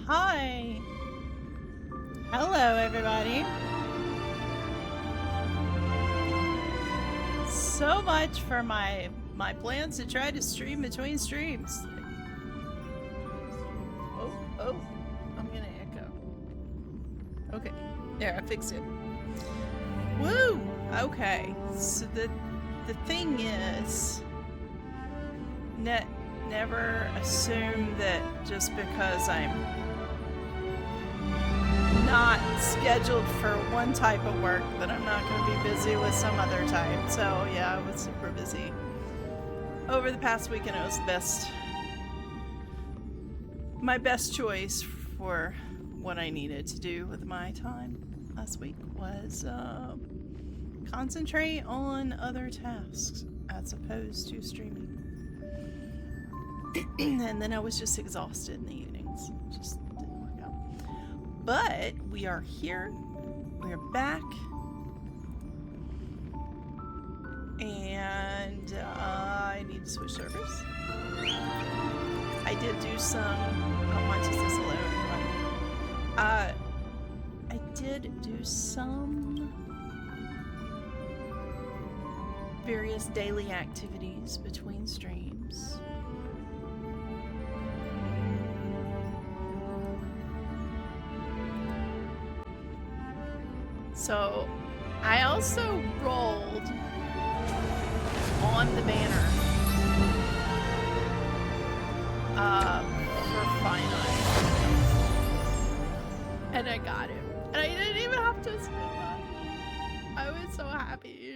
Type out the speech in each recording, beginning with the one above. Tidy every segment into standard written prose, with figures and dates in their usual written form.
Hi! Hello, everybody. So much for my plans to try to stream between streams. Oh, I'm gonna echo. Okay, there, I fixed it. Woo! Okay, so the thing is, never assume that just because I'm not scheduled for one type of work that I'm not going to be busy with some other type. So yeah, I was super busy over the past week, and it was my best choice for what I needed to do with my time last week was concentrate on other tasks as opposed to streaming. And then I was just exhausted in the evenings. Just didn't work out. But we are here. We're back. And I need to switch servers. I did do some... Oh, Monty's this alone. I did do some various daily activities between streams. So, I also rolled on the banner for finite. And I got it. And I didn't even have to spend money. I was so happy.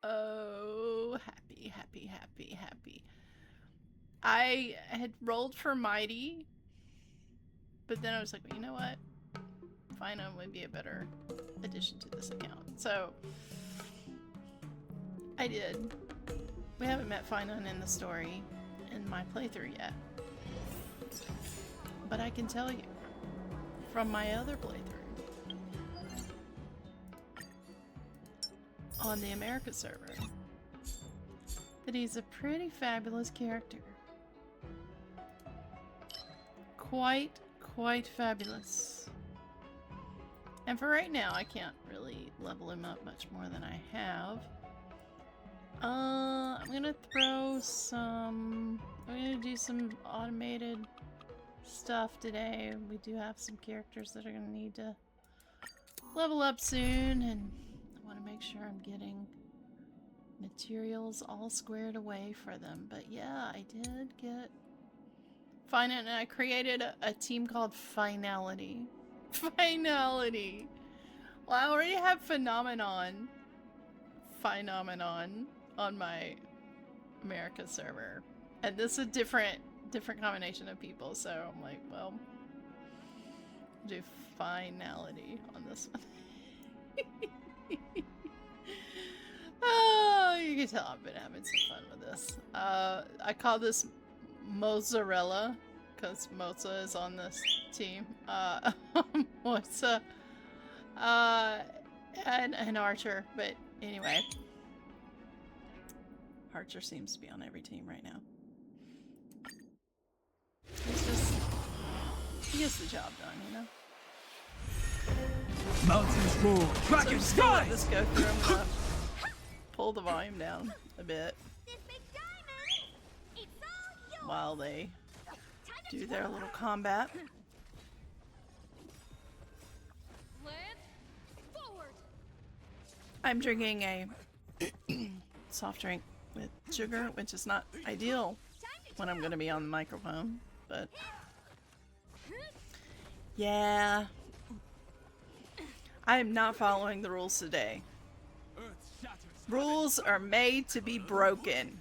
Oh, happy, happy, happy, happy. I had rolled for Mighty, but then I was like, well, you know what? Finite would be a better addition to this account. So I did. We haven't met Finite in the story in my playthrough yet. But I can tell you from my other playthrough on the America server that he's a pretty fabulous character. Quite fabulous. And for right now, I can't really level him up much more than I have. I'm gonna do some automated stuff today. We do have some characters that are gonna need to level up soon, and I want to make sure I'm getting materials all squared away for them. But yeah, I did get Finite, and I created a team called Finality. Finality. Well, I already have Phenomenon on my America server, and this is a different combination of people. So I'm like, well, I'll do Finality on this one. Oh, you can tell I've been having some fun with this. I call this Mozzarella because Moza is on this team. Moza. And Archer, but anyway. Archer seems to be on every team right now. He gets the job done, you know? Mountains roar, dragon skies! Let this go through. I'm gonna pull the volume down a bit while they do their little combat. I'm drinking a soft drink with sugar, which is not ideal when I'm going to be on the microphone, but yeah. I am not following the rules today. Rules are made to be broken.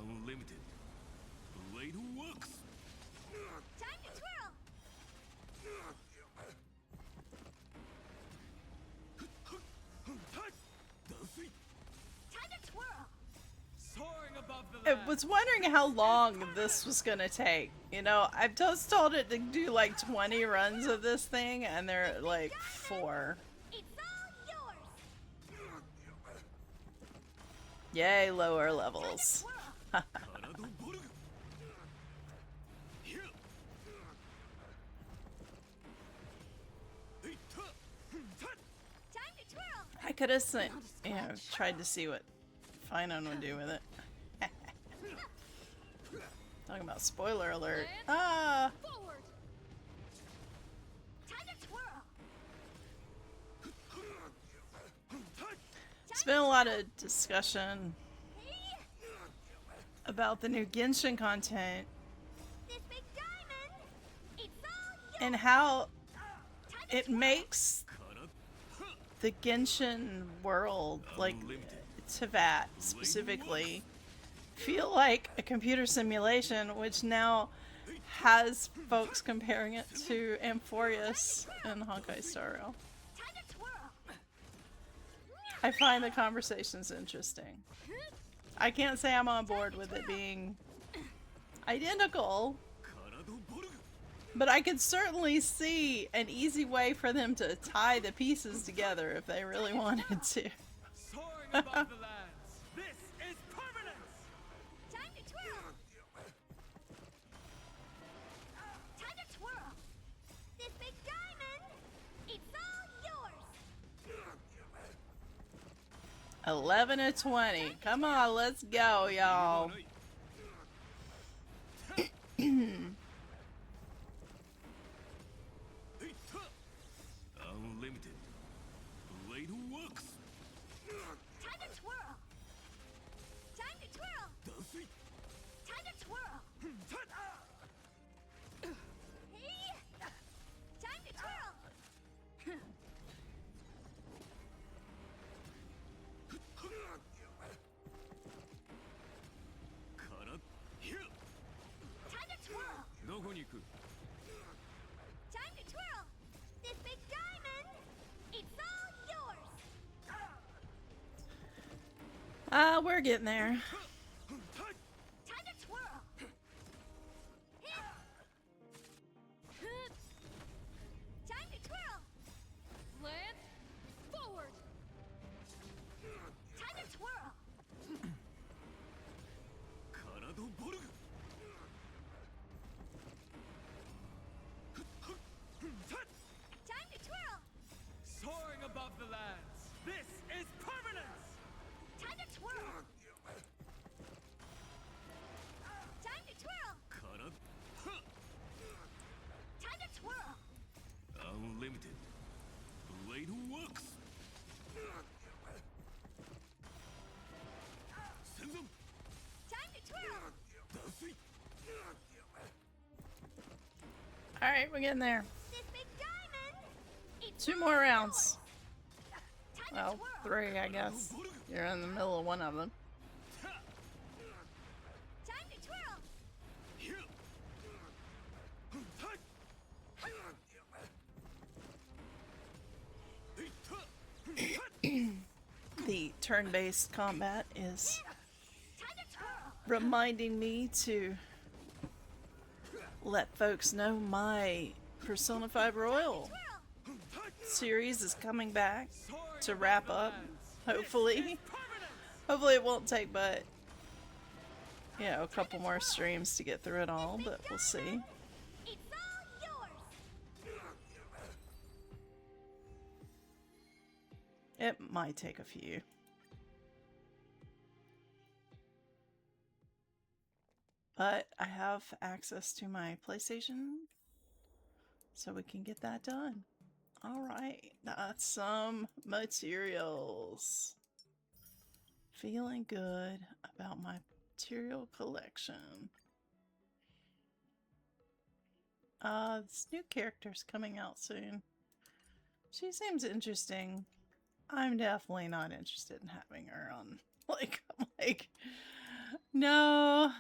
Unlimited. Blade works. Time to twirl. Time to twirl. Soaring above the I land. was wondering how long this was gonna take. You know, I've just told it to do like 20 runs of this thing, and they're like 4. It's all yours. Yay, lower levels. could have sent, tried to see what Finon would do with it. Talking about spoiler alert. Ah! Forward. Time to twirl. It's been a lot of discussion about the new Genshin content This big diamond. It's all yours. and how Time to it twirl. makes the Genshin world, like Teyvat specifically, feel like a computer simulation, which now has folks comparing it to Amphorius in Honkai Star Rail. Time to twirl. I find the conversations interesting. I can't say I'm on board with it being identical, but I could certainly see an easy way for them to tie the pieces together if they really wanted to. Soaring above the lands. This is permanence. Time to twirl. Time to twirl. This big diamond. It's all yours. 11 to 20. Come on, let's go, y'all. Unlimited. Blade works. Time to twirl. Time to twirl. Time to twirl. Hey. Time to twirl. Time to twirl. どこに行く Time to twirl. This big diamond. It's all yours. We're getting there. Time to twirl. Time to twirl. Land forward. Time to twirl. カラドボルグ Time to twirl. Soaring above the lands. This is permanence. Time to twirl. Time to twirl. カラ Time to twirl. Unlimited. Blade works. Senzon. Time to twirl. Alright, we're getting there. This big diamond. It's 2 more rounds. time to Well, twirl. 3, I guess. You're in the middle of one of them. Time to twirl. The turn-based combat is Time to twirl. reminding me to let folks know my Persona 5 Royal Twirl. series is coming back Soaring to above wrap the up. lands. Hopefully. Permanence. Hopefully it won't take but, a couple more streams to get through it all, but we'll see. It's all yours. It might take a few. But I have access to my PlayStation, so we can get that done. Alright, that's some materials. Feeling good about my material collection. This new character's coming out soon. She seems interesting. I'm definitely not interested in having her on. No,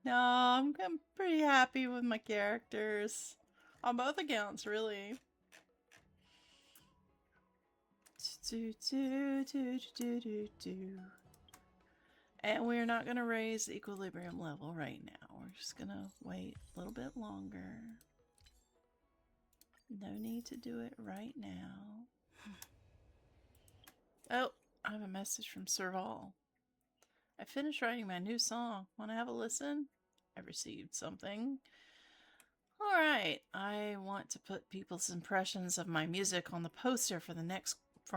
I'm pretty happy with my characters on both accounts, really. And we're not gonna raise the equilibrium level right now. We're just gonna wait a little bit longer. No need to do it right now. Oh, I have a message from Serval. I finished writing my new song. Want to have a listen? I received something. Alright, I want to put people's impressions of my music on the poster for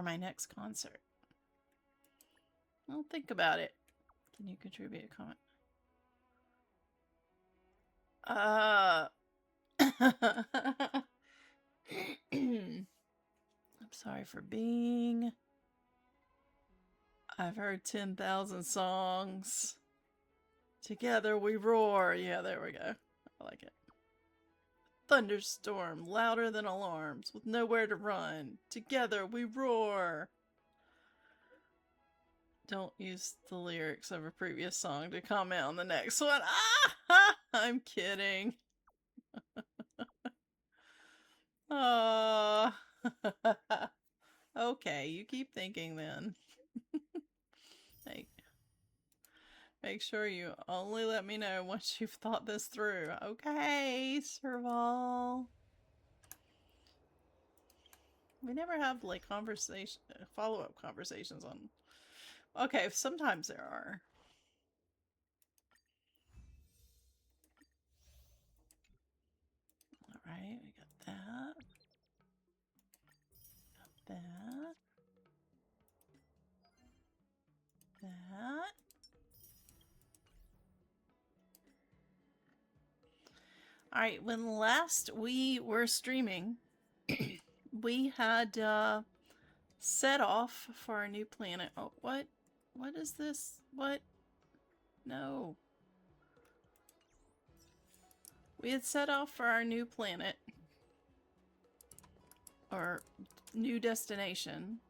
my next concert. Well, think about it. Can you contribute a comment? I'm sorry for being. I've heard 10,000 songs. Together we roar. Yeah, there we go. I like it. Thunderstorm, louder than alarms, with nowhere to run. Together we roar. Don't use the lyrics of a previous song to comment on the next one. Ah! I'm kidding. Oh. Okay, you keep thinking then. Make sure you only let me know once you've thought this through. Okay, Serval. We never have like follow-up conversations on. Okay, sometimes there are. All right, we got that. Got that. That. Alright, when last we were streaming, we had set off for our new planet. Oh, what? What is this? What? No. We had set off for our new planet. Or new destination.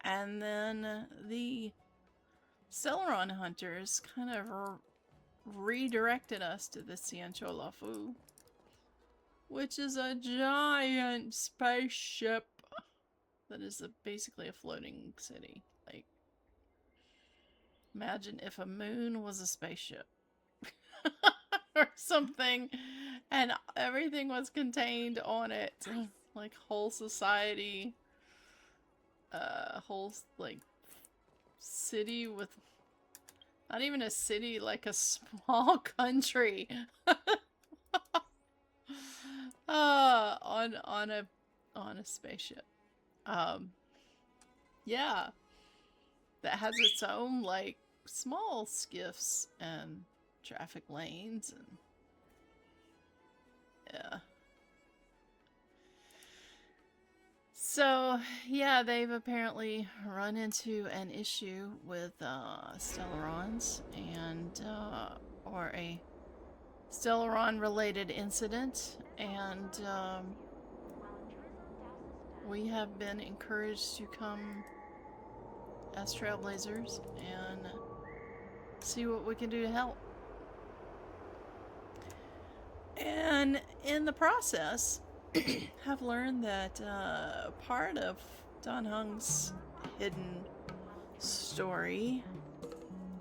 And then the Stellaron Hunters kind of redirected us to the Xianzhou Luofu, which is a giant spaceship that is basically a floating city. Like, imagine if a moon was a spaceship or something, and everything was contained on it. Like whole society, whole like city with. Not even a city, like a small country. On a spaceship. Yeah. That has its own like small skiffs and traffic lanes and yeah. So, yeah, they've apparently run into an issue with Stellarons and, or a Stellaron-related incident, and we have been encouraged to come as trailblazers and see what we can do to help. And in the process, have learned that part of Dan Heng's hidden story,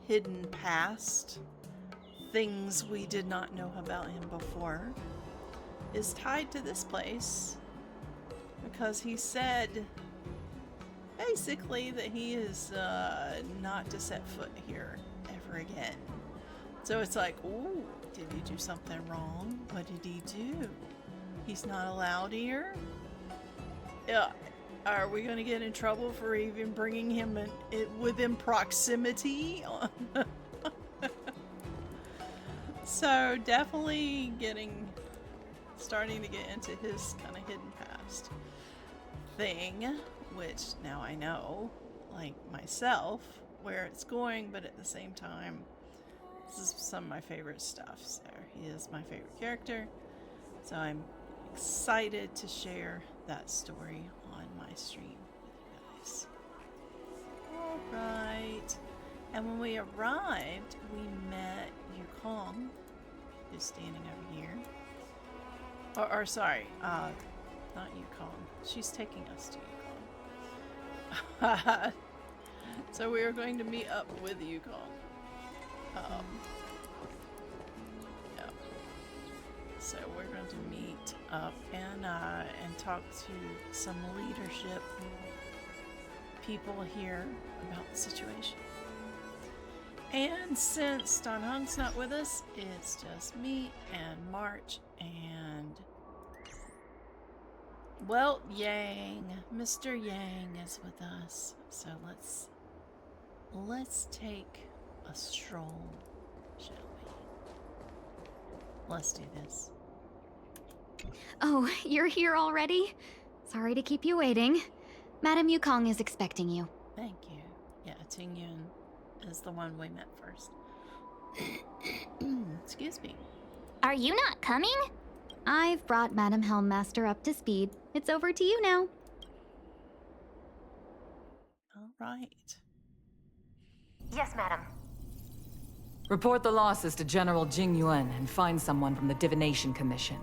hidden past, things we did not know about him before, is tied to this place because he said basically that he is not to set foot here ever again. So it's like, ooh, did he do something wrong? What did he do? He's not allowed here? Yeah. Are we going to get in trouble for even bringing him within proximity? So definitely starting to get into his kind of hidden past thing, which now I know, like myself, where it's going, but at the same time, this is some of my favorite stuff. So he is my favorite character. So I'm excited to share that story on my stream with you guys. Alright. And when we arrived, we met Yukong, who's standing over here. Or sorry, not Yukong. She's taking us to Yukong. So we are going to meet up with Yukong. Yeah. So we're going to meet up and talk to some leadership people here about the situation. And since Dan Heng's not with us, it's just me and March and, well, Yang. Mr. Yang is with us. So let's take a stroll, shall we? Let's do this. Oh, you're here already? Sorry to keep you waiting. Madame Yukong is expecting you. Thank you. Yeah, Tingyun is the one we met first. Excuse me. Are you not coming? I've brought Madame Helmmaster up to speed. It's over to you now. All right. Yes, madam. Report the losses to General Jing Yuan and find someone from the Divination Commission.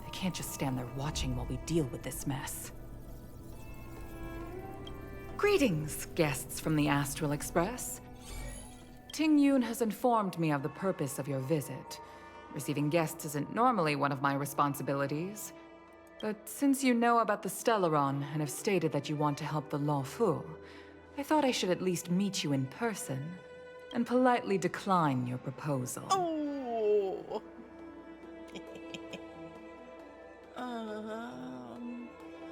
They can't just stand there watching while we deal with this mess. Greetings, guests from the Astral Express. Ting Yun has informed me of the purpose of your visit. Receiving guests isn't normally one of my responsibilities. But since you know about the Stellaron and have stated that you want to help the Luofu, I thought I should at least meet you in person and politely decline your proposal. Oh.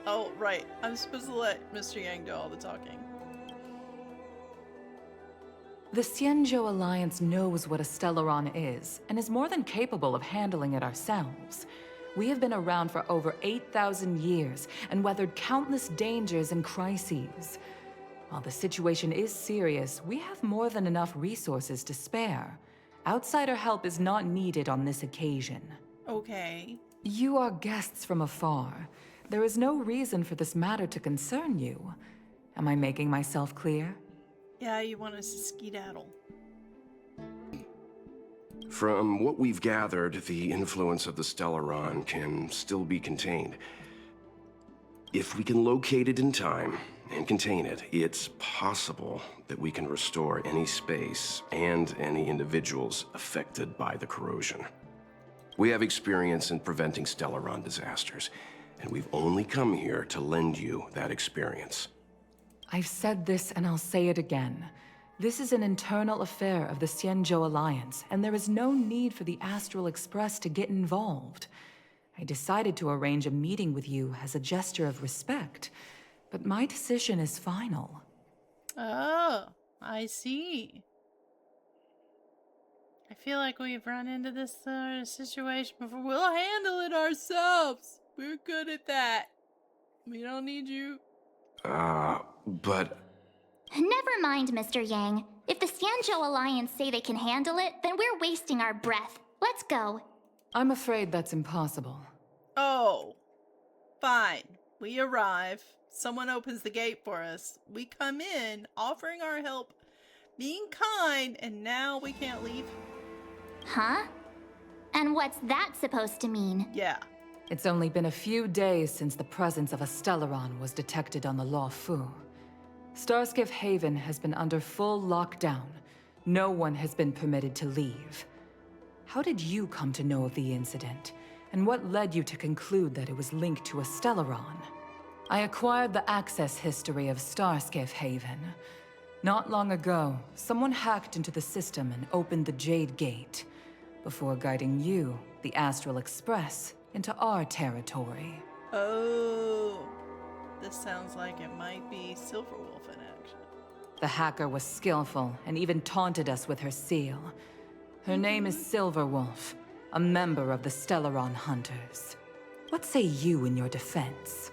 Oh, right. I'm supposed to let Mr. Yang do all the talking. The Xianzhou Alliance knows what a Stellaron is, and is more than capable of handling it ourselves. We have been around for over 8,000 years, and weathered countless dangers and crises. While the situation is serious, we have more than enough resources to spare. Outsider help is not needed on this occasion. Okay. You are guests from afar. There is no reason for this matter to concern you. Am I making myself clear? Yeah, you want us to skedaddle. From what we've gathered, the influence of the Stellaron can still be contained. If we can locate it in time and contain it, it's possible that we can restore any space and any individuals affected by the corrosion. We have experience in preventing Stellaron disasters, and we've only come here to lend you that experience. I've said this and I'll say it again. This is an internal affair of the Xianzhou Alliance, and there is no need for the Astral Express to get involved. I decided to arrange a meeting with you as a gesture of respect, but my decision is final. Oh, I see. I feel like we've run into this situation before. We'll handle it ourselves. We're good at that. We don't need you. But... Never mind, Mr. Yang. If the Xianzhou Alliance say they can handle it, then we're wasting our breath. Let's go. I'm afraid that's impossible. Oh, fine. We arrive. Someone opens the gate for us. We come in, offering our help, being kind, and now we can't leave? Huh? And what's that supposed to mean? Yeah. It's only been a few days since the presence of a Stellaron was detected on the Luofu. Starskiff Haven has been under full lockdown. No one has been permitted to leave. How did you come to know of the incident? And what led you to conclude that it was linked to a Stellaron? I acquired the access history of Starskiff Haven. Not long ago, someone hacked into the system and opened the Jade Gate, before guiding you, the Astral Express, into our territory. Oh. This sounds like it might be Silverwolf in action. The hacker was skillful and even taunted us with her seal. Her name is Silverwolf, a member of the Stellaron Hunters. What say you in your defense?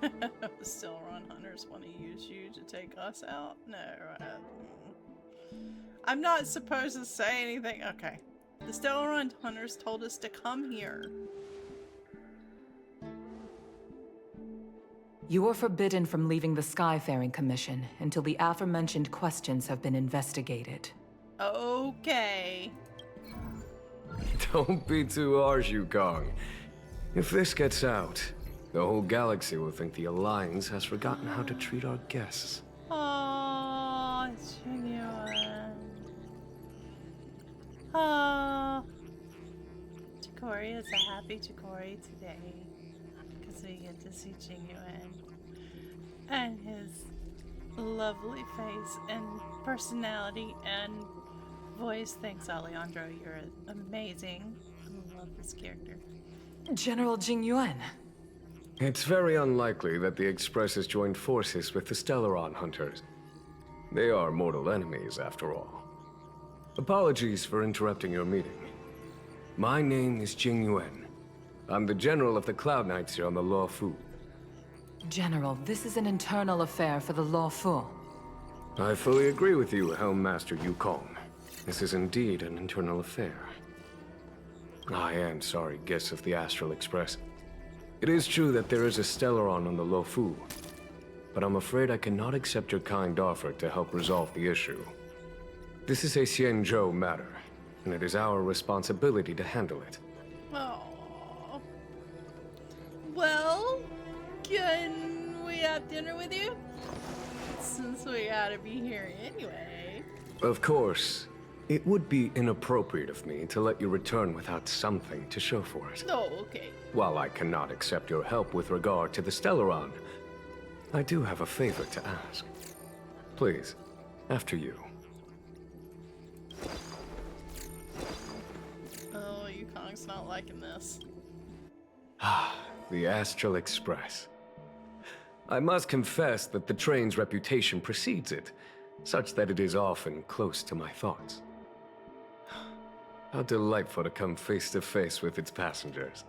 The Stellaron Hunters want to use you to take us out? No, I'm not supposed to say anything. Okay. The Stellaron Hunters told us to come here. You are forbidden from leaving the Skyfaring Commission until the aforementioned questions have been investigated. Okay. Don't be too harsh, Yukong. If this gets out, the whole galaxy will think the Alliance has forgotten how to treat our guests. Aww, genuine. Aww. Jicori is a happy Jicori today. Because we get to see Genuine. And his lovely face and personality and voice. Thanks, Alejandro. You're amazing. I love this character. General Jing Yuan. It's very unlikely that the Express has joined forces with the Stellaron Hunters. They are mortal enemies, after all. Apologies for interrupting your meeting. My name is Jing Yuan. I'm the General of the Cloud Knights here on the Luofu. General, this is an internal affair for the Luofu. I fully agree with you, Helm Master Yukong. This is indeed an internal affair. I am sorry, guests of the Astral Express. It is true that there is a Stellaron on the Luofu, but I'm afraid I cannot accept your kind offer to help resolve the issue. This is a Xianzhou matter, and it is our responsibility to handle it. Oh. Well, can we have dinner with you? Since we gotta be here anyway. Of course. It would be inappropriate of me to let you return without something to show for it. Oh, okay. While I cannot accept your help with regard to the Stellaron, I do have a favor to ask. Please, after you. Oh, Yukong's not liking this. Ah, the Astral Express. I must confess that the train's reputation precedes it, such that it is often close to my thoughts. How delightful to come face to face with its passengers.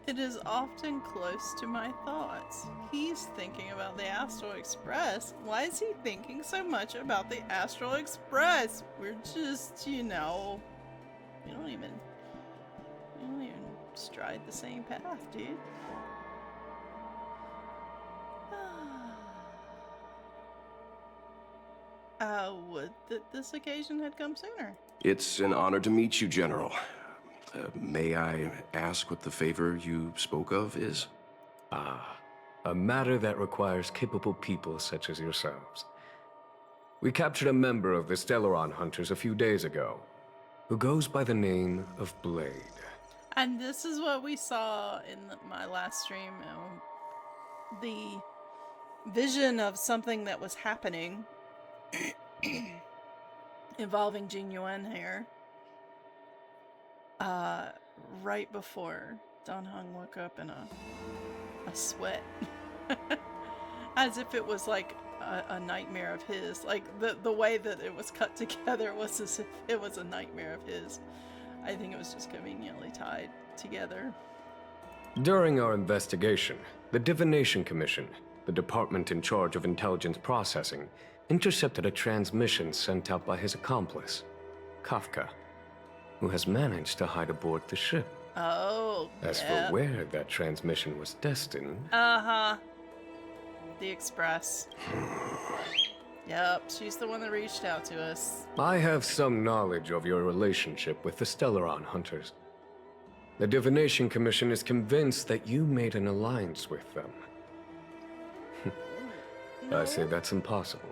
It is often close to my thoughts. He's thinking about the Astral Express. Why is he thinking so much about the Astral Express? We're just, you know, we don't even stride the same path, dude. Would that this occasion had come sooner. It's an honor to meet you, General. May I ask what the favor you spoke of is? Ah, a matter that requires capable people such as yourselves. We captured a member of the Stellaron Hunters a few days ago, who goes by the name of Blade. And this is what we saw in my last stream. The vision of something that was happening involving Jing Yuan here. Right before Don Heng woke up in a sweat. As if it was like a nightmare of his. Like the way that it was cut together was as if it was a nightmare of his. I think it was just conveniently tied together. During our investigation, the Divination Commission, the department in charge of intelligence processing, intercepted a transmission sent out by his accomplice, Kafka, who has managed to hide aboard the ship. Oh, As for where that transmission was destined... Uh-huh. The Express. Yep, she's the one that reached out to us. I have some knowledge of your relationship with the Stellaron Hunters. The Divination Commission is convinced that you made an alliance with them. No. I say that's impossible.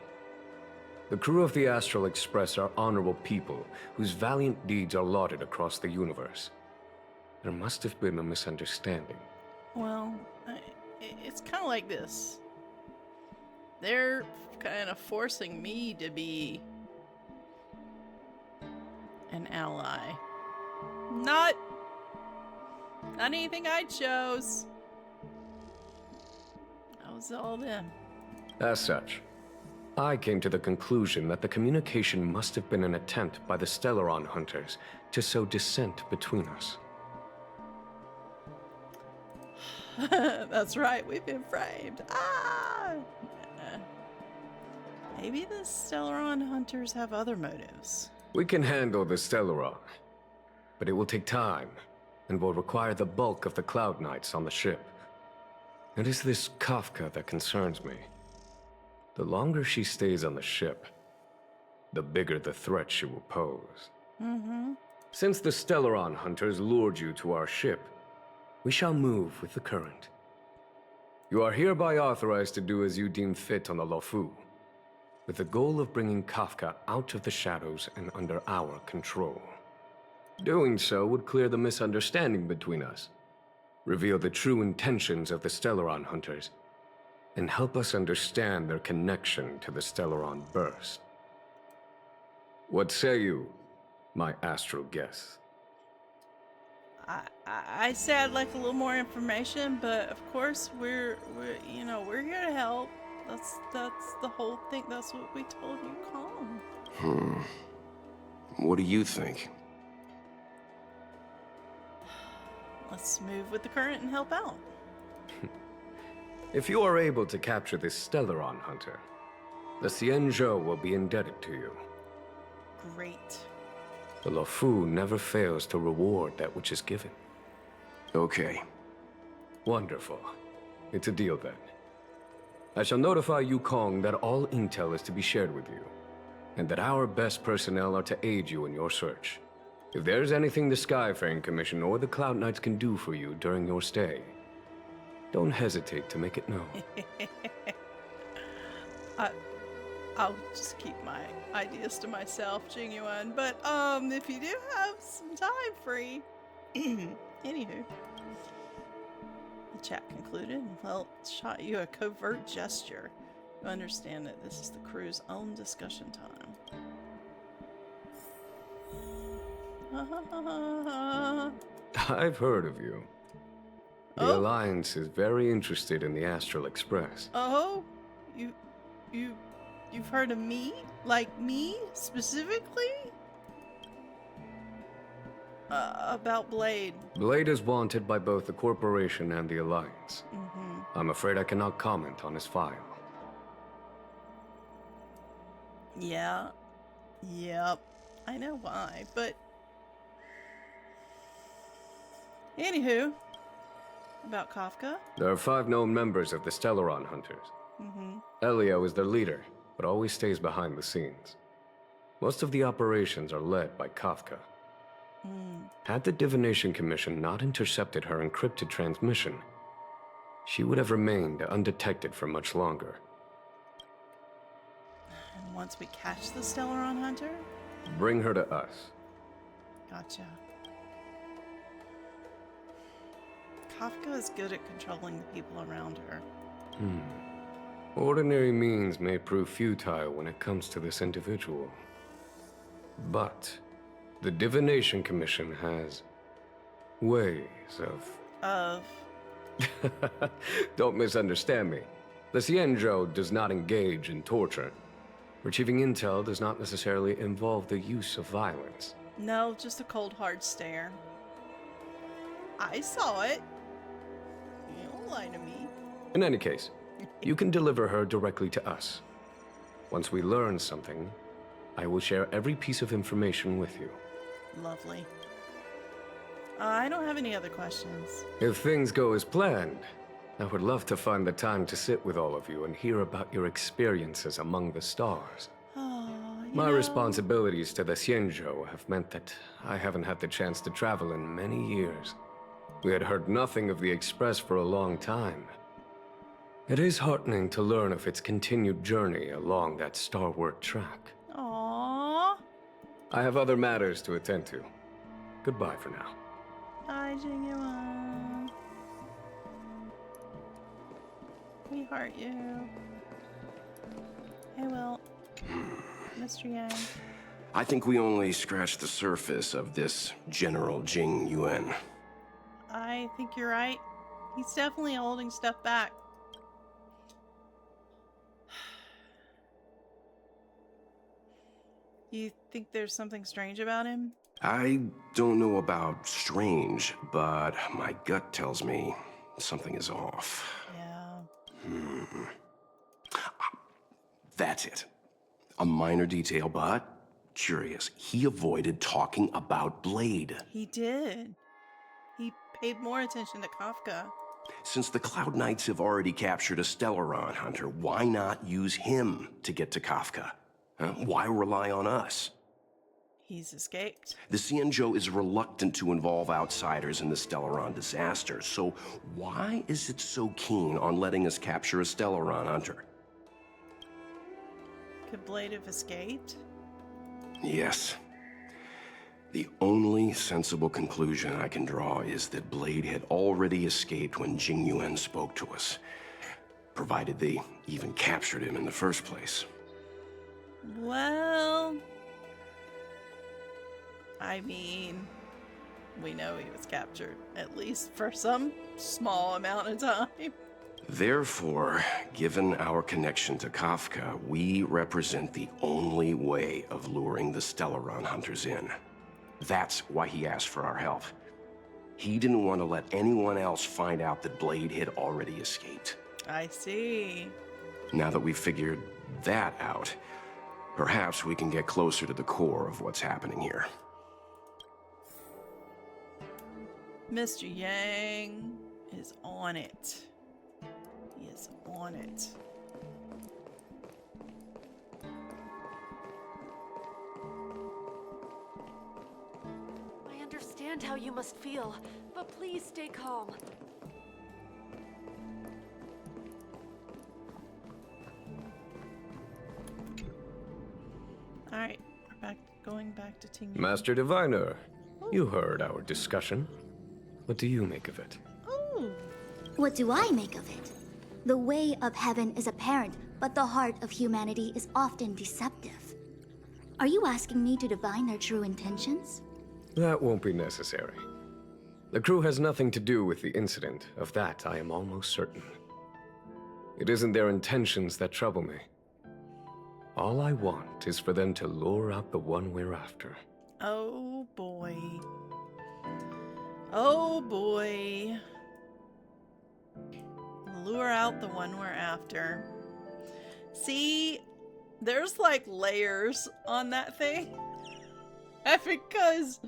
The crew of the Astral Express are honorable people whose valiant deeds are lauded across the universe. There must have been a misunderstanding. Well, it's kind of like this. They're kind of forcing me to be an ally. Not anything I chose. That was all them. As such, I came to the conclusion that the communication must have been an attempt by the Stellaron Hunters to sow dissent between us. That's right, we've been framed. Ah! Maybe the Stellaron Hunters have other motives. We can handle the Stellaron, but it will take time and will require the bulk of the Cloud Knights on the ship. It is this Kafka that concerns me. The longer she stays on the ship, the bigger the threat she will pose. Mm-hmm. Since the Stellaron Hunters lured you to our ship, we shall move with the current. You are hereby authorized to do as you deem fit on the Luofu, with the goal of bringing Kafka out of the shadows and under our control. Doing so would clear the misunderstanding between us, reveal the true intentions of the Stellaron Hunters, and help us understand their connection to the Stellaron Burst. What say you, my astral guests? I say I'd like a little more information, but of course we're here to help. That's the whole thing. That's what we told you, Kong. What do you think? Let's move with the current and help out. If you are able to capture this Stellaron Hunter, the Xianzhou will be indebted to you. Great. The Luofu never fails to reward that which is given. Okay. Wonderful. It's a deal then. I shall notify Yukong that all intel is to be shared with you, and that our best personnel are to aid you in your search. If there's anything the Skyfaring Commission or the Cloud Knights can do for you during your stay, don't hesitate to make it known. I'll just keep my ideas to myself, Jingyuan. But if you do have some time free, anywho, the chat concluded. Well, shot you a covert gesture. You understand that this is the crew's own discussion time. I've heard of you. The Alliance is very interested in the Astral Express. Oh, you've heard of me? Like me specifically? About Blade. Blade is wanted by both the Corporation and the Alliance. Mm-hmm. I'm afraid I cannot comment on his file. Yeah. Yep. I know why, but... Anywho, about Kafka? There are 5 known members of the Stellaron Hunters. Mm-hmm. Elio is their leader, but always stays behind the scenes. Most of the operations are led by Kafka. Had the Divination Commission not intercepted her encrypted transmission, she would have remained undetected for much longer. And once we catch the Stellaron Hunter? Bring her to us. Gotcha. Kafka is good at controlling the people around her. Ordinary means may prove futile when it comes to this individual. But the Divination Commission has ways of... Don't misunderstand me. The Xianzhou does not engage in torture. Retrieving intel does not necessarily involve the use of violence. No, just a cold, hard stare. I saw it. You don't lie to me. In any case, you can deliver her directly to us. Once we learn something, I will share every piece of information with you. Lovely. I don't have any other questions. If things go as planned, I would love to find the time to sit with all of you and hear about your experiences among the stars. My responsibilities to the Xianzhou have meant that I haven't had the chance to travel in many years. We had heard nothing of the Express for a long time. It is heartening to learn of its continued journey along that starward track. Aww. I have other matters to attend to. Goodbye for now. Bye, Jingyuan. We heart you. Hey, well, Mr. Yang. I think we only scratched the surface of this General Jing Yuan. I think you're right. He's definitely holding stuff back. You think there's something strange about him? I don't know about strange, but my gut tells me something is off. Yeah. That's it. A minor detail, but curious. He avoided talking about Blade. He did. He paid more attention to Kafka. Since the Cloud Knights have already captured a Stellaron Hunter, why not use him to get to Kafka? Why rely on us? He's escaped. The Xianzhou is reluctant to involve outsiders in the Stellaron disaster, so why is it so keen on letting us capture a Stellaron Hunter? Could Blade have escaped? Yes. The only sensible conclusion I can draw is that Blade had already escaped when Jing Yuan spoke to us, provided they even captured him in the first place. Well... I mean... we know he was captured, at least for some small amount of time. Therefore, given our connection to Kafka, we represent the only way of luring the Stellaron Hunters in. That's why he asked for our help. He didn't want to let anyone else find out that Blade had already escaped. I see. Now that we've figured that out, perhaps we can get closer to the core of what's happening here. Mr. Yang is on it. He is on it. I understand how you must feel, but please stay calm. Alright, we're going back to Ting. Master Diviner, you heard our discussion. What do you make of it? Ooh. What do I make of it? The way of heaven is apparent, but the heart of humanity is often deceptive. Are you asking me to divine their true intentions? That won't be necessary. The crew has nothing to do with the incident. Of that, I am almost certain. It isn't their intentions that trouble me. All I want is for them to lure out the one we're after. Oh boy. Oh boy. Lure out the one we're after. See, there's like layers on that thing. Because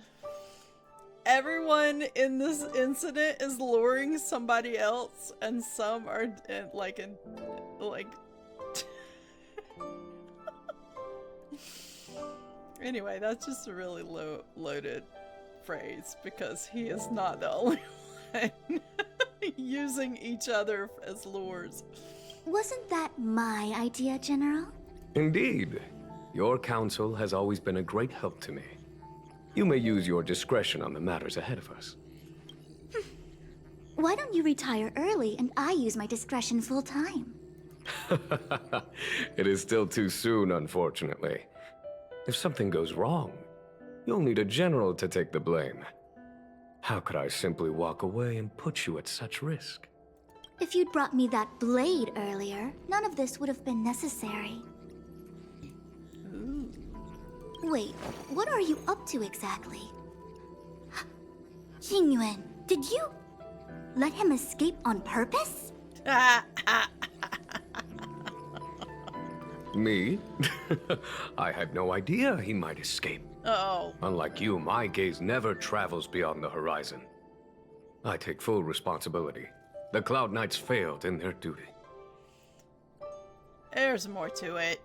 everyone in this incident is luring somebody else, and some are like. Anyway, that's just a really loaded phrase, because he is not the only one using each other as lures. Wasn't that my idea, General? Indeed. Your counsel has always been a great help to me. You may use your discretion on the matters ahead of us. Why don't you retire early and I use my discretion full time? It is still too soon, unfortunately. If something goes wrong, you'll need a general to take the blame. How could I simply walk away and put you at such risk? If you'd brought me that blade earlier, none of this would have been necessary. Ooh. Wait, what are you up to exactly? Xingyuan, did you let him escape on purpose? Me? I had no idea he might escape. Oh. Unlike you, my gaze never travels beyond the horizon. I take full responsibility. The Cloud Knights failed in their duty. There's more to it.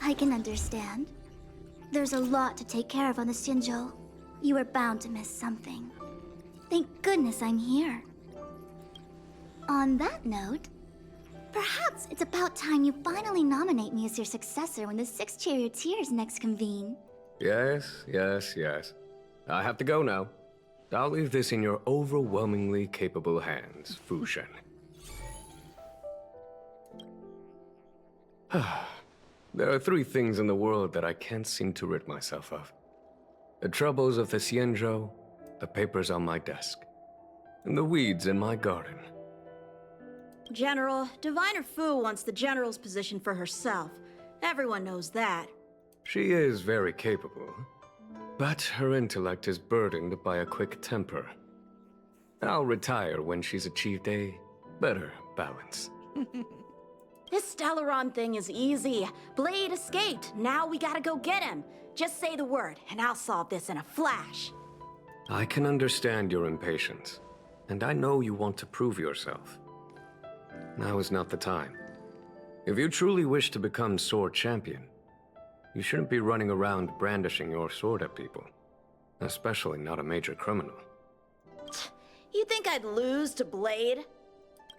I can understand. There's a lot to take care of on the Xianzhou. You were bound to miss something. Thank goodness I'm here. On that note, perhaps it's about time you finally nominate me as your successor when the 6 charioteers next convene. Yes. I have to go now. I'll leave this in your overwhelmingly capable hands, Fu Shen. There are 3 things in the world that I can't seem to rid myself of. The troubles of the Xianzhou, the papers on my desk, and the weeds in my garden. General, Diviner Fu wants the General's position for herself. Everyone knows that. She is very capable, but her intellect is burdened by a quick temper. I'll retire when she's achieved a better balance. This Stellaron thing is easy. Blade escaped. Now we gotta go get him. Just say the word, and I'll solve this in a flash. I can understand your impatience, and I know you want to prove yourself. Now is not the time. If you truly wish to become sword champion, you shouldn't be running around brandishing your sword at people. Especially not a major criminal. You think I'd lose to Blade?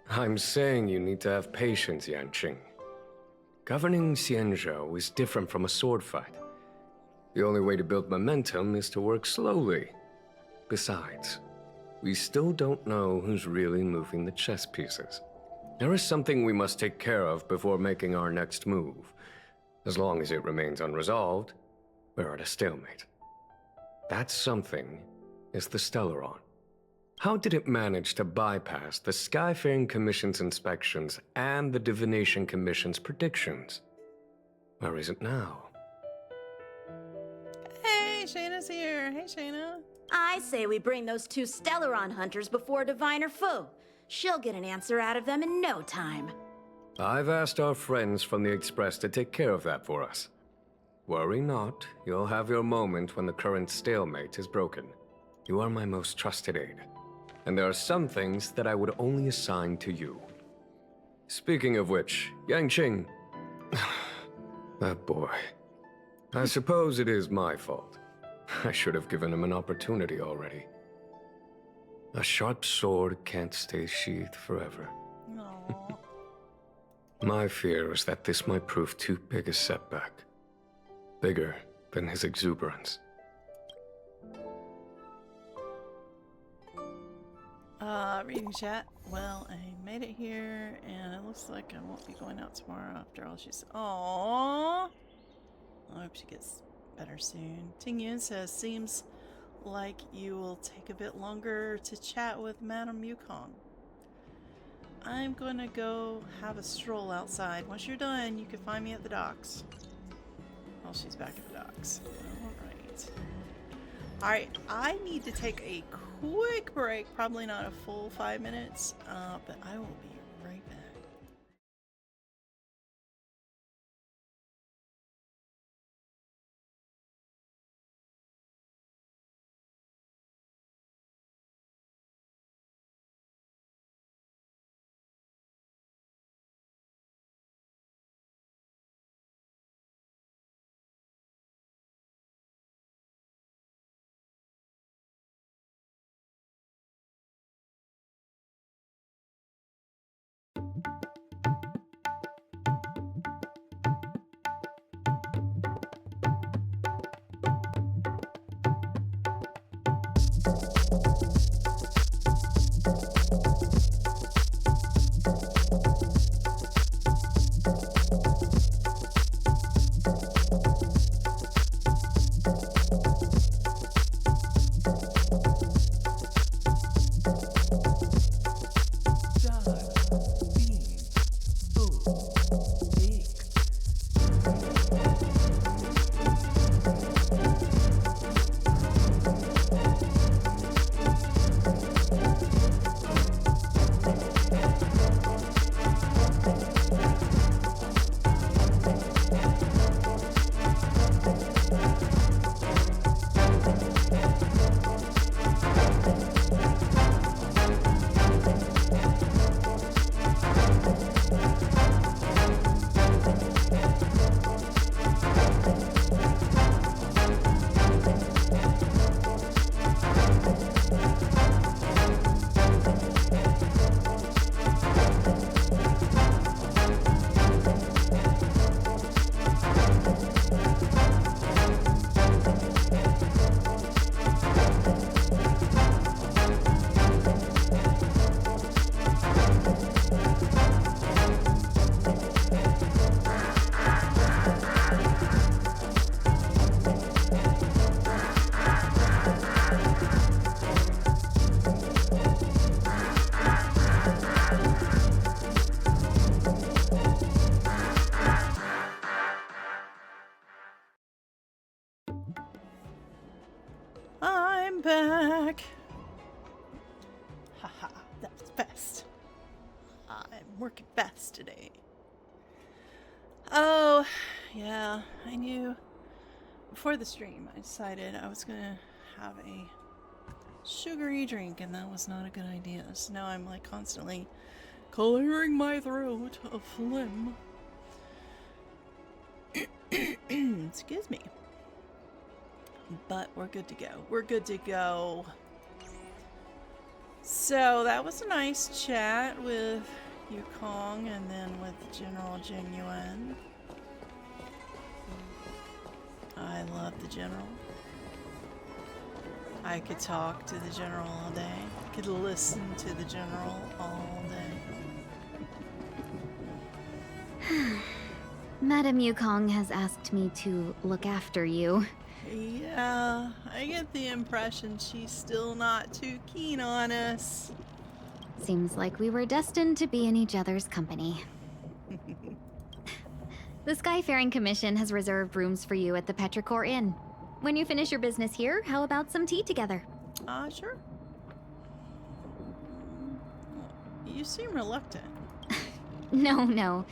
I'm saying you need to have patience, Yanqing. Governing Xianzhou is different from a sword fight. The only way to build momentum is to work slowly. Besides, we still don't know who's really moving the chess pieces. There is something we must take care of before making our next move. As long as it remains unresolved, we're at a stalemate. That something is the Stellaron. How did it manage to bypass the Skyfaring Commission's inspections and the Divination Commission's predictions? Where is it now? Hey, Shayna's here. Hey, Shayna. I say we bring those two Stellaron Hunters before Diviner Fu. She'll get an answer out of them in no time. I've asked our friends from the Express to take care of that for us. Worry not, you'll have your moment when the current stalemate is broken. You are my most trusted aide, and there are some things that I would only assign to you. Speaking of which, Yangqing... that boy. I suppose it is my fault. I should have given him an opportunity already. A sharp sword can't stay sheathed forever. Aww. My fear is that this might prove too big a setback. Bigger than his exuberance. Reading chat. Well, I made it here, and it looks like I won't be going out tomorrow after all. She's... Aww. I hope she gets better soon. Ting Yun says, seems like you will take a bit longer to chat with Madame Yukong. I'm gonna go have a stroll outside. Once you're done, you can find me at the docks. Oh, she's back at the docks. Alright. Alright, I need to take a quick break. Probably not a full 5 minutes, but I will be right back. I'm back. Haha, that was fast. I'm working fast today. Oh, yeah, I knew. Before the stream, I decided I was gonna have a sugary drink, and that was not a good idea. So now I'm like constantly clearing my throat of phlegm. Excuse me. But we're good to go. We're good to go. So that was a nice chat with Yukong and then with General Genuine. I love the General. I could talk to the General all day. I could listen to the General all day. Madame Yukong has asked me to look after you. Yeah, I get the impression she's still not too keen on us. Seems like we were destined to be in each other's company. The Skyfaring Commission has reserved rooms for you at the Petrichor Inn. When you finish your business here, how about some tea together? Sure. You seem reluctant. No.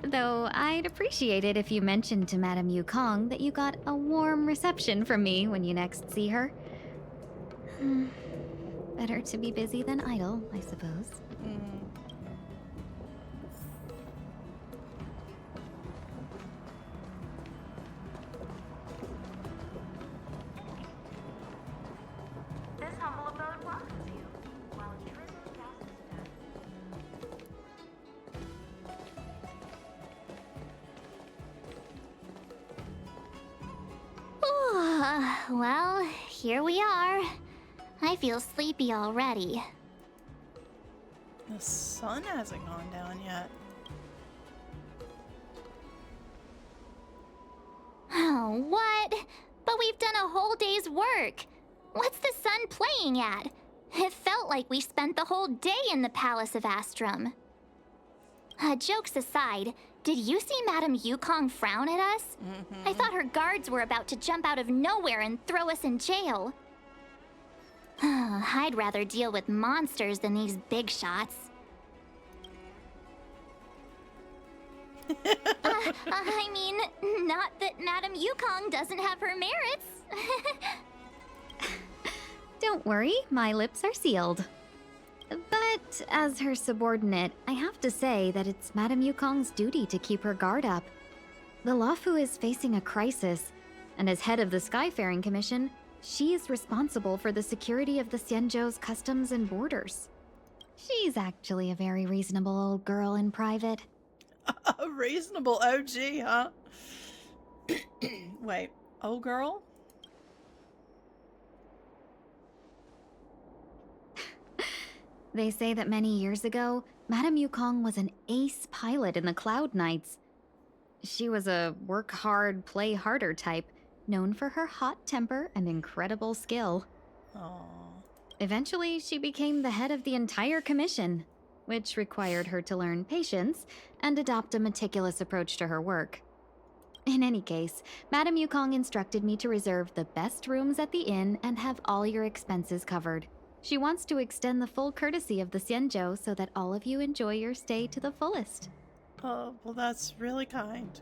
Though I'd appreciate it if you mentioned to Madame Yukong that you got a warm reception from me when you next see her. Better to be busy than idle, I suppose. This humble abode welcomes you, while a drizzle passes down. Well, here we are. I feel sleepy already. The sun hasn't gone down yet. Oh, what? But we've done a whole day's work. What's the sun playing at? It felt like we spent the whole day in the Palace of Astrum. Jokes aside, did you see Madame Yukong frown at us? I thought her guards were about to jump out of nowhere and throw us in jail. I'd rather deal with monsters than these big shots. I mean, not that Madame Yukong doesn't have her merits. Don't worry, my lips are sealed. But as her subordinate, I have to say that it's Madame Yukong's duty to keep her guard up. The Luofu is facing a crisis, and as head of the Skyfaring Commission, she is responsible for the security of the Xianzhou's customs and borders. She's actually a very reasonable old girl in private. A reasonable OG, huh? Wait, old girl? They say that many years ago, Madame Yukong was an ace pilot in the Cloud Knights. She was a work hard, play harder type, known for her hot temper and incredible skill. Aww. Eventually, she became the head of the entire commission, which required her to learn patience and adopt a meticulous approach to her work. In any case, Madame Yukong instructed me to reserve the best rooms at the inn and have all your expenses covered. She wants to extend the full courtesy of the Xianzhou so that all of you enjoy your stay to the fullest. Oh, well, that's really kind.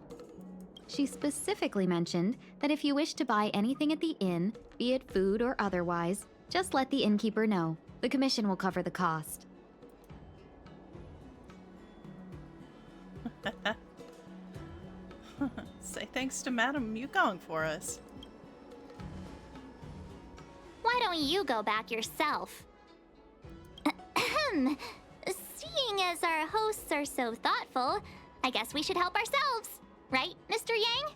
She specifically mentioned that if you wish to buy anything at the inn, be it food or otherwise, just let the innkeeper know. The commission will cover the cost. Say thanks to Madame Yukong for us. Why don't you go back yourself? Seeing as our hosts are so thoughtful, I guess we should help ourselves. Right, Mr. Yang?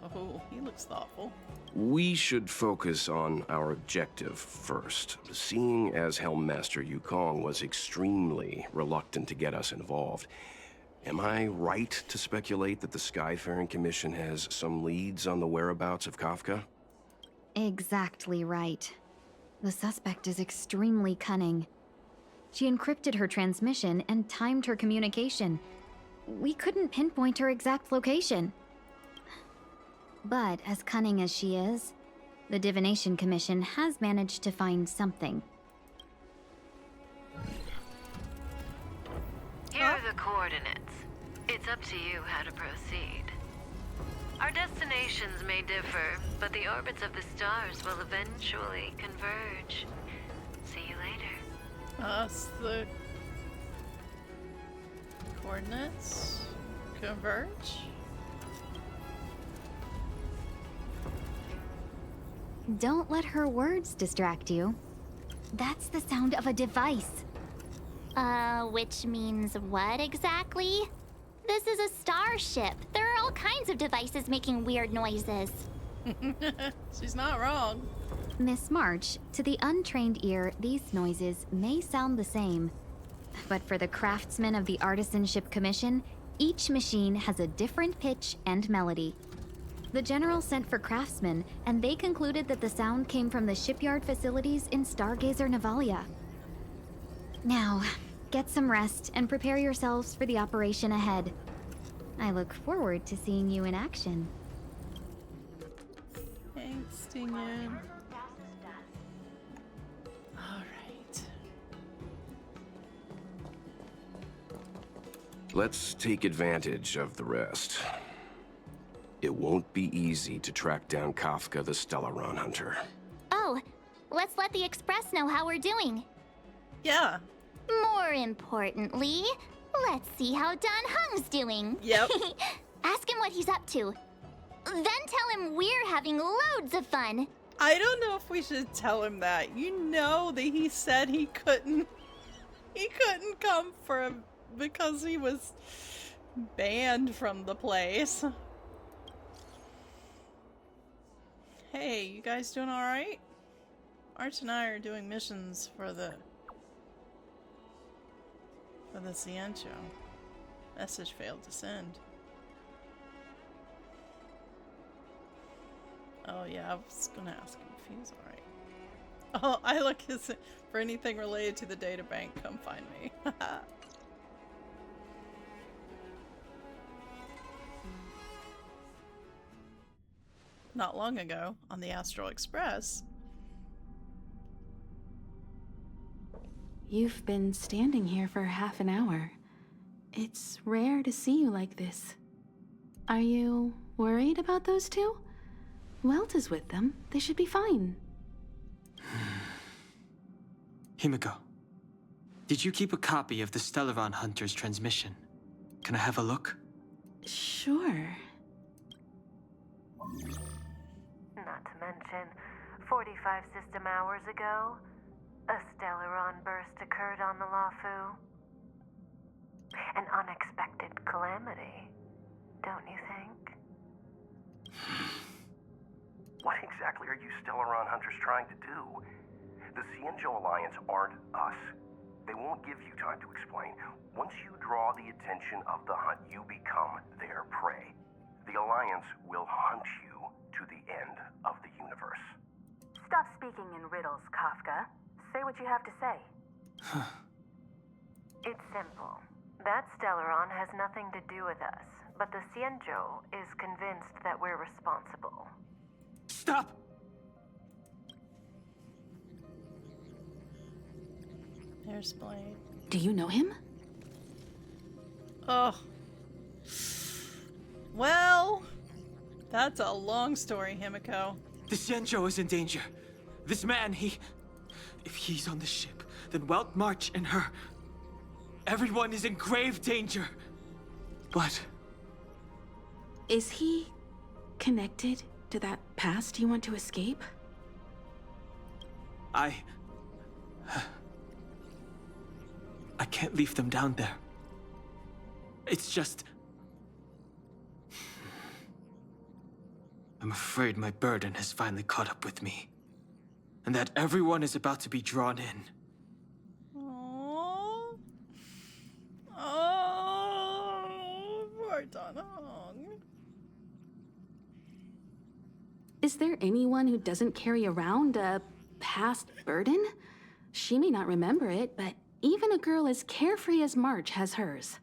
Oh, he looks thoughtful. We should focus on our objective first. Seeing as Helmmaster Yukong was extremely reluctant to get us involved, am I right to speculate that the Skyfaring Commission has some leads on the whereabouts of Kafka? Exactly right. The suspect is extremely cunning. She encrypted her transmission and timed her communication. We couldn't pinpoint her exact location. But as cunning as she is, the Divination Commission has managed to find something. Here are the coordinates. It's up to you how to proceed. Our destinations may differ, but the orbits of the stars will eventually converge. See you later. That's the coordinates converge. Don't let her words distract you. That's the sound of a device. Which means what exactly? This is a starship. There are all kinds of devices making weird noises. She's not wrong. Miss March, to the untrained ear, these noises may sound the same. But for the craftsmen of the Artisanship Commission, each machine has a different pitch and melody. The General sent for craftsmen, and they concluded that the sound came from the shipyard facilities in Stargazer Navalia. Now, get some rest and prepare yourselves for the operation ahead. I look forward to seeing you in action. Thanks, Tingen. Alright. Let's take advantage of the rest. It won't be easy to track down Kafka the Stellaron Hunter. Oh, let's let the Express know how we're doing. Yeah. More importantly, let's see how Don Heng's doing. Yep. Ask him what he's up to. Then tell him we're having loads of fun. I don't know if we should tell him that. You know that he said he couldn't come for him because he was banned from the place. Hey, you guys doing alright? Arch and I are doing missions for the Xianzhou. Message failed to send. Oh yeah, I was gonna ask him if he was alright. Oh, I look for anything related to the data bank, come find me. Not long ago, on the Astral Express. You've been standing here for half an hour. It's rare to see you like this. Are you worried about those two? Welt is with them. They should be fine. Himiko, did you keep a copy of the Stellaron Hunters transmission? Can I have a look? Sure. Not to mention, 45 system hours ago, a Stellaron burst occurred on the Luofu. An unexpected calamity, don't you think? What exactly are you Stellaron Hunters trying to do? The Xianzhou Alliance aren't us. They won't give you time to explain. Once you draw the attention of the hunt, you become their prey. The Alliance will hunt you to the end of the universe. Stop speaking in riddles, Kafka. Say what you have to say. It's simple. That Stellaron has nothing to do with us, but the Xianzhou is convinced that we're responsible. Stop! There's Blade. Do you know him? Oh. Well, that's a long story, Himiko. The Xianzhou is in danger. This man, if he's on the ship, then Welt, March, and her... Everyone is in grave danger. But... Is he connected to that past you want to escape? I can't leave them down there. It's just... I'm afraid my burden has finally caught up with me. And that everyone is about to be drawn in. Aww. Oh, poor Don Heng. Is there anyone who doesn't carry around a past burden? She may not remember it, but even a girl as carefree as March has hers.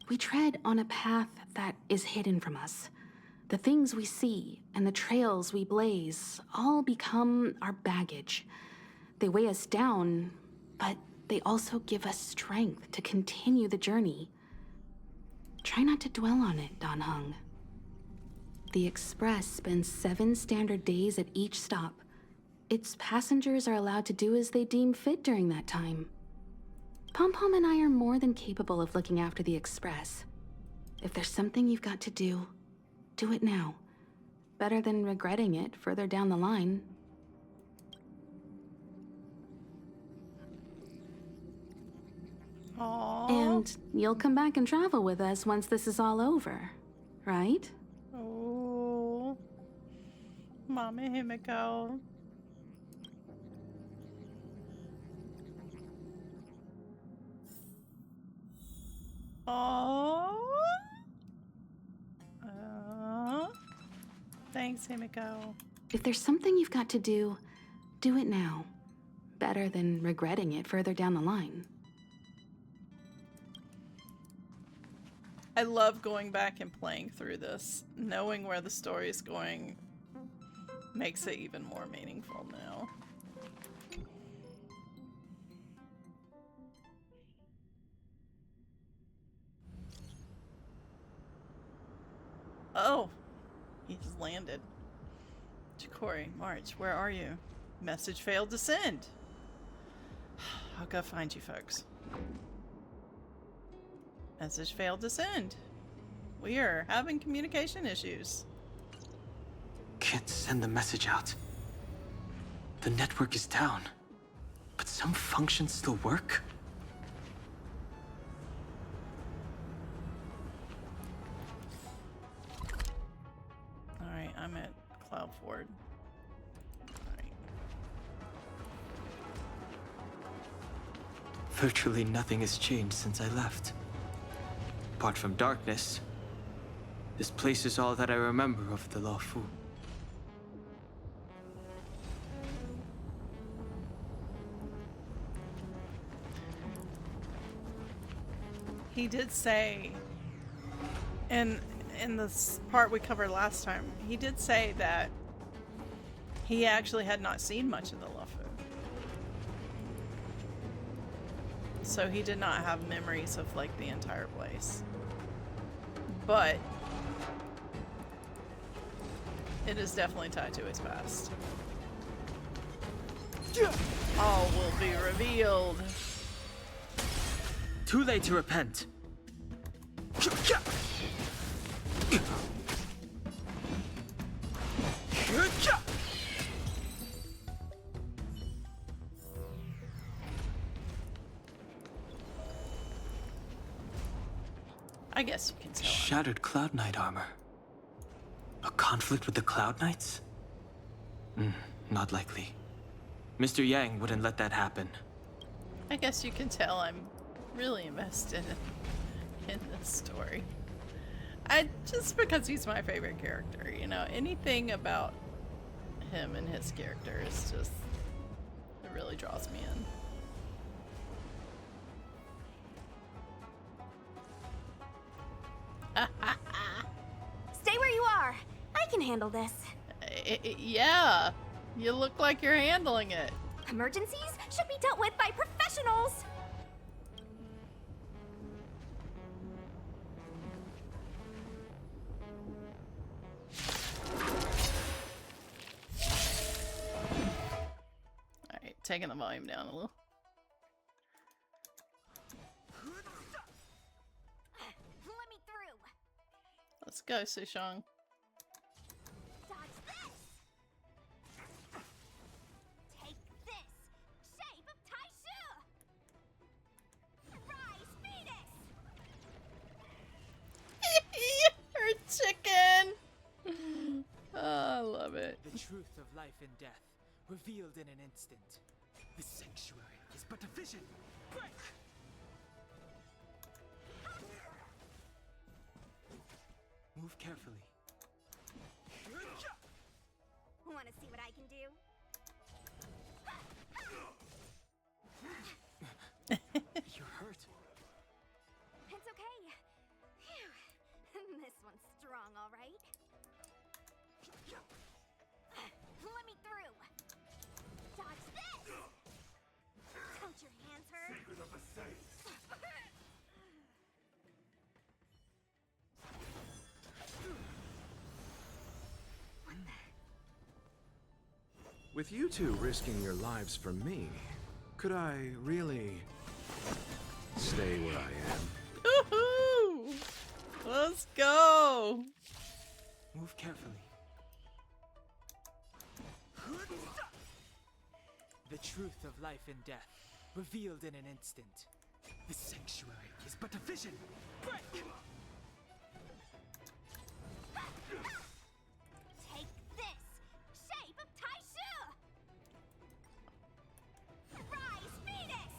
We tread on a path that is hidden from us. The things we see and the trails we blaze all become our baggage. They weigh us down, but they also give us strength to continue the journey. Try not to dwell on it, Don Heng. The Express spends 7 standard days at each stop. Its passengers are allowed to do as they deem fit during that time. Pom-Pom and I are more than capable of looking after the Express. If there's something you've got to do it now. Better than regretting it further down the line. Aww. And you'll come back and travel with us once this is all over, right? Oh, Mama Himiko. Aww. Thanks, Himiko. If there's something you've got to do, do it now. Better than regretting it further down the line. I love going back and playing through this. Knowing where the story is going makes it even more meaningful now. Oh, he's landed. Jicori, March, where are you? Message failed to send. I'll go find you folks. Message failed to send. We are having communication issues. Can't send the message out. The network is down. But some functions still work? Alright, I'm at Cloud Ford. Alright. Virtually nothing has changed since I left. Apart from darkness, this place is all that I remember of the Luofu. He did say, in this part we covered last time, he did say that he actually had not seen much of the Luofu. So he did not have memories of like the entire place. But it is definitely tied to his past. All will be revealed. Too late to repent. I guess you can tell. Shattered Cloud Knight armor. A conflict with the Cloud Knights? Not likely. Mr. Yang wouldn't let that happen. I guess you can tell I'm really invested in this story. Just because he's my favorite character, you know, anything about him and his character is just, it really draws me in. Stay where you are. I can handle this. Yeah, you look like you're handling it. Emergencies should be dealt with by professionals. Alright, taking the volume down a little. Let me through. Let's go, Sushong. Dodge this. Take this. Shape of Taishu. Rise, fetus. Her chicken! Oh, I love it. The truth of life and death, revealed in an instant. The sanctuary is but a vision. Break! Move carefully. Want to see what I can do? You're hurt. It's okay. Phew. This one's strong, all right. Let me through. Dodge this. Don't your hands hurt? Secret of the saints. With you two risking your lives for me, could I really stay where I am? Woohoo! Let's go! Move carefully. The truth of life and death, revealed in an instant. The sanctuary is but a vision. Break! Take this. Shape of Taishu. Rise, fetus.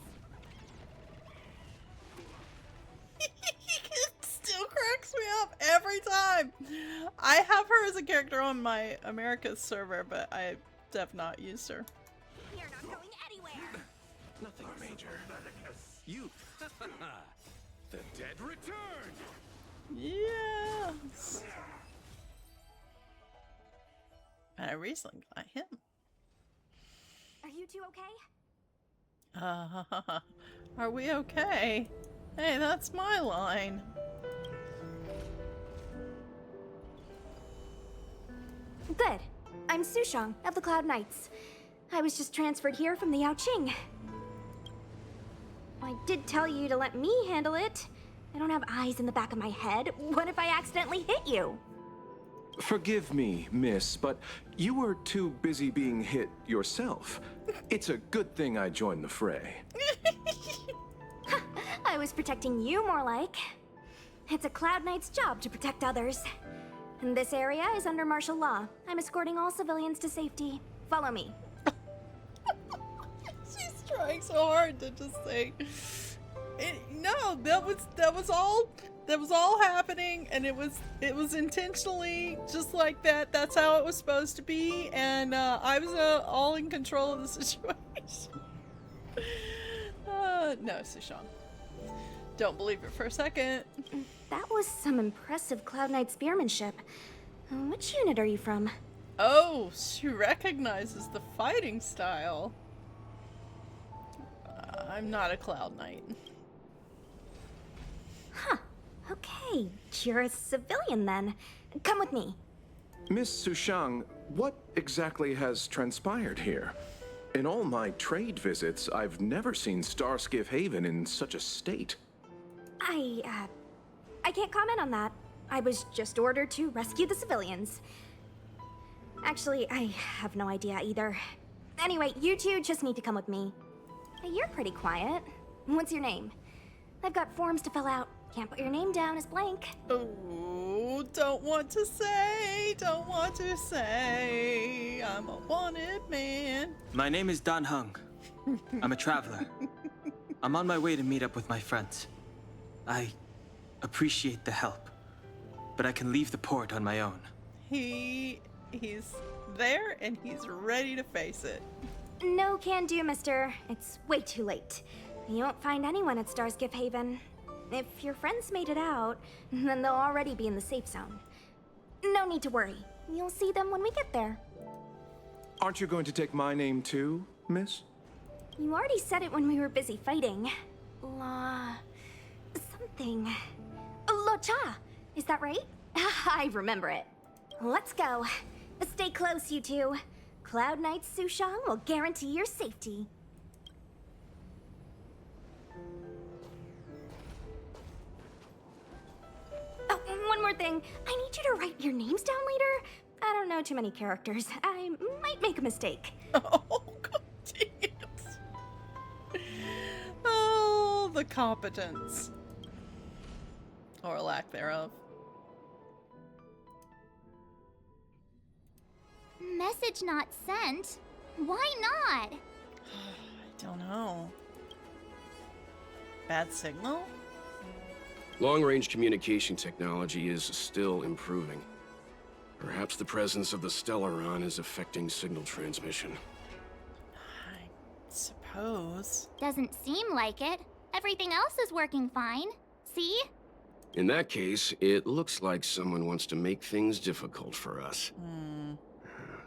It still cracks me up every time. time. I have her as a character on my America's server, but I have not used her. You're not going anywhere. Nothing major. You. The dead return. Yes. And I recently got him. Are you two okay? Are we okay? Hey, that's my line. Good. I'm Sushang of the Cloud Knights. I was just transferred here from the Yaoqing. I did tell you to let me handle it. I don't have eyes in the back of my head. What if I accidentally hit you? Forgive me, miss, but you were too busy being hit yourself. It's a good thing I joined the fray. I was protecting you more like. It's a Cloud Knight's job to protect others. And this area is under martial law. I'm escorting all civilians to safety. Follow me. She's trying so hard to just say, no, that was all happening, and it was intentionally just like that. That's how it was supposed to be, and I was all in control of the situation. No, Sushang. Don't believe it for a second. That was some impressive Cloud Knight spearmanship. Which unit are you from? Oh, she recognizes the fighting style. I'm not a Cloud Knight. Huh. Okay, you're a civilian then. Come with me. Miss Sushang, what exactly has transpired here? In all my trade visits, I've never seen Starskiff Haven in such a state. I can't comment on that. I was just ordered to rescue the civilians. Actually, I have no idea either. Anyway, you two just need to come with me. You're pretty quiet. What's your name? I've got forms to fill out. Can't put your name down as blank. Oh, don't want to say. I'm a wanted man. My name is Dan Heng. I'm a traveler. I'm on my way to meet up with my friends. I appreciate the help, but I can leave the port on my own. He's there and he's ready to face it. No can do, mister. It's way too late. You won't find anyone at Starskiff Haven. If your friends made it out, then they'll already be in the safe zone. No need to worry. You'll see them when we get there. Aren't you going to take my name too, miss? You already said it when we were busy fighting. Something. Lo-cha! Is that right? I remember it. Let's go. Stay close, you two. Cloud Knight Sushang will guarantee your safety. Oh, one more thing. I need you to write your names down later. I don't know too many characters. I might make a mistake. Oh, God dang it. Oh, the competence. Or lack thereof. Message not sent? Why not? I don't know. Bad signal? Long-range communication technology is still improving. Perhaps the presence of the Stellaron is affecting signal transmission. I suppose. Doesn't seem like it. Everything else is working fine. See? In that case, it looks like someone wants to make things difficult for us.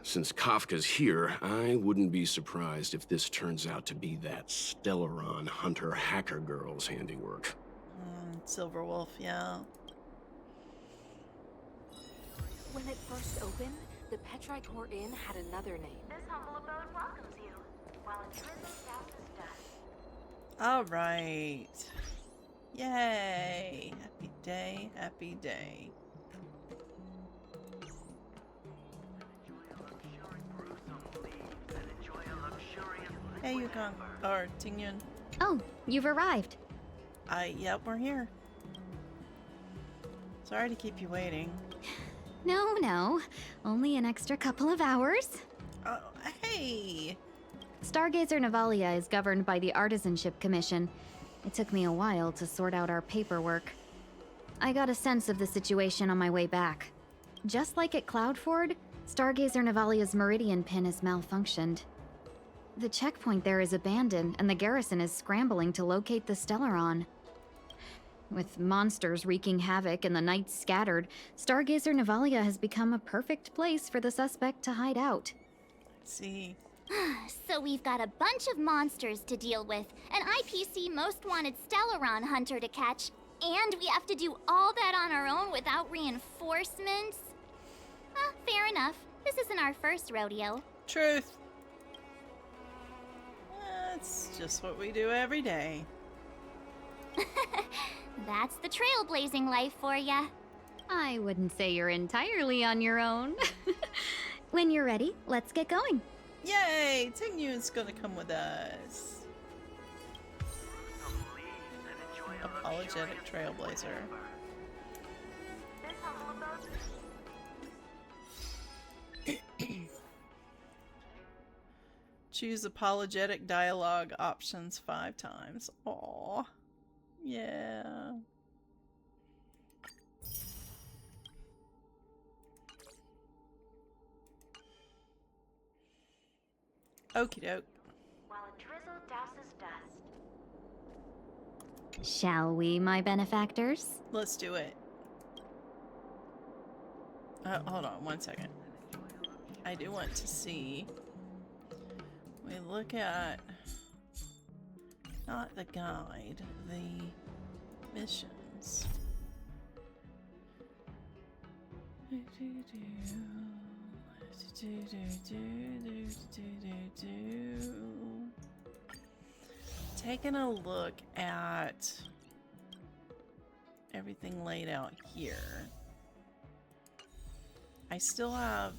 Since Kafka's here, I wouldn't be surprised if this turns out to be that Stellaron Hunter hacker girl's handiwork. Silver Wolf, yeah. When it first opened, the Petricor Inn had another name. This humble abode welcomes you, while a drizzly south is done. All right. Yay. Happy day, happy day. Hey, Yukong. Or Tingyun. Oh, you've arrived. Yep, we're here. Sorry to keep you waiting. No. Only an extra couple of hours. Hey! Stargazer Navalia is governed by the Artisanship Commission. It took me a while to sort out our paperwork. I got a sense of the situation on my way back. Just like at Cloudford, Stargazer Navalia's Meridian pin has malfunctioned. The checkpoint there is abandoned, and the garrison is scrambling to locate the Stellaron. With monsters wreaking havoc and the knights scattered, Stargazer Navalia has become a perfect place for the suspect to hide out. See. So we've got a bunch of monsters to deal with, an IPC most wanted Stellaron Hunter to catch, and we have to do all that on our own without reinforcements? Fair enough. This isn't our first rodeo. Truth. That's just what we do every day. That's the trailblazing life for ya. I wouldn't say you're entirely on your own. When you're ready, let's get going. Yay! Tingyu's gonna come with us. Apologetic trailblazer. Choose apologetic dialogue options 5 times. Aww. Yeah. Okie doke. While a drizzle douses dust. Shall we, my benefactors? Let's do it. Hold on 1 second. I do want to see. We look at not the guide, the missions. Taking a look at everything laid out here. I still have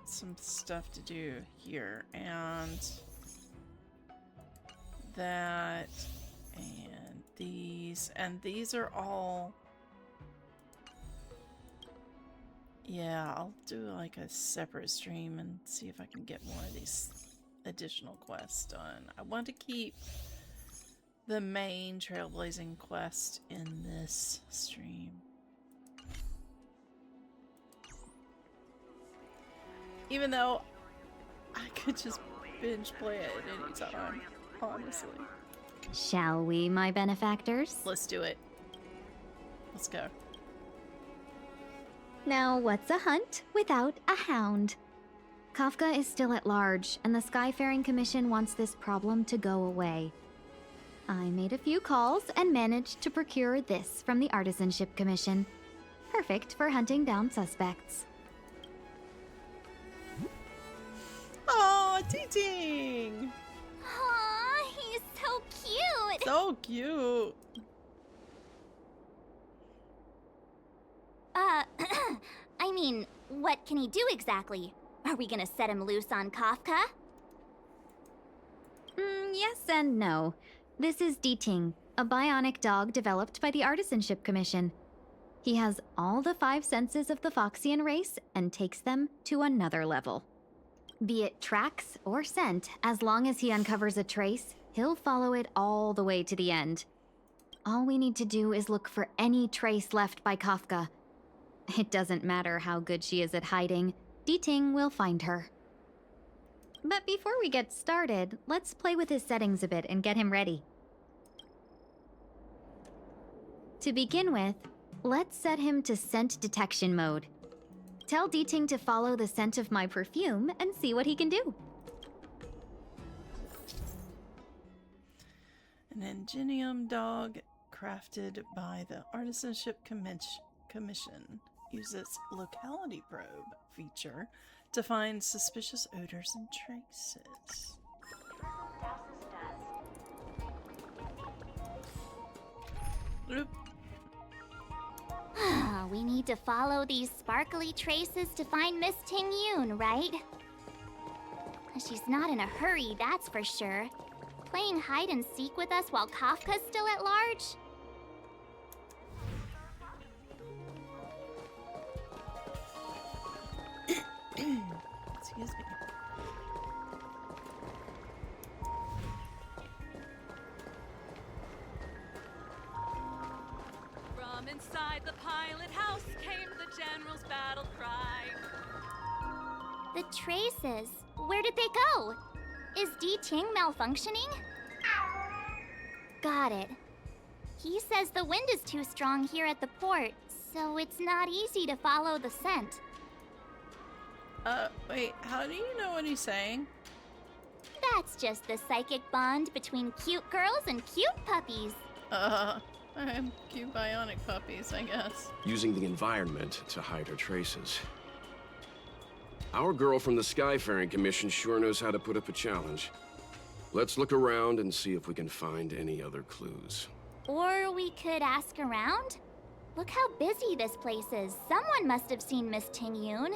some stuff to do here, and that, and these are all. Yeah, I'll do like a separate stream and see if I can get more of these additional quests done. I want to keep the main trailblazing quest in this stream. Even though I could just binge play it at any time, honestly. Shall we, my benefactors? Let's do it. Let's go. Now, what's a hunt without a hound? Kafka is still at large, and the Skyfaring Commission wants this problem to go away. I made a few calls and managed to procure this from the Artisanship Commission. Perfect for hunting down suspects. Aw, Ting! Aw, he's so cute! So cute! I mean, what can he do exactly? Are we gonna set him loose on Kafka? Yes and no. This is Ting, a bionic dog developed by the Artisanship Commission. He has all the 5 senses of the Foxian race and takes them to another level. Be it tracks or scent, as long as he uncovers a trace, he'll follow it all the way to the end. All we need to do is look for any trace left by Kafka. It doesn't matter how good she is at hiding, Ting will find her. But before we get started, let's play with his settings a bit and get him ready. To begin with, let's set him to scent detection mode. Tell Ting to follow the scent of my perfume and see what he can do. An Ingenium dog crafted by the Artisanship Commission uses locality probe feature to find suspicious odors and traces. Oop. We need to follow these sparkly traces to find Miss Tingyun, right? She's not in a hurry, that's for sure. Playing hide and seek with us while Kafka's still at large? Excuse me. From From inside the pilot house came the general's battle cry. The traces. Where did they go? Is Di Ting malfunctioning? Got it. He says the wind is too strong here at the port, so it's not easy to follow the scent. Wait, how do you know what he's saying? That's just the psychic bond between cute girls and cute puppies. Cute bionic puppies, I guess. Using the environment to hide her traces. Our girl from the Skyfaring Commission sure knows how to put up a challenge. Let's look around and see if we can find any other clues. Or we could ask around? Look how busy this place is. Someone must have seen Miss Ting Yun.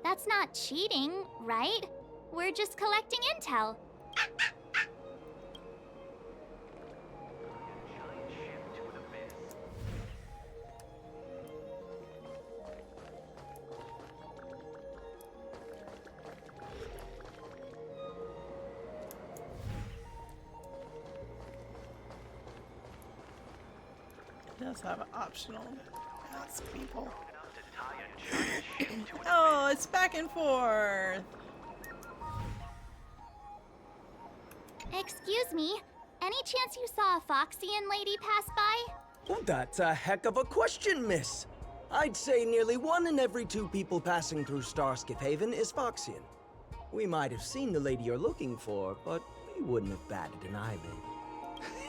That's not cheating, right? We're just collecting intel. It does have an optional ask people. Oh, it's back and forth. Excuse me, any chance you saw a Foxian lady pass by? Well, that's a heck of a question, miss. I'd say nearly 1 in every 2 people passing through Starskip Haven is Foxian. We might have seen the lady you're looking for, but we wouldn't have batted an eyelid.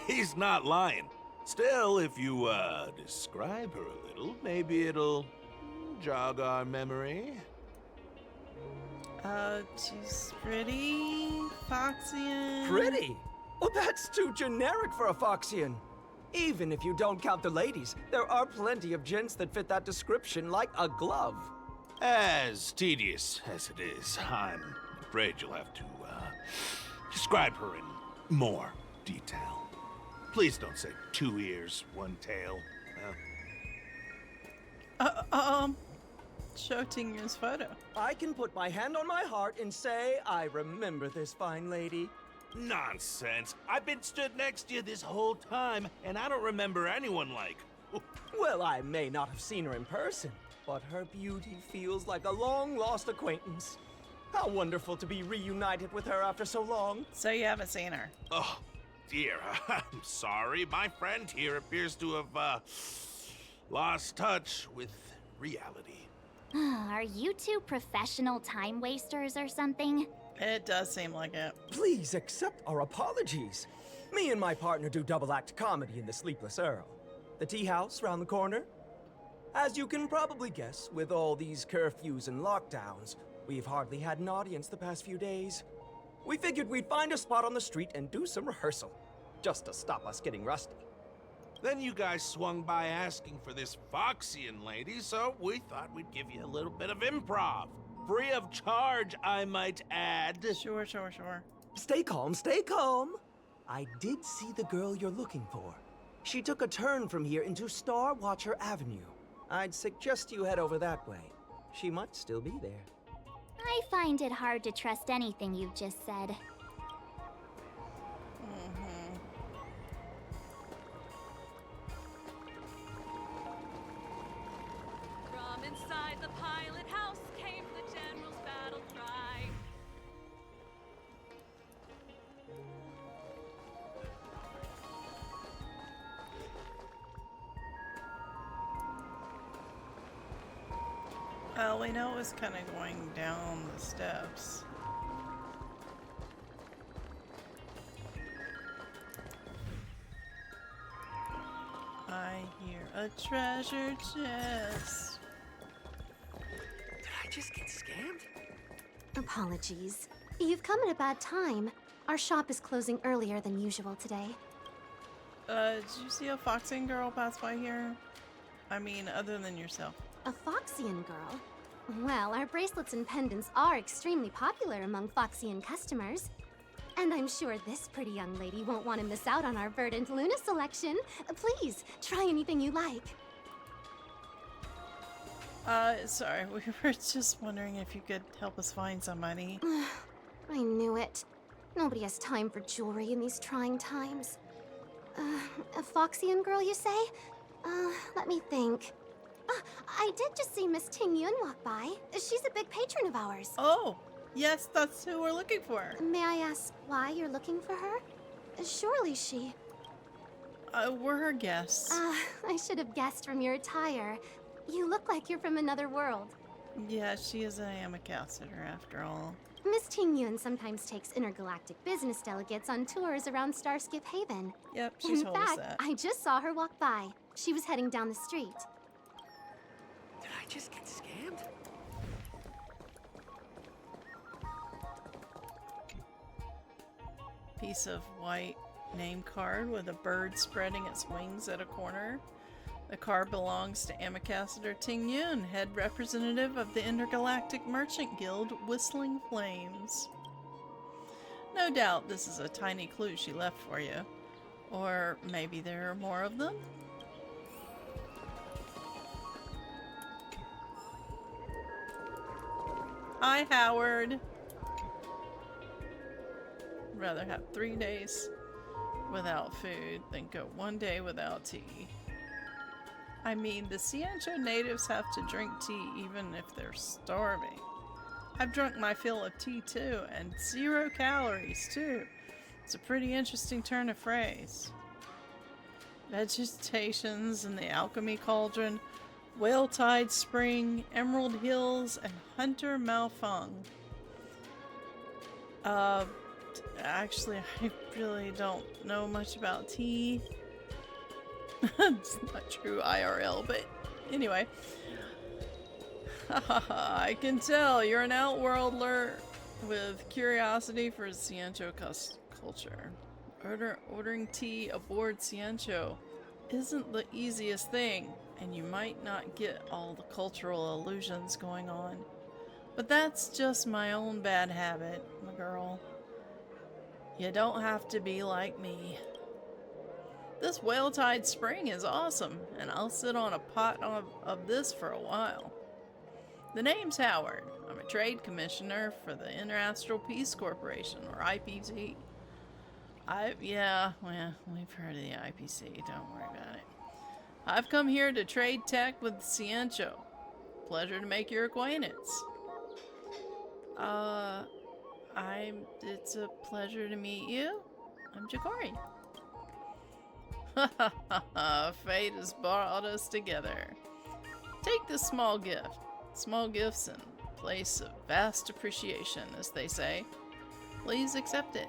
He's not lying. Still, if you, describe her a little, maybe it'll jog our memory. She's pretty, Foxian. Pretty? Well, that's too generic for a Foxian. Even if you don't count the ladies, there are plenty of gents that fit that description like a glove. As tedious as it is, I'm afraid you'll have to, describe her in more detail. Please don't say 2 ears, 1 tail. Show Tingyun's photo. I can put my hand on my heart and say I remember this fine lady. Nonsense. I've been stood next to you this whole time, and I don't remember anyone like. Well, I may not have seen her in person, but her beauty feels like a long-lost acquaintance. How wonderful to be reunited with her after so long. So you haven't seen her? Oh, dear. I'm sorry. My friend here appears to have, lost touch with reality. Are you two professional time wasters or something? It does seem like it. Please accept our apologies. Me and my partner do double-act comedy in the Sleepless Earl. The tea house round the corner. As you can probably guess, with all these curfews and lockdowns, we've hardly had an audience the past few days. We figured we'd find a spot on the street and do some rehearsal, just to stop us getting rusty. Then you guys swung by asking for this Foxian lady, so we thought we'd give you a little bit of improv. Free of charge, I might add. Sure. Stay calm, stay calm. I did see the girl you're looking for. She took a turn from here into Star Watcher Avenue. I'd suggest you head over that way. She might still be there. I find it hard to trust anything you've just said. From inside the pilot house came the general's battle cry. Well, we know it was kind of going down the steps. I hear a treasure chest. Did I just get scammed? Apologies. You've come at a bad time. Our shop is closing earlier than usual today. Did you see a Foxian girl pass by here? I mean, other than yourself. A Foxian girl? Well, our bracelets and pendants are extremely popular among Foxian customers. And I'm sure this pretty young lady won't want to miss out on our Verdant Luna selection. Please, try anything you like. Sorry, we were just wondering if you could help us find somebody. I knew it. Nobody has time for jewelry in these trying times. A Foxian girl, you say? Let me think. I did just see Miss Ting Yun walk by. She's a big patron of ours. Oh, yes, that's who we're looking for. May I ask why you're looking for her? Surely she... We're her guests. I should have guessed from your attire. You look like you're from another world. Yeah, she is an ambassador after all. Miss Ting Yun sometimes takes intergalactic business delegates on tours around Starskip Haven. Yep, she told us that. In fact, I just saw her walk by. She was heading down the street. Did I just get scammed? Piece of white name card with a bird spreading its wings at a corner. The card belongs to Ambassador Ting Yun, head representative of the Intergalactic Merchant Guild Whistling Flames. No doubt this is a tiny clue she left for you. Or maybe there are more of them? Hi, Howard. Rather have 3 days without food than go 1 day without tea. I mean, the Xianzhou natives have to drink tea even if they're starving. I've drunk my fill of tea too, and 0 calories too. It's a pretty interesting turn of phrase. Vegetations in the alchemy cauldron, Whale Tide Spring, Emerald Hills, and Hunter Malfang. Actually, I really don't know much about tea. It's not true IRL, but anyway. I can tell you're an outworldler with curiosity for Xianzhou culture. Ordering tea aboard Xianzhou isn't the easiest thing, and you might not get all the cultural allusions going on. But that's just my own bad habit, my girl. You don't have to be like me. This Whale Tide Spring is awesome, and I'll sit on a pot of this for a while. The name's Howard. I'm a trade commissioner for the Interastral Peace Corporation, or IPC. Yeah, well, we've heard of the IPC, don't worry about it. I've come here to trade tech with Xianzhou. Pleasure to make your acquaintance. It's a pleasure to meet you. I'm Jicori. Fate has brought us together. Take this small gift. Small gifts in place of vast appreciation, as they say. Please accept it.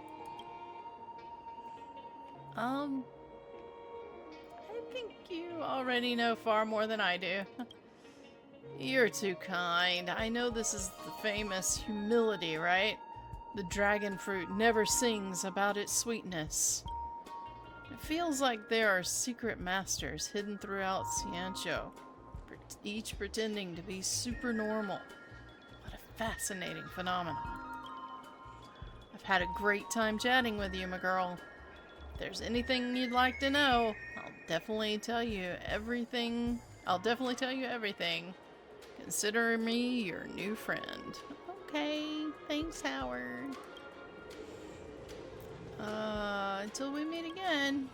I think you already know far more than I do. You're too kind. I know this is the famous humility, right? The dragon fruit never sings about its sweetness. It feels like there are secret masters hidden throughout Xianzhou, each pretending to be super normal. What a fascinating phenomenon. I've had a great time chatting with you, my girl. If there's anything you'd like to know, I'll definitely tell you everything. Consider me your new friend. Okay, thanks, Howard. Until we meet again.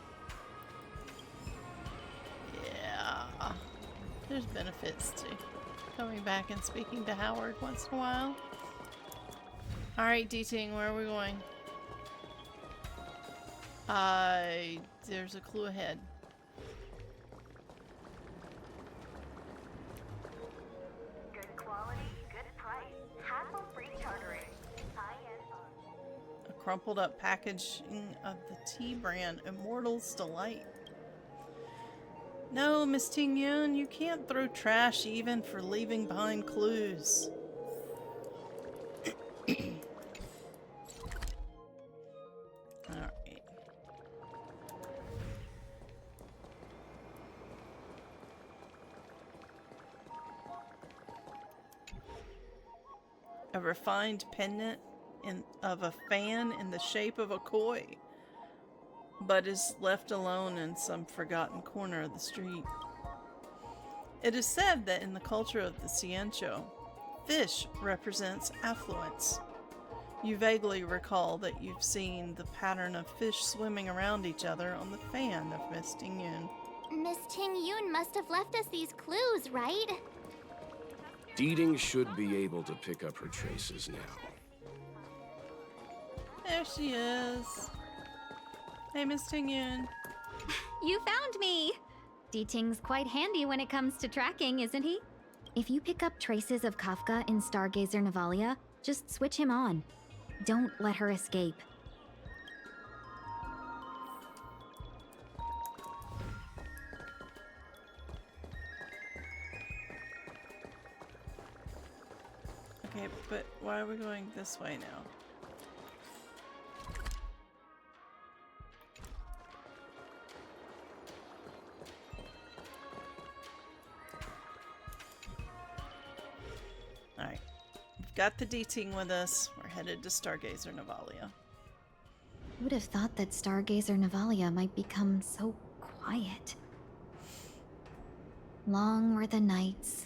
Yeah. There's benefits to coming back and speaking to Howard once in a while. Alright, D-Ting, where are we going? There's a clue ahead. Good quality, good price. Hassle-free chartering. High-end fun. A crumpled up packaging of the tea brand Immortal's Delight. No, Miss Ting Yun, you can't throw trash even for leaving behind clues. Alright. A refined pendant of a fan in the shape of a koi, but is left alone in some forgotten corner of the street. It is said that in the culture of the Xianzhou, fish represents affluence. You vaguely recall that you've seen the pattern of fish swimming around each other on the fan of Miss Ting Yun. Miss Ting Yun must have left us these clues, right? Deeding should be able to pick up her traces now. There she is. Hey, Miss Ting Yun. You found me! D-Ting's quite handy when it comes to tracking, isn't he? If you pick up traces of Kafka in Stargazer Navalia, just switch him on. Don't let her escape. Okay, but why are we going this way now? Alright. We've got the D-Ting with us. We're headed to Stargazer Navalia. Who would have thought that Stargazer Navalia might become so quiet? Long were the nights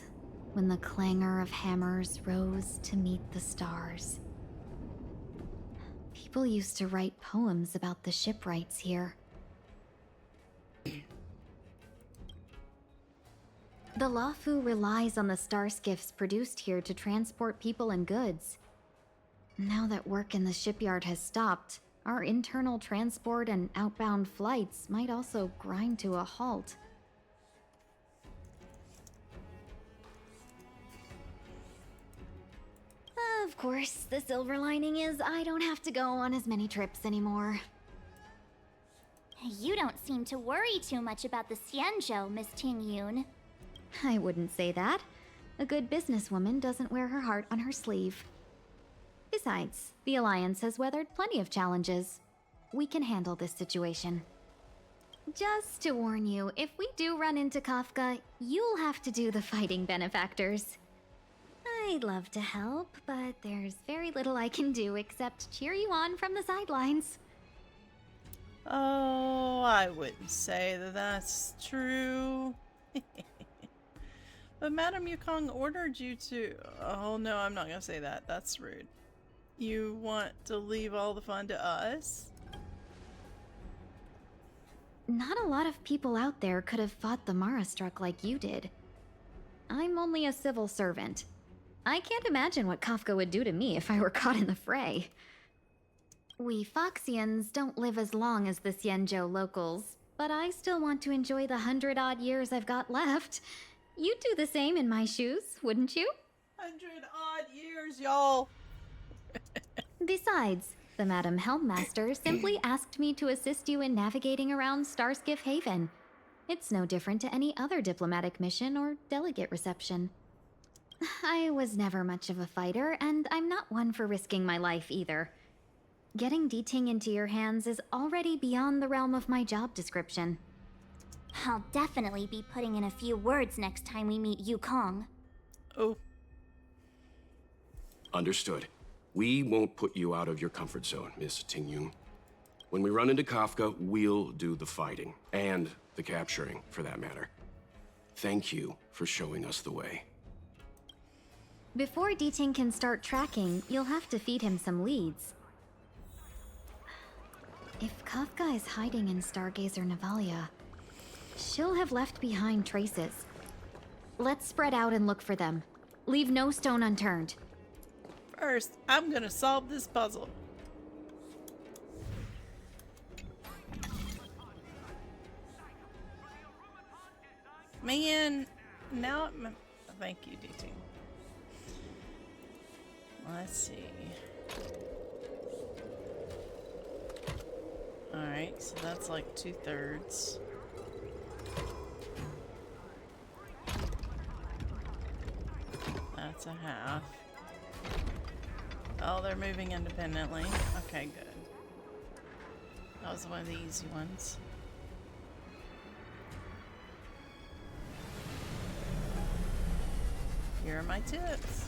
when the clangor of hammers rose to meet the stars. People used to write poems about the shipwrights here. The Luofu relies on the star skiffs produced here to transport people and goods. Now that work in the shipyard has stopped, our internal transport and outbound flights might also grind to a halt. Of course, the silver lining is I don't have to go on as many trips anymore. You don't seem to worry too much about the Xianzhou, Miss Ting Yun. I wouldn't say that. A good businesswoman doesn't wear her heart on her sleeve. Besides, the Alliance has weathered plenty of challenges. We can handle this situation. Just to warn you, if we do run into Kafka, you'll have to do the fighting benefactors. I'd love to help, but there's very little I can do except cheer you on from the sidelines. Oh, I wouldn't say that that's true. But Madame Yukong ordered you to... Oh no, I'm not gonna say that. That's rude. You want to leave all the fun to us? Not a lot of people out there could have fought the Marastruck like you did. I'm only a civil servant. I can't imagine what Kafka would do to me if I were caught in the fray. We Foxians don't live as long as the Xianzhou locals, but I still want to enjoy the 100-odd years I've got left. You'd do the same in my shoes, wouldn't you? 100-odd years, y'all! Besides, the Madam Helmmaster simply asked me to assist you in navigating around Starskiff Haven. It's no different to any other diplomatic mission or delegate reception. I was never much of a fighter, and I'm not one for risking my life either. Getting D-Ting into your hands is already beyond the realm of my job description. I'll definitely be putting in a few words next time we meet Yukong. Oh. Understood. We won't put you out of your comfort zone, Miss Ting Yun. When we run into Kafka, we'll do the fighting. And the capturing, for that matter. Thank you for showing us the way. Before D-Ting can start tracking, you'll have to feed him some leads. If Kafka is hiding in Stargazer Navalia, she'll have left behind traces. Let's spread out and look for them. Leave no stone unturned. First, I'm gonna solve this puzzle. Man, now thank you, DT. Let's see. Alright, so that's like 2/3. That's a half. Oh, they're moving independently. Okay, good. That was one of the easy ones. Here are my tips.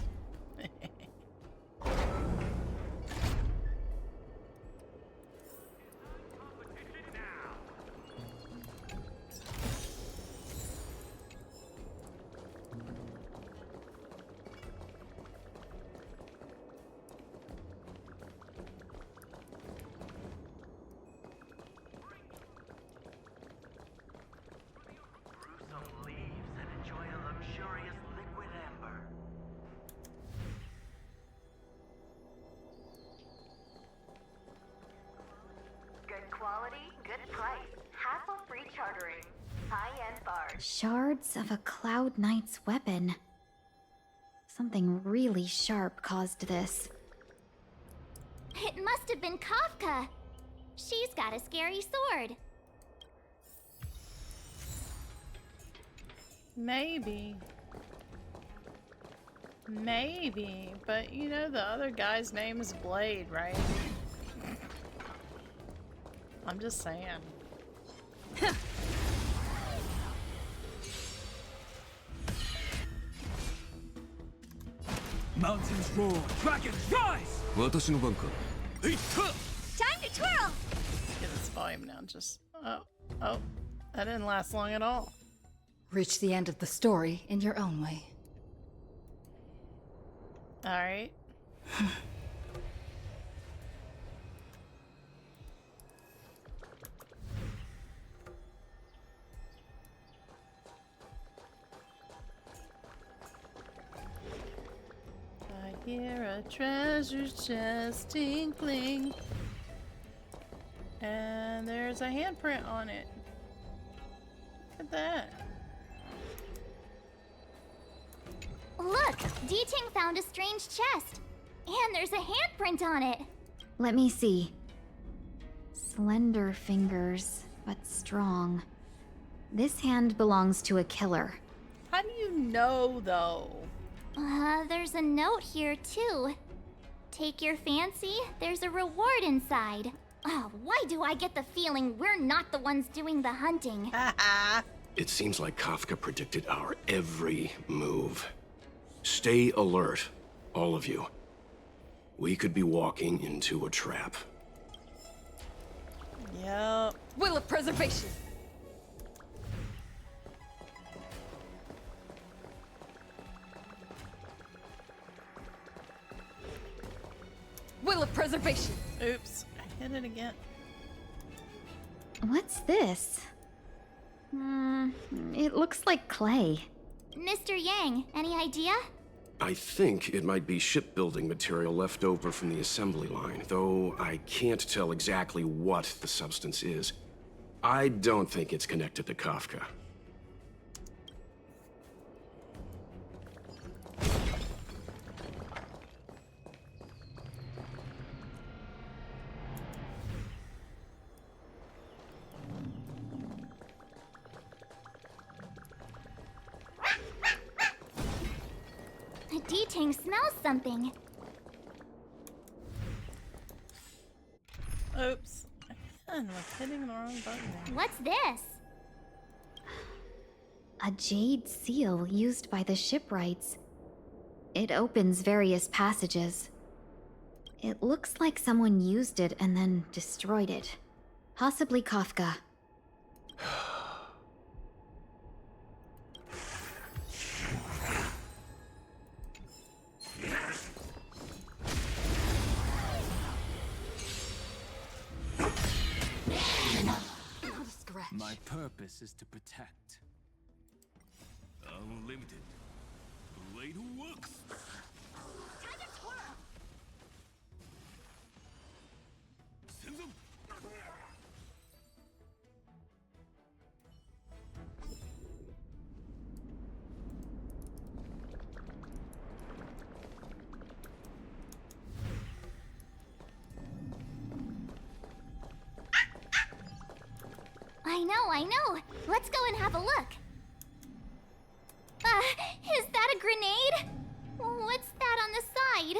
Bartering. High-end bars. Shards of a Cloud Knight's weapon. Something really sharp caused this. It must have been Kafka. She's got a scary sword. Maybe. Maybe. But you know the other guy's name is Blade, right? I'm just saying. Mountains roar, dragons rise! 私の番か。 Time to twirl! Get this volume down. Just. Oh. That didn't last long at all. Reach the end of the story in your own way. Alright. I hear a treasure chest tinkling. And there's a handprint on it. Look at that. Look! D-Ting found a strange chest. And there's a handprint on it. Let me see. Slender fingers, but strong. This hand belongs to a killer. How do you know, though? There's a note here, too. Take your fancy, there's a reward inside. Oh, why do I get the feeling we're not the ones doing the hunting? It seems like Kafka predicted our every move. Stay alert, all of you. We could be walking into a trap. Yep. Will of preservation! Will of preservation! Oops, I hit it again. What's this? It looks like clay. Mr. Yang, any idea? I think it might be shipbuilding material left over from the assembly line, though I can't tell exactly what the substance is. I don't think it's connected to Kafka. D-Ting smells something. Oops. Again, was hitting the wrong button. What's this? A jade seal used by the shipwrights. It opens various passages. It looks like someone used it and then destroyed it. Possibly Kafka. My purpose is to protect. Unlimited. Blade works. I know. Let's go and have a look. Is that a grenade? What's that on the side?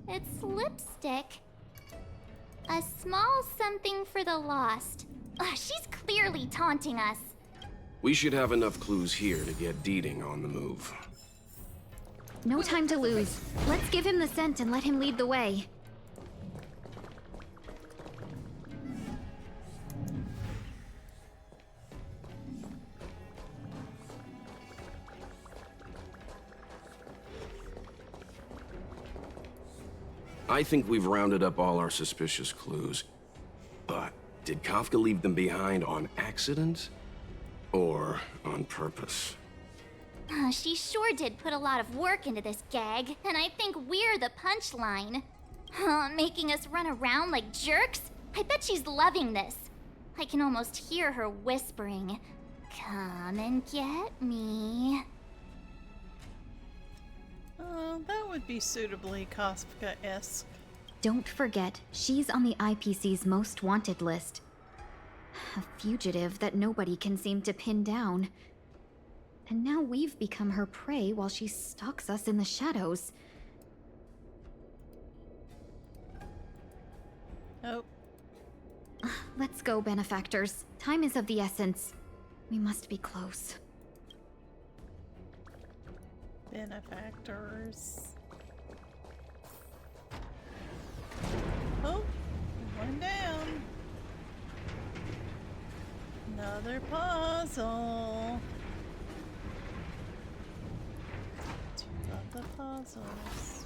It's lipstick. A small something for the lost. She's clearly taunting us. We should have enough clues here to get D-Ting on the move. No time to lose. Let's give him the scent and let him lead the way. I think we've rounded up all our suspicious clues. But did Kafka leave them behind on accident? Or on purpose? She sure did put a lot of work into this gag, and I think we're the punchline. Making us run around like jerks? I bet she's loving this. I can almost hear her whispering, "Come and get me." That would be suitably Kafka-esque. Don't forget, she's on the IPC's most wanted list. A fugitive that nobody can seem to pin down. And now we've become her prey while she stalks us in the shadows. Oh. Let's go, benefactors. Time is of the essence. We must be close. Benefactors. Oh, one down. Another puzzle. Two of the puzzles.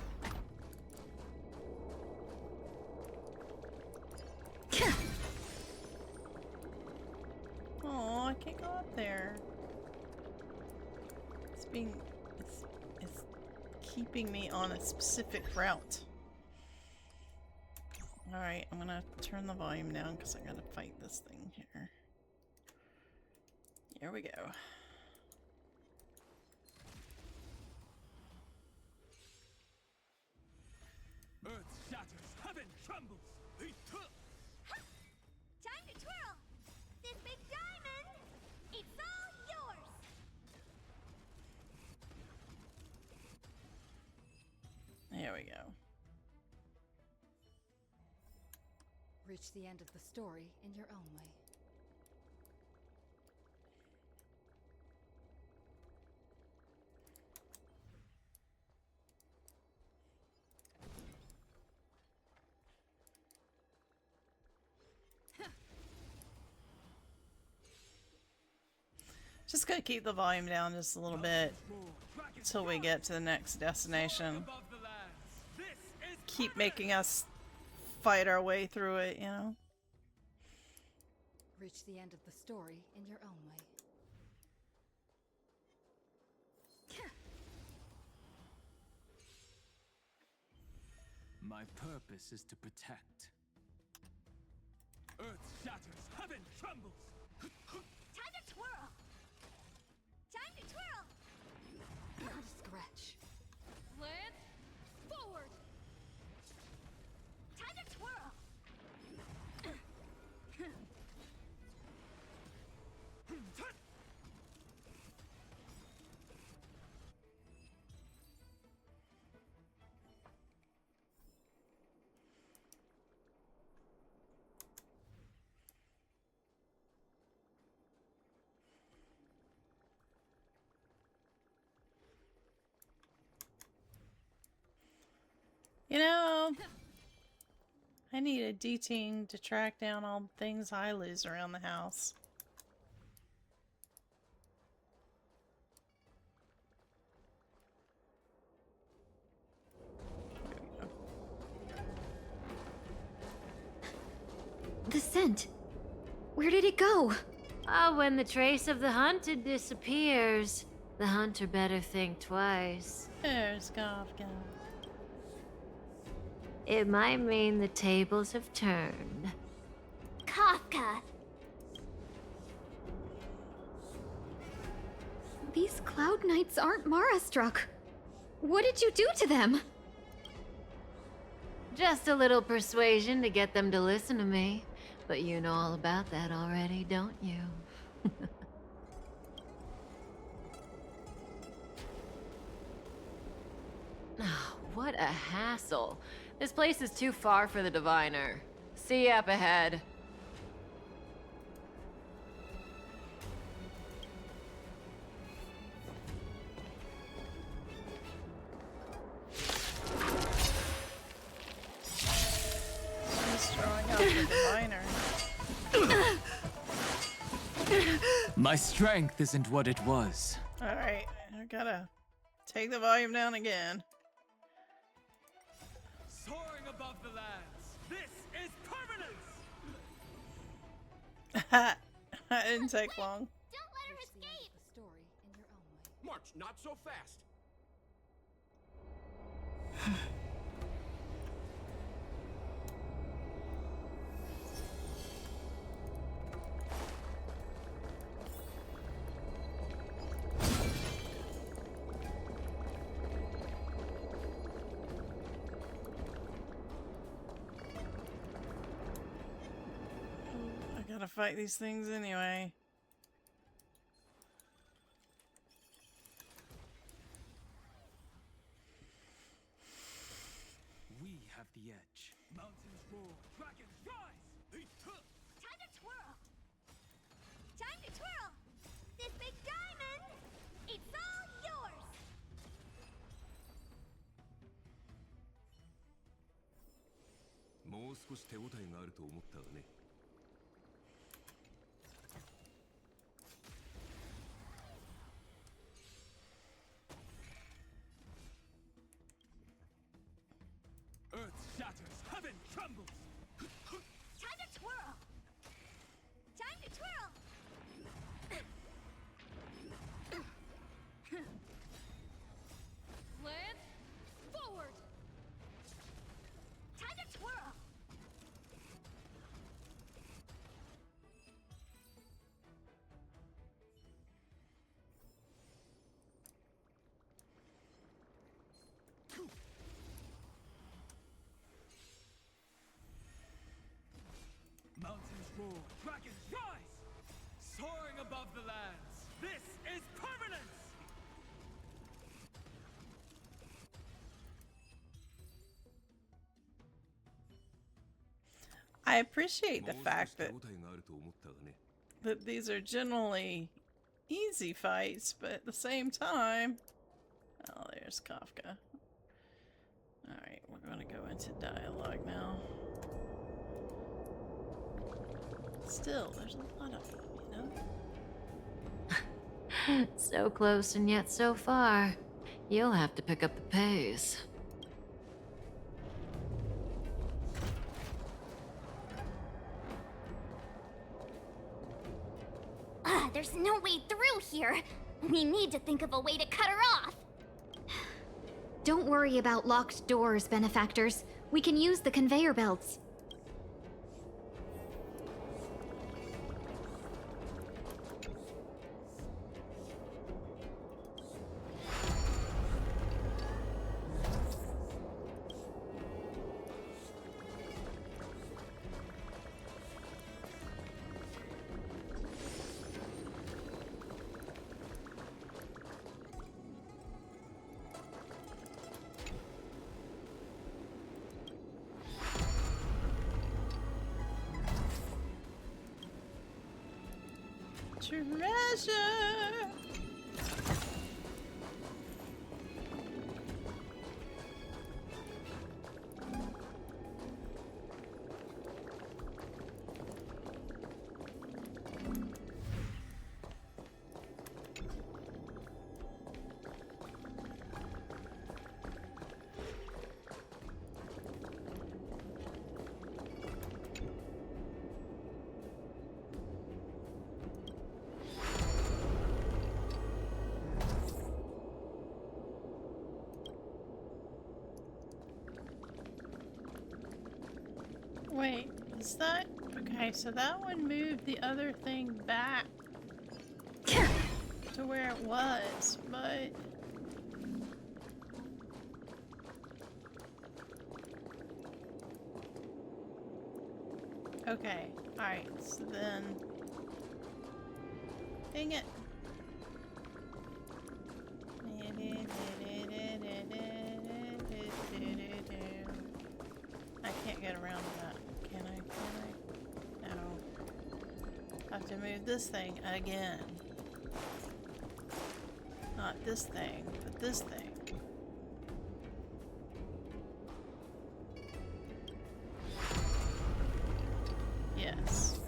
Oh, I can't go up there. It's keeping me on a specific route. Alright, I'm gonna turn the volume down because I gotta fight this thing here. Here we go. Earth shatters, heaven trembles. Time to twirl! This big diamond, it's all yours! There we go. Reach the end of the story in your own way. Just gonna keep the volume down just a little bit until we get to the next destination. Keep making us fight our way through it, you know? Reach the end of the story in your own way. My purpose is to protect. Earth shatters, heaven trembles. Time to twirl! Time to twirl! Not a scratch. Lance, forward! Time to twirl! You know, I need a D-team to track down all the things I lose around the house. The scent. Where did it go? Ah, when the trace of the hunted disappears, the hunter better think twice. There's Kafka. It might mean the tables have turned. Kafka! These cloud knights aren't Mara-struck. What did you do to them? Just a little persuasion to get them to listen to me. But you know all about that already, don't you? Oh, what a hassle. This place is too far for the diviner. See you up ahead. She's throwing out the diviner. My strength isn't what it was. Alright, I gotta take the volume down again. Soaring above the lands, this is permanence! That didn't take long. Don't let her escape! The story in your own way. March, not so fast. Gotta fight these things anyway. We have the edge. Mountains roar, dragons rise! Time to twirl! Time to twirl! This big diamond! It's all yours! もう少し手応えがあると思ったがね。Earth shatters, heaven trembles! Time to twirl! Time to twirl! Lance, forward! Time to twirl! Mountains roar, dragons rise! Soaring above the lands, this is permanence! I appreciate the fact that these are generally easy fights, but at the same time... Oh, there's Kafka. Alright, we're going to go into dialogue now. Still, there's a lot of them, you know? So close and yet so far. You'll have to pick up the pace. There's no way through here. We need to think of a way to cut her off. Don't worry about locked doors, benefactors. We can use the conveyor belts. Treasure! Wait, is that... Okay, so that one moved the other thing back to where it was, but... Okay, alright, so then... Dang it! I can't get around that. Can I? Can I? No. I have to move this thing again. Not this thing, but this thing. Yes.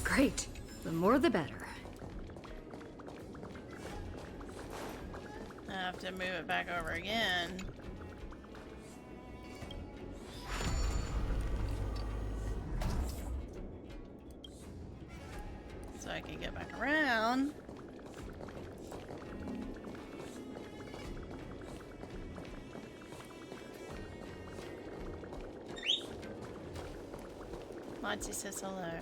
Great. The more the better. I have to move it back over again. So I can get back around. Monty says hello.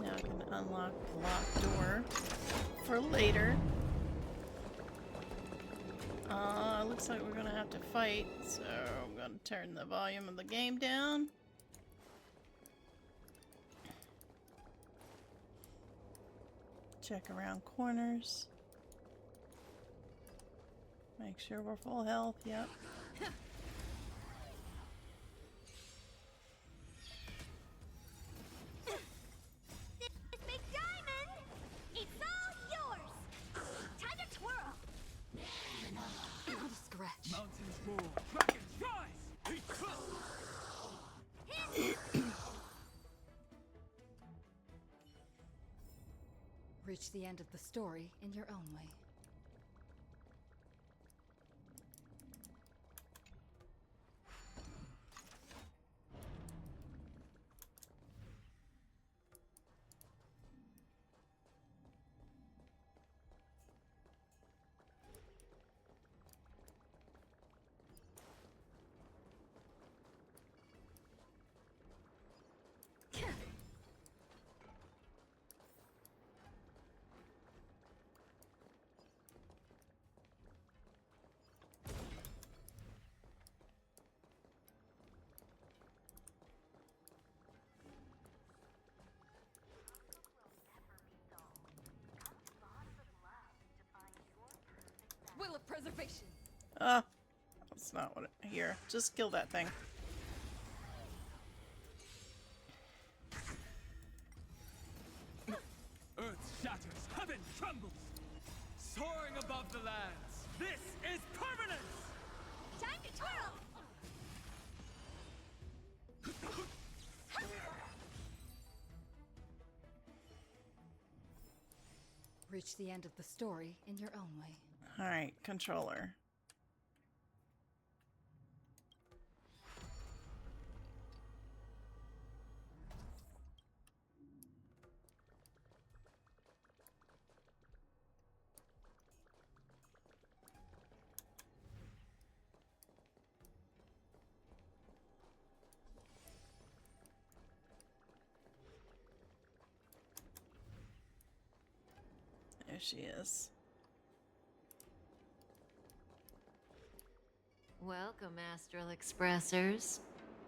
Now I can unlock locked door for later. Looks like we're gonna have to fight, so I'm gonna turn the volume of the game down. Check around corners. Make sure we're full health, yep. This big diamond! It's all yours! Time to twirl! Scratch. Mountains roar, dragons rise! Reach the end of the story in your own way. Will of preservation. That's not what here. Just kill that thing. Earth shatters, heaven trembles. Soaring above the lands. This is permanence! Time to twirl! Reach the end of the story in your own way. Alright, controller. There she is. Welcome, Astral Expressors.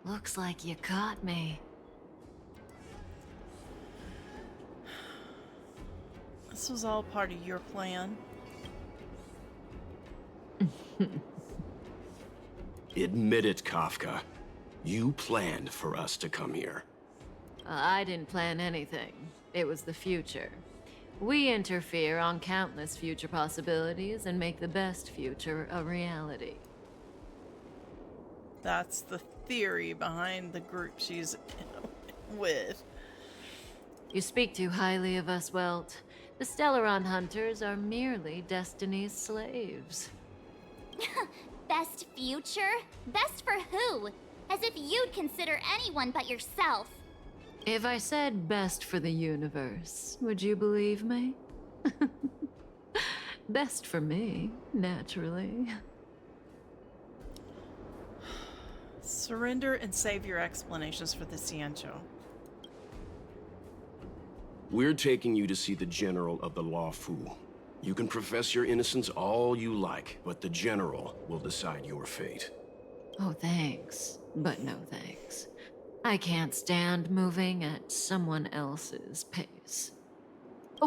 Looks like you caught me. This was all part of your plan. Admit it, Kafka. You planned for us to come here. I didn't plan anything. It was the future. We interfere on countless future possibilities and make the best future a reality. That's the theory behind the group she's with. You speak too highly of us, Welt. The Stellaron Hunters are merely Destiny's slaves. Best future? Best for who? As if you'd consider anyone but yourself. If I said best for the universe, would you believe me? Best for me, naturally. Surrender and save your explanations for the Xianzhou. We're taking you to see the General of the Luofu. You can profess your innocence all you like, but the General will decide your fate. Oh, thanks. But no thanks. I can't stand moving at someone else's pace.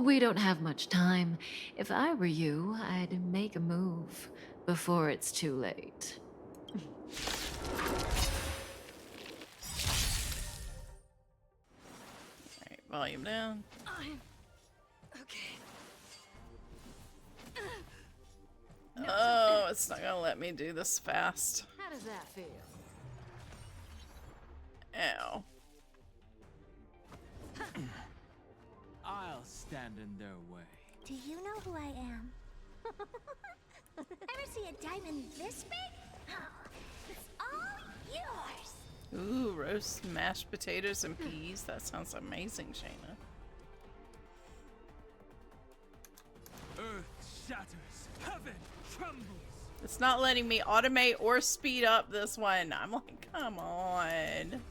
We don't have much time. If I were you, I'd make a move before it's too late. Alright, volume down. Okay. Oh, it's not gonna let me do this fast. How does that feel? Ow. I'll stand in their way. Do you know who I am? Ever see a diamond this big? Oh, it's all yours. Ooh, roast mashed potatoes and peas. That sounds amazing, Shayna. Earth shatters, heaven trembles. It's not letting me automate or speed up this one. I'm like, come on.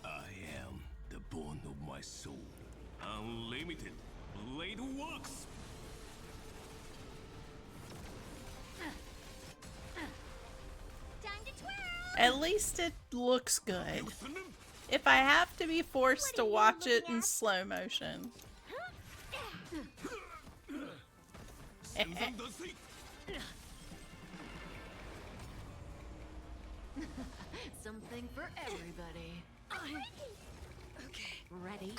I am my soul. Unlimited blade works. Time to twirl! At least it looks good. If I have to be forced to watch it in slow motion. Something for everybody. Okay. Ready?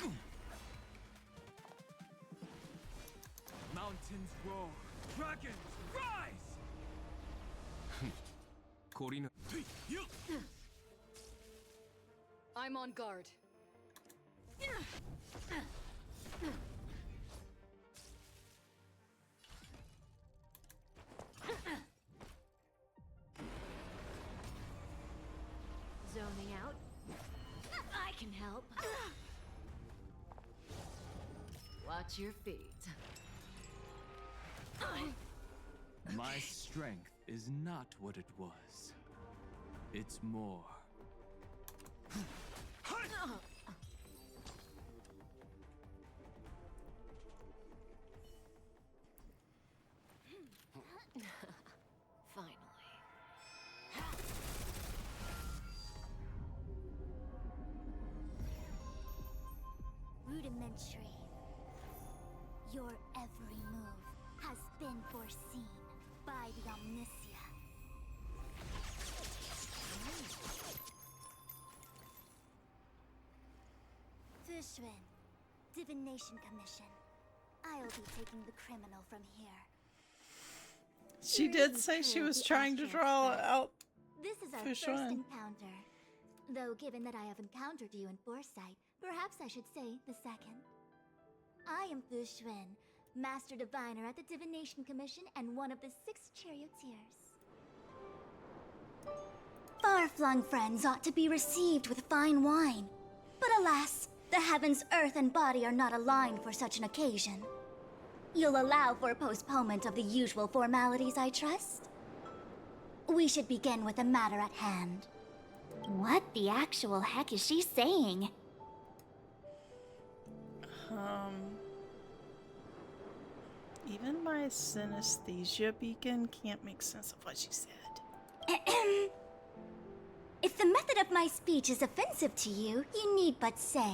Mountains roar, dragons rise! I'm on guard. Zoning out. I can help. Watch your feet. My strength is not what it was. It's more. Finally. Rudimentary. Your every move has been foreseen by the Omniscient. Fushun, Divination Commission. I'll be taking the criminal from here. She did say she was trying to draw out This is our first Fushun. encounter. Though given that I have encountered you in foresight, perhaps I should say the second. I am Fushun, Master Diviner at the Divination Commission and one of the 6 charioteers. Far-flung friends ought to be received with fine wine. But alas, the heavens, earth, and body are not aligned for such an occasion. You'll allow for a postponement of the usual formalities, I trust? We should begin with the matter at hand. What the actual heck is she saying? Even my synesthesia beacon can't make sense of what she said. If the method of my speech is offensive to you, you need but say.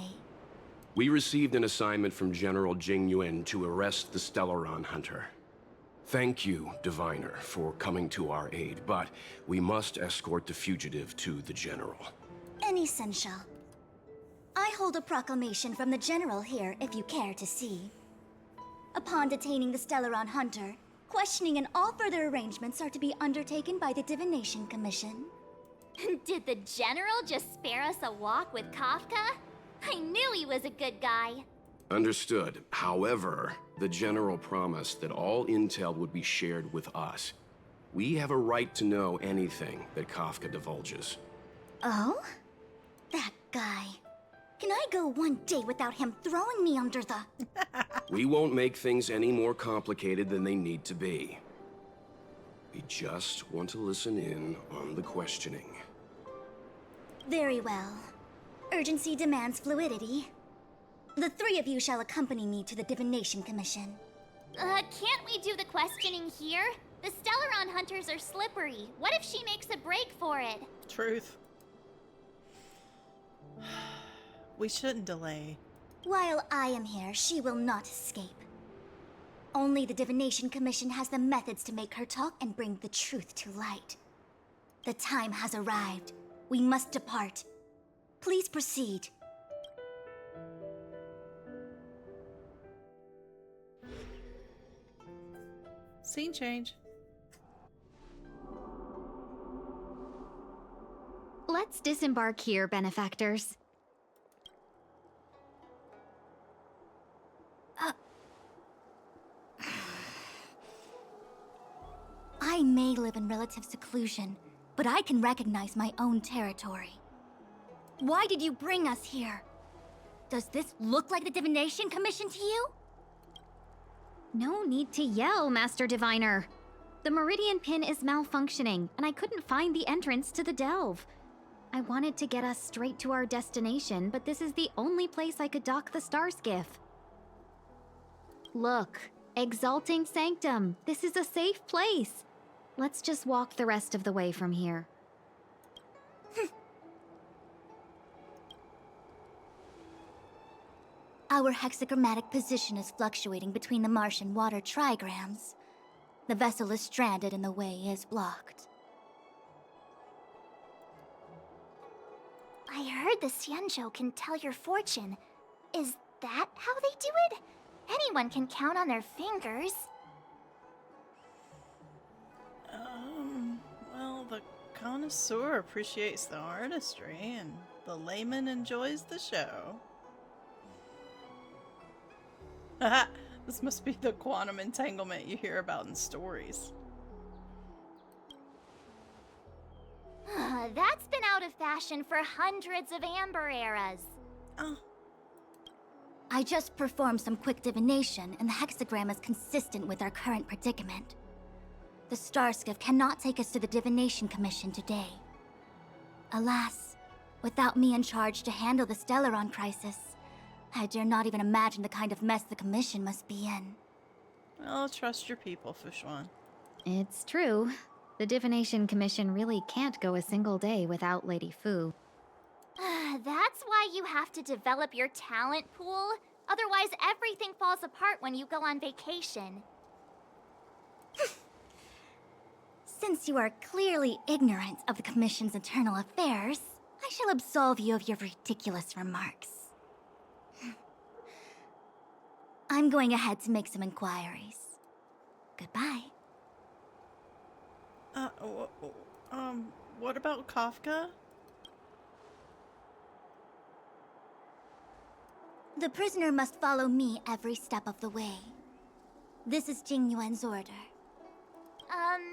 We received an assignment from General Jing Yuan to arrest the Stellaron Hunter. Thank you, Diviner, for coming to our aid, but we must escort the fugitive to the General. Essential. I hold a proclamation from the General here, if you care to see. Upon detaining the Stellaron Hunter, questioning and all further arrangements are to be undertaken by the Divination Commission. Did the General just spare us a walk with Kafka? I knew he was a good guy. Understood. However, the General promised that all intel would be shared with us. We have a right to know anything that Kafka divulges. Oh? That guy. Can I go one day without him throwing me under the... We won't make things any more complicated than they need to be. We just want to listen in on the questioning. Very well. Urgency demands fluidity. The 3 of you shall accompany me to the Divination Commission. Can't we do the questioning here? The Stellaron Hunters are slippery. What if she makes a break for it? Truth. We shouldn't delay. While I am here, she will not escape. Only the Divination Commission has the methods to make her talk and bring the truth to light. The time has arrived. We must depart. Please proceed. Scene change. Let's disembark here, benefactors. I may live in relative seclusion, but I can recognize my own territory. Why did you bring us here? Does this look like the Divination Commission to you? No need to yell, Master Diviner. The Meridian Pin is malfunctioning, and I couldn't find the entrance to the delve. I wanted to get us straight to our destination, but this is the only place I could dock the star skiff. Look, Exalting Sanctum. This is a safe place. Let's just walk the rest of the way from here. Our hexagrammatic position is fluctuating between the marsh and water trigrams. The vessel is stranded and the way is blocked. I heard the Xianzhou can tell your fortune. Is that how they do it? Anyone can count on their fingers. Well, the connoisseur appreciates the artistry, and the layman enjoys the show. Haha, this must be the quantum entanglement you hear about in stories. That's been out of fashion for hundreds of Amber eras. Oh. I just performed some quick divination, and the hexagram is consistent with our current predicament. The star skiff cannot take us to the Divination Commission today. Alas, without me in charge to handle the Stellaron crisis, I dare not even imagine the kind of mess the Commission must be in. Well, trust your people, Fushuan. It's true. The Divination Commission really can't go a single day without Lady Fu. That's why you have to develop your talent pool. Otherwise, everything falls apart when you go on vacation. Since you are clearly ignorant of the Commission's internal affairs, I shall absolve you of your ridiculous remarks. I'm going ahead to make some inquiries. Goodbye. What about Kafka? The prisoner must follow me every step of the way. This is Jing Yuan's order.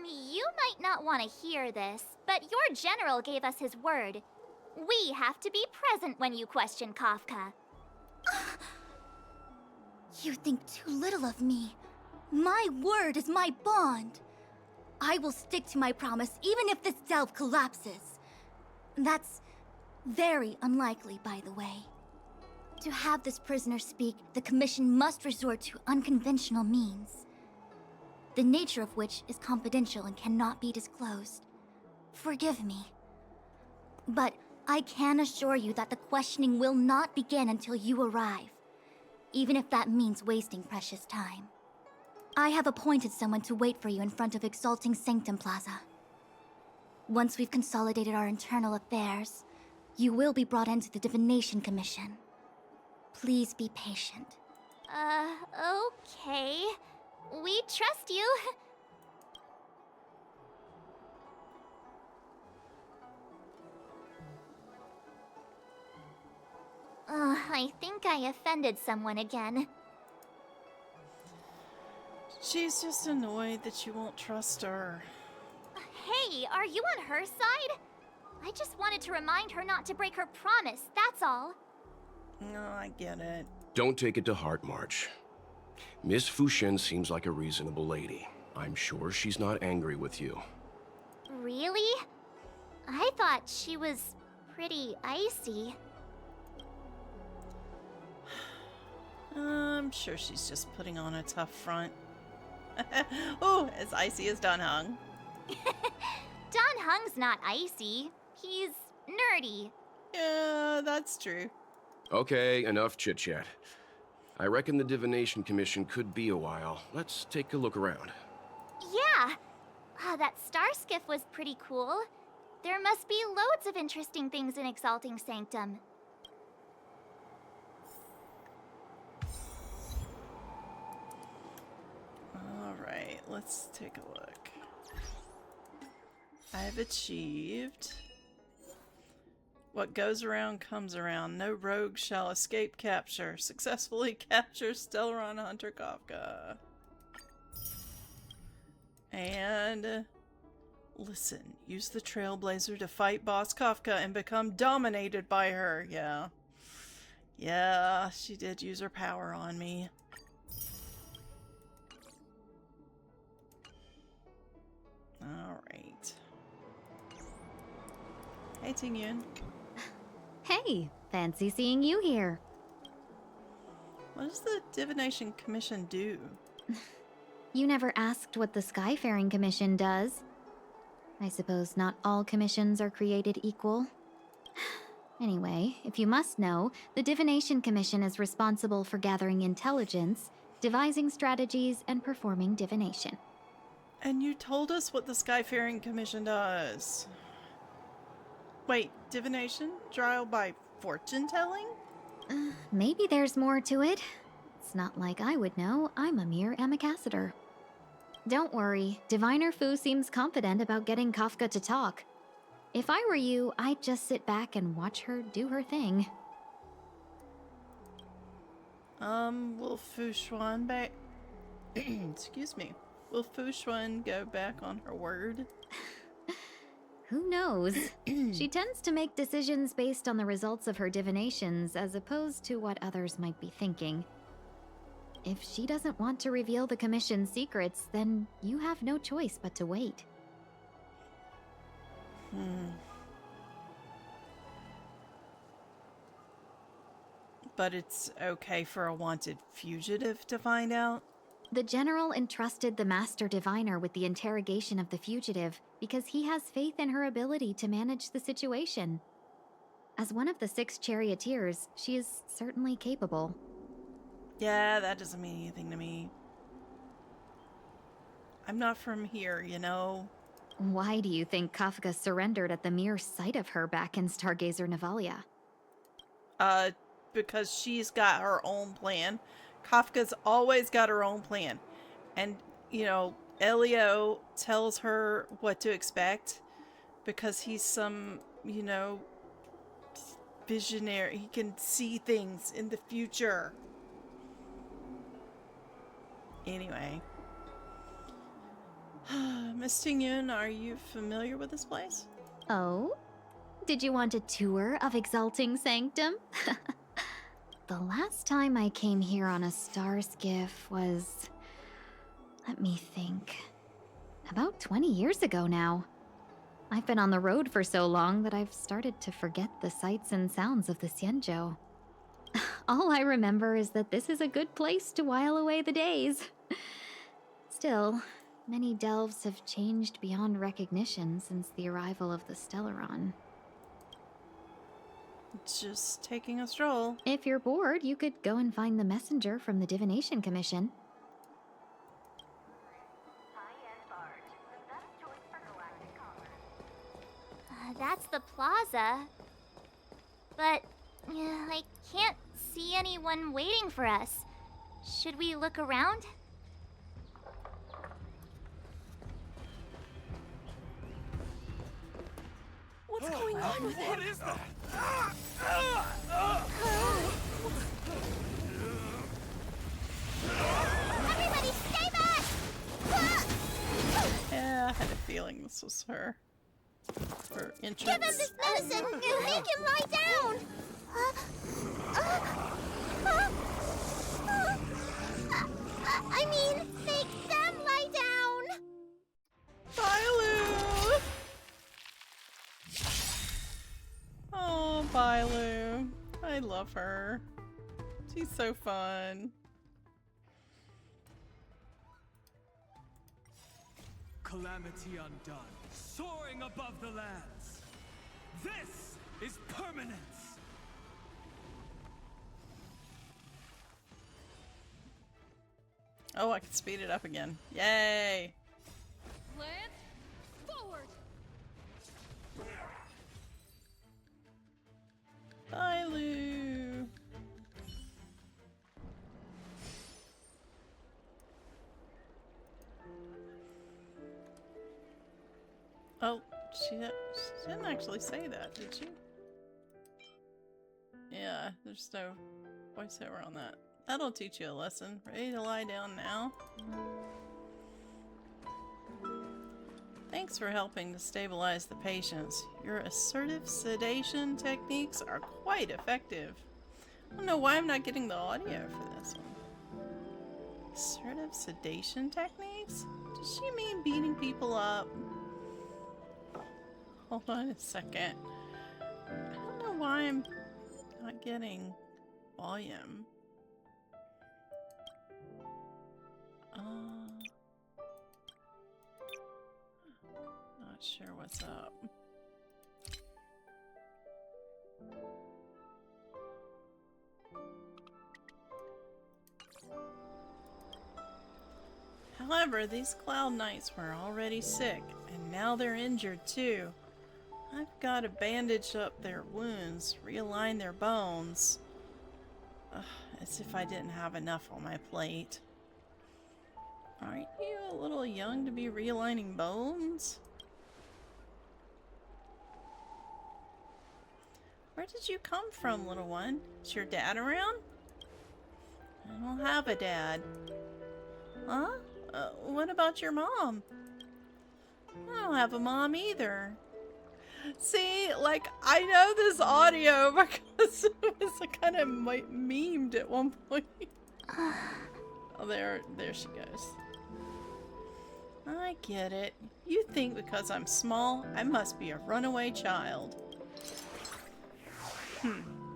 You might not want to hear this, but your general gave us his word. We have to be present when you question Kafka. You think too little of me. My word is my bond. I will stick to my promise even if this delve collapses. That's very unlikely, by the way. To have this prisoner speak, the Commission must resort to unconventional means, the nature of which is confidential and cannot be disclosed. Forgive me. But I can assure you that the questioning will not begin until you arrive, even if that means wasting precious time. I have appointed someone to wait for you in front of Exalting Sanctum Plaza. Once we've consolidated our internal affairs, you will be brought into the Divination Commission. Please be patient. Okay. We trust you. I think I offended someone again. She's just annoyed that you won't trust her. Hey, are you on her side? I just wanted to remind her not to break her promise, that's all. No, I get it. Don't take it to heart, March. Miss Fushen seems like a reasonable lady. I'm sure she's not angry with you. Really? I thought she was pretty icy. I'm sure she's just putting on a tough front. Oh, as icy as Dan Heng. Dan Heng's not icy. He's nerdy. Yeah, that's true. Okay, enough chit-chat. I reckon the Divination Commission could be a while. Let's take a look around. Yeah. That star skiff was pretty cool. There must be loads of interesting things in Exalting Sanctum. Alright, let's take a look. I've achieved. What goes around comes around. No rogue shall escape capture. Successfully capture Stellaron Hunter Kafka. And listen, use the Trailblazer to fight Boss Kafka and become dominated by her. Yeah. Yeah, she did use her power on me. Alright. Hey, Tingyun. Hey, fancy seeing you here. What does the Divination Commission do? You never asked what the Skyfaring Commission does. I suppose not all commissions are created equal. Anyway, if you must know, the Divination Commission is responsible for gathering intelligence, devising strategies, and performing divination. And you told us what the Skyfaring Commission does. Wait, divination? Trial by fortune telling? Maybe there's more to it. It's not like I would know. I'm a mere ambassador. Don't worry, Diviner Fu seems confident about getting Kafka to talk. If I were you, I'd just sit back and watch her do her thing. Will Fu Xuan back... Excuse me. Will Fu Xuan go back on her word? Who knows? She tends to make decisions based on the results of her divinations as opposed to what others might be thinking. If she doesn't want to reveal the Commission's secrets, then you have no choice but to wait. But it's okay for a wanted fugitive to find out? The General entrusted the Master Diviner with the interrogation of the fugitive because he has faith in her ability to manage the situation. As one of the 6 charioteers, she is certainly capable. Yeah, that doesn't mean anything to me. I'm not from here, you know? Why do you think Kafka surrendered at the mere sight of her back in Stargazer Navalia? Because she's got her own plan. Kafka's always got her own plan. And, you know, Elio tells her what to expect because he's some, you know, visionary. He can see things in the future. Anyway. Miss Tingyun, are you familiar with this place? Oh? Did you want a tour of Exalting Sanctum? The last time I came here on a star skiff was... let me think. About 20 years ago now. I've been on the road for so long that I've started to forget the sights and sounds of the Xianzhou. All I remember is that this is a good place to while away the days. Still, many delves have changed beyond recognition since the arrival of the Stellaron. Just taking a stroll. If you're bored, you could go and find the messenger from the Divination Commission. That's the plaza. But I can't see anyone waiting for us. Should we look around? What's going on with him? What is that? Everybody stay back! Yeah, I had a feeling this was her. Her entrance. Give him this medicine! Make him lie down! I mean, make them lie down! Bailu! Oh, Bailu. I love her. She's so fun. Calamity undone, soaring above the lands. This is permanence. Oh, I can speed it up again. Yay! Land forward. Bailu! Oh, she didn't actually say that, did she? Yeah, there's no voiceover on that. That'll teach you a lesson. Ready to lie down now? Thanks for helping to stabilize the patients. Your assertive sedation techniques are quite effective. I don't know why I'm not getting the audio for this one. Assertive sedation techniques? Does she mean beating people up? Hold on a second. know why I'm not getting volume. Not sure what's up. However, these Cloud Knights were already sick, and now they're injured too. I've got to bandage up their wounds, realign their bones. As if I didn't have enough on my plate. Aren't you a little young to be realigning bones? Where did you come from, little one? Is your dad around? I don't have a dad. Huh? What about your mom? I don't have a mom either. See, like, I know this audio because it was kind of memed at one point. Oh, there she goes. I get it. You think because I'm small, I must be a runaway child.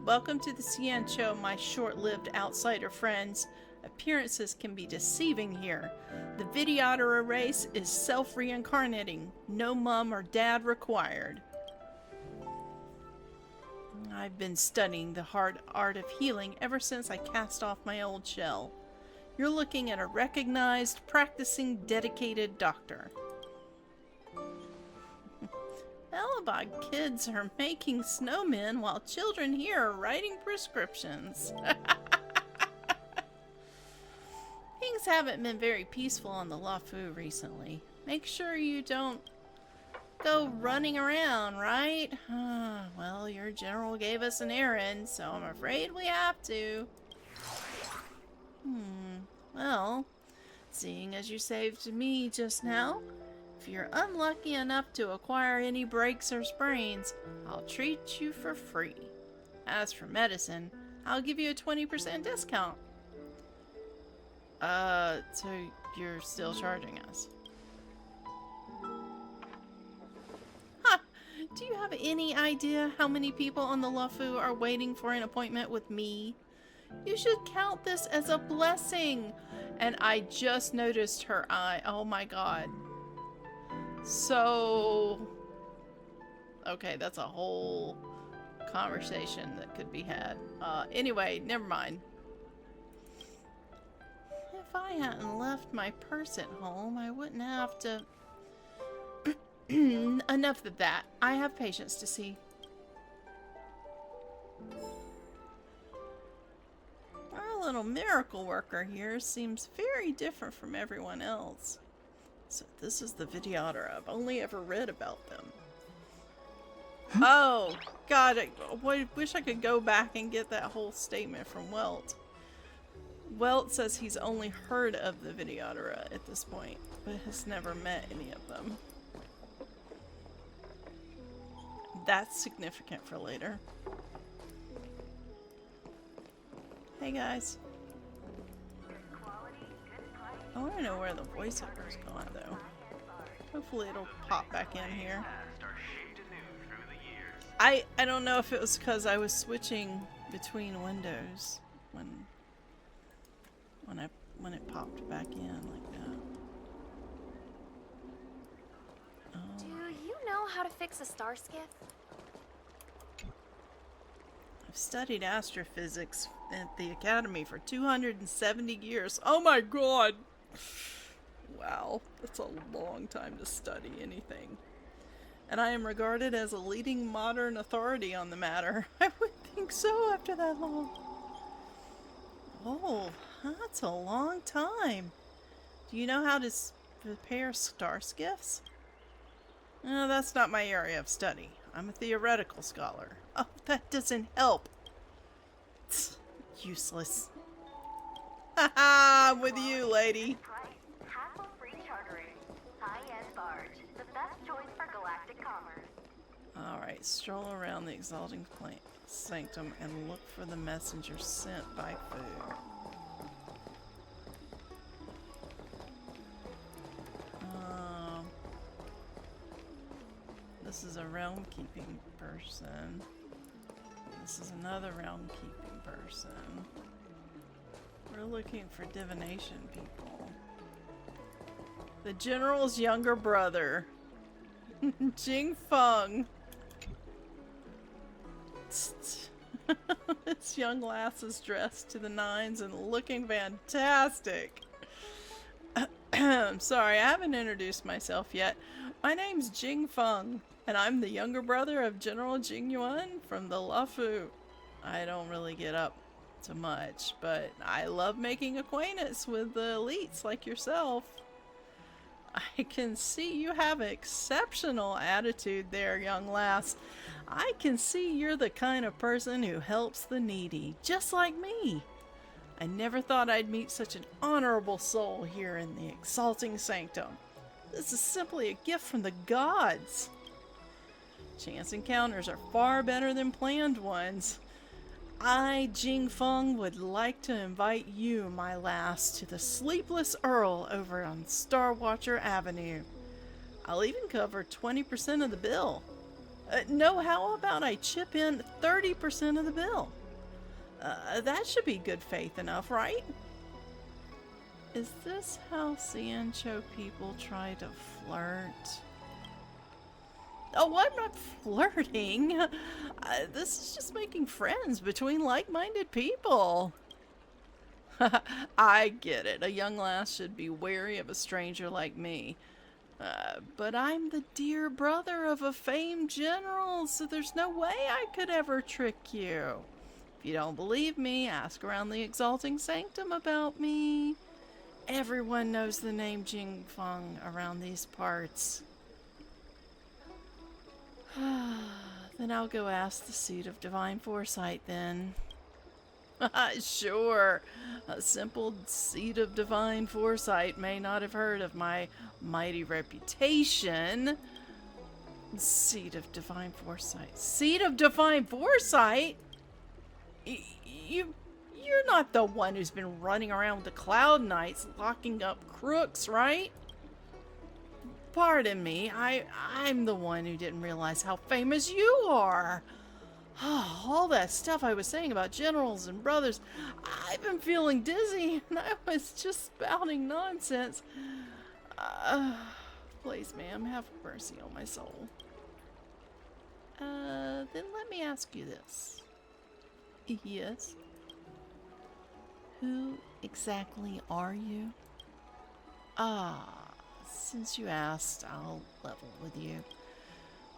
Welcome to the Xianzhou, my short-lived outsider friends. Appearances can be deceiving here. The Videodera race is self-reincarnating. No mom or dad required. I've been studying the hard art of healing ever since I cast off my old shell. You're looking at a recognized, practicing, dedicated doctor. Elabog kids are making snowmen while children here are writing prescriptions. Things haven't been very peaceful on the Luofu recently. Make sure you don't go running around, right? Well, your general gave us an errand, so I'm afraid we have to. Well, seeing as you saved me just now, if you're unlucky enough to acquire any breaks or sprains, I'll treat you for free. As for medicine, I'll give you a 20% discount. So you're still charging us? Do you have any idea how many people on the Luofu are waiting for an appointment with me? You should count this as a blessing. And I just noticed her eye. Oh my god. So... okay, that's a whole conversation that could be had. Anyway, never mind. If I hadn't left my purse at home, I wouldn't have to... Enough of that. I have patients to see. Our little miracle worker here seems very different from everyone else. So this is the Videodera. I've only ever read about them. Oh, God, I wish I could go back and get that whole statement from Welt. Welt says he's only heard of the Videodera at this point, but has never met any of them. That's significant for later. Hey guys. I want to know where the voiceover's gone though. Hopefully it'll pop back in here. I don't know if it was because I was switching between windows when it popped back in like that. Do you know how to fix a star skiff? I've studied astrophysics at the academy for 270 years. Oh my god! Wow, that's a long time to study anything. And I am regarded as a leading modern authority on the matter. I would think so after that long. Oh, that's a long time. Do you know how to repair star skiffs? No, that's not my area of study. I'm a theoretical scholar. Oh, that doesn't help. It's useless. Haha, I'm with you, lady. Hassle-free chartering. High-end barge. The best choice for galactic commerce. Alright, stroll around the exalting sanctum and look for the messenger sent by food. This is a realm-keeping person. this is another realm keeping person. We're looking for divination people. The general's younger brother. Jing Feng. This young lass is dressed to the nines and looking fantastic. I'm sorry, I haven't introduced myself yet. My name's Jing Feng, and I'm the younger brother of General Jing Yuan from the Luofu. I don't really get up to much, but I love making acquaintance with the elites like yourself. I can see you have an exceptional attitude there, young lass. I can see you're the kind of person who helps the needy, just like me. I never thought I'd meet such an honorable soul here in the exalting sanctum. This is simply a gift from the gods. Chance encounters are far better than planned ones. I, Jing Feng, would like to invite you, my lass, to the Sleepless Earl over on Starwatcher Avenue. I'll even cover 20% of the bill. No, how about I chip in 30% of the bill? That should be good faith enough, right? Is this how Xianzhou people try to flirt? Oh, I'm not flirting. This is just making friends between like-minded people. I get it. A young lass should be wary of a stranger like me. But I'm the dear brother of a famed general, so there's no way I could ever trick you. If you don't believe me, ask around the exalting sanctum about me. Everyone knows the name Jing Feng around these parts. Then I'll go ask the Seed of Divine Foresight then. Sure. A simple Seed of Divine Foresight may not have heard of my mighty reputation. Seed of Divine Foresight. Seed of Divine Foresight? You're not the one who's been running around with the Cloud Knights locking up crooks, right? Pardon me, I'm the one who didn't realize how famous you are. All that stuff I was saying about generals and brothers, I've been feeling dizzy, and I was just spouting nonsense. Please, ma'am, have mercy on my soul. Then let me ask you this. Yes? Who exactly are you? Since you asked, I'll level with you.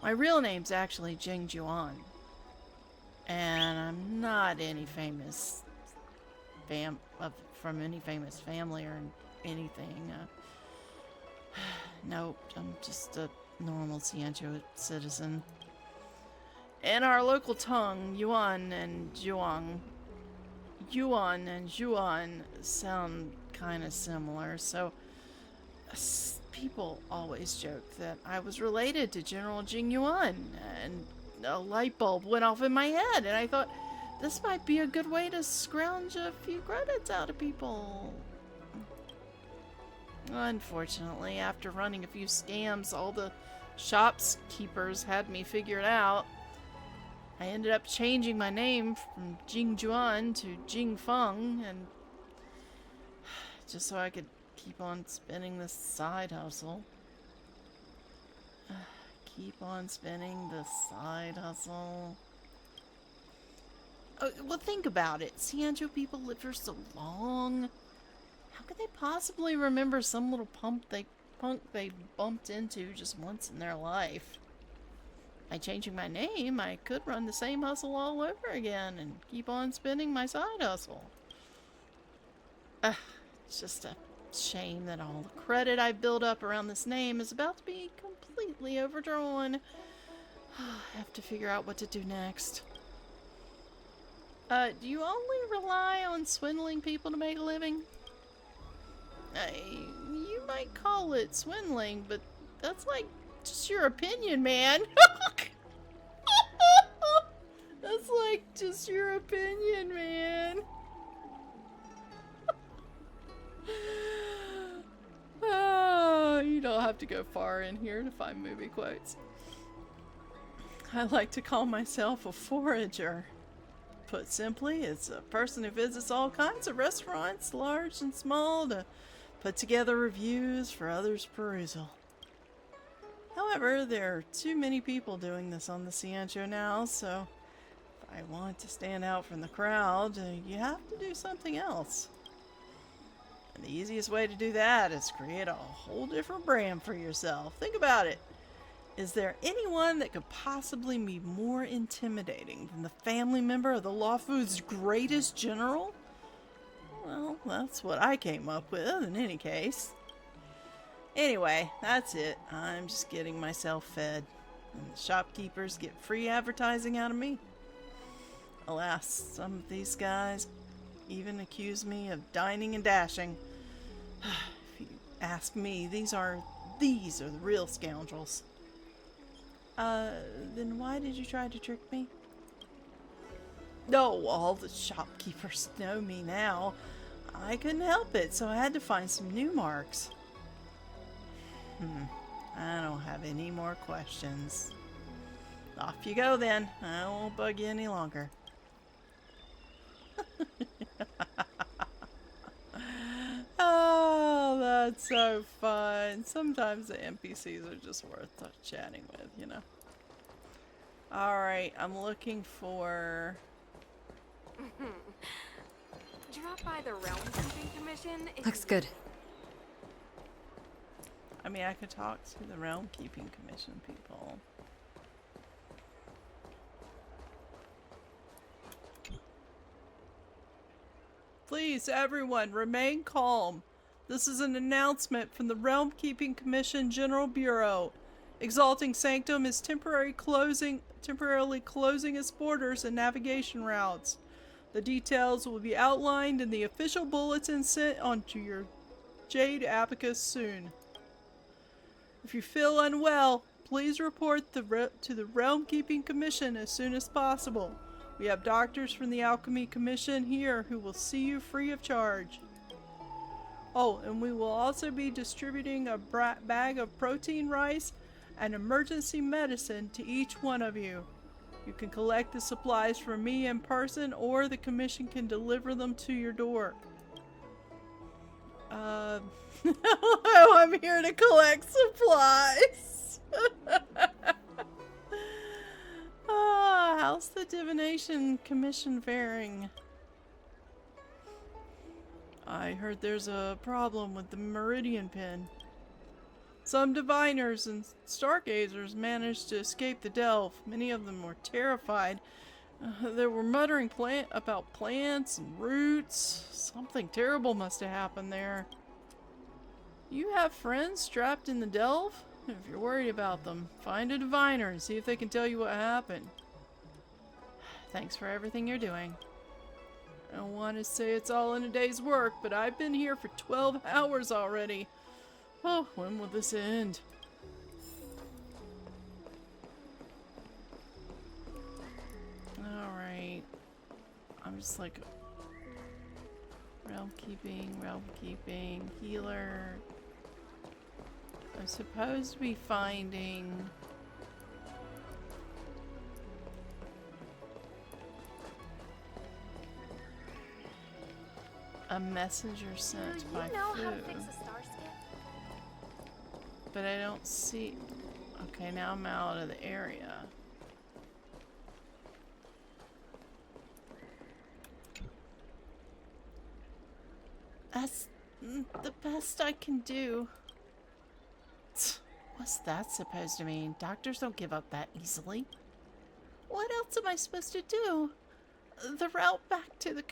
My real name's actually Jing Juan. And I'm not any famous from any famous family or anything. Nope, I'm just a normal Xianzhou citizen. In our local tongue, Yuan and Zhuang sound kind of similar, so people always joke that I was related to General Jing Yuan, and a light bulb went off in my head, and I thought this might be a good way to scrounge a few credits out of people. Unfortunately, after running a few scams, all the shopkeepers had me figured out. I ended up changing my name from Jing Juan to Jing Feng, and just so I could keep on spinning this side hustle. Keep on spinning this side hustle. Oh, well, think about it. Xianzhou people live for so long. How could they possibly remember some little punk they bumped into just once in their life? By changing my name, I could run the same hustle all over again and keep on spinning my side hustle. It's just a shame that all the credit I built up around this name is about to be completely overdrawn. I have to figure out what to do next. Do you only rely on swindling people to make a living? You might call it swindling, but that's like just your opinion, man. That's like just your opinion, man. You don't have to go far in here to find movie quotes. I like to call myself a forager. Put simply, it's a person who visits all kinds of restaurants, large and small, to put together reviews for others' perusal. However, there are too many people doing this on the Xianzhou now, so if I want to stand out from the crowd, you have to do something else. And the easiest way to do that is create a whole different brand for yourself. Think about it. Is there anyone that could possibly be more intimidating than the family member of the Luofu's greatest general? Well, that's what I came up with in any case. Anyway, that's it. I'm just getting myself fed. And the shopkeepers get free advertising out of me. Alas, some of these guys even accuse me of dining and dashing. If you ask me, these are the real scoundrels. Then why did you try to trick me? No, all the shopkeepers know me now. I couldn't help it, so I had to find some new marks. I don't have any more questions. Off you go then. I won't bug you any longer. Oh, that's so fun. Sometimes the NPCs are just worth chatting with, you know. Alright, I'm looking for... Drop by the Realm Keeping Commission. Looks good. I mean, I could talk to the Realm Keeping Commission people. Please, everyone, remain calm. This is an announcement from the Realm Keeping Commission General Bureau. Exalting Sanctum is temporarily closing its borders and navigation routes. The details will be outlined in the official bulletin sent onto your Jade Abacus soon. If you feel unwell, please report to the Realm Keeping Commission as soon as possible. We have doctors from the Alchemy Commission here who will see you free of charge. Oh, and we will also be distributing a bag of protein rice and emergency medicine to each one of you. You can collect the supplies from me in person, or the commission can deliver them to your door. I'm here to collect supplies. How's the Divination Commission faring? I heard there's a problem with the Meridian Pin. Some diviners and stargazers managed to escape the delve. Many of them were terrified. They were muttering about plants and roots. Something terrible must have happened there. You have friends trapped in the delve? If you're worried about them, find a diviner and see if they can tell you what happened. Thanks for everything you're doing. I don't want to say it's all in a day's work, but I've been here for 12 hours already. Oh, when will this end? Alright. I'm just like... realm keeping, healer. I'm supposed to be finding... a messenger sent by Do you know Fu. how to fix a star skip? But I don't see... Okay, now I'm out of the area. That's the best I can do. What's that supposed to mean? Doctors don't give up that easily. What else am I supposed to do? The route back to the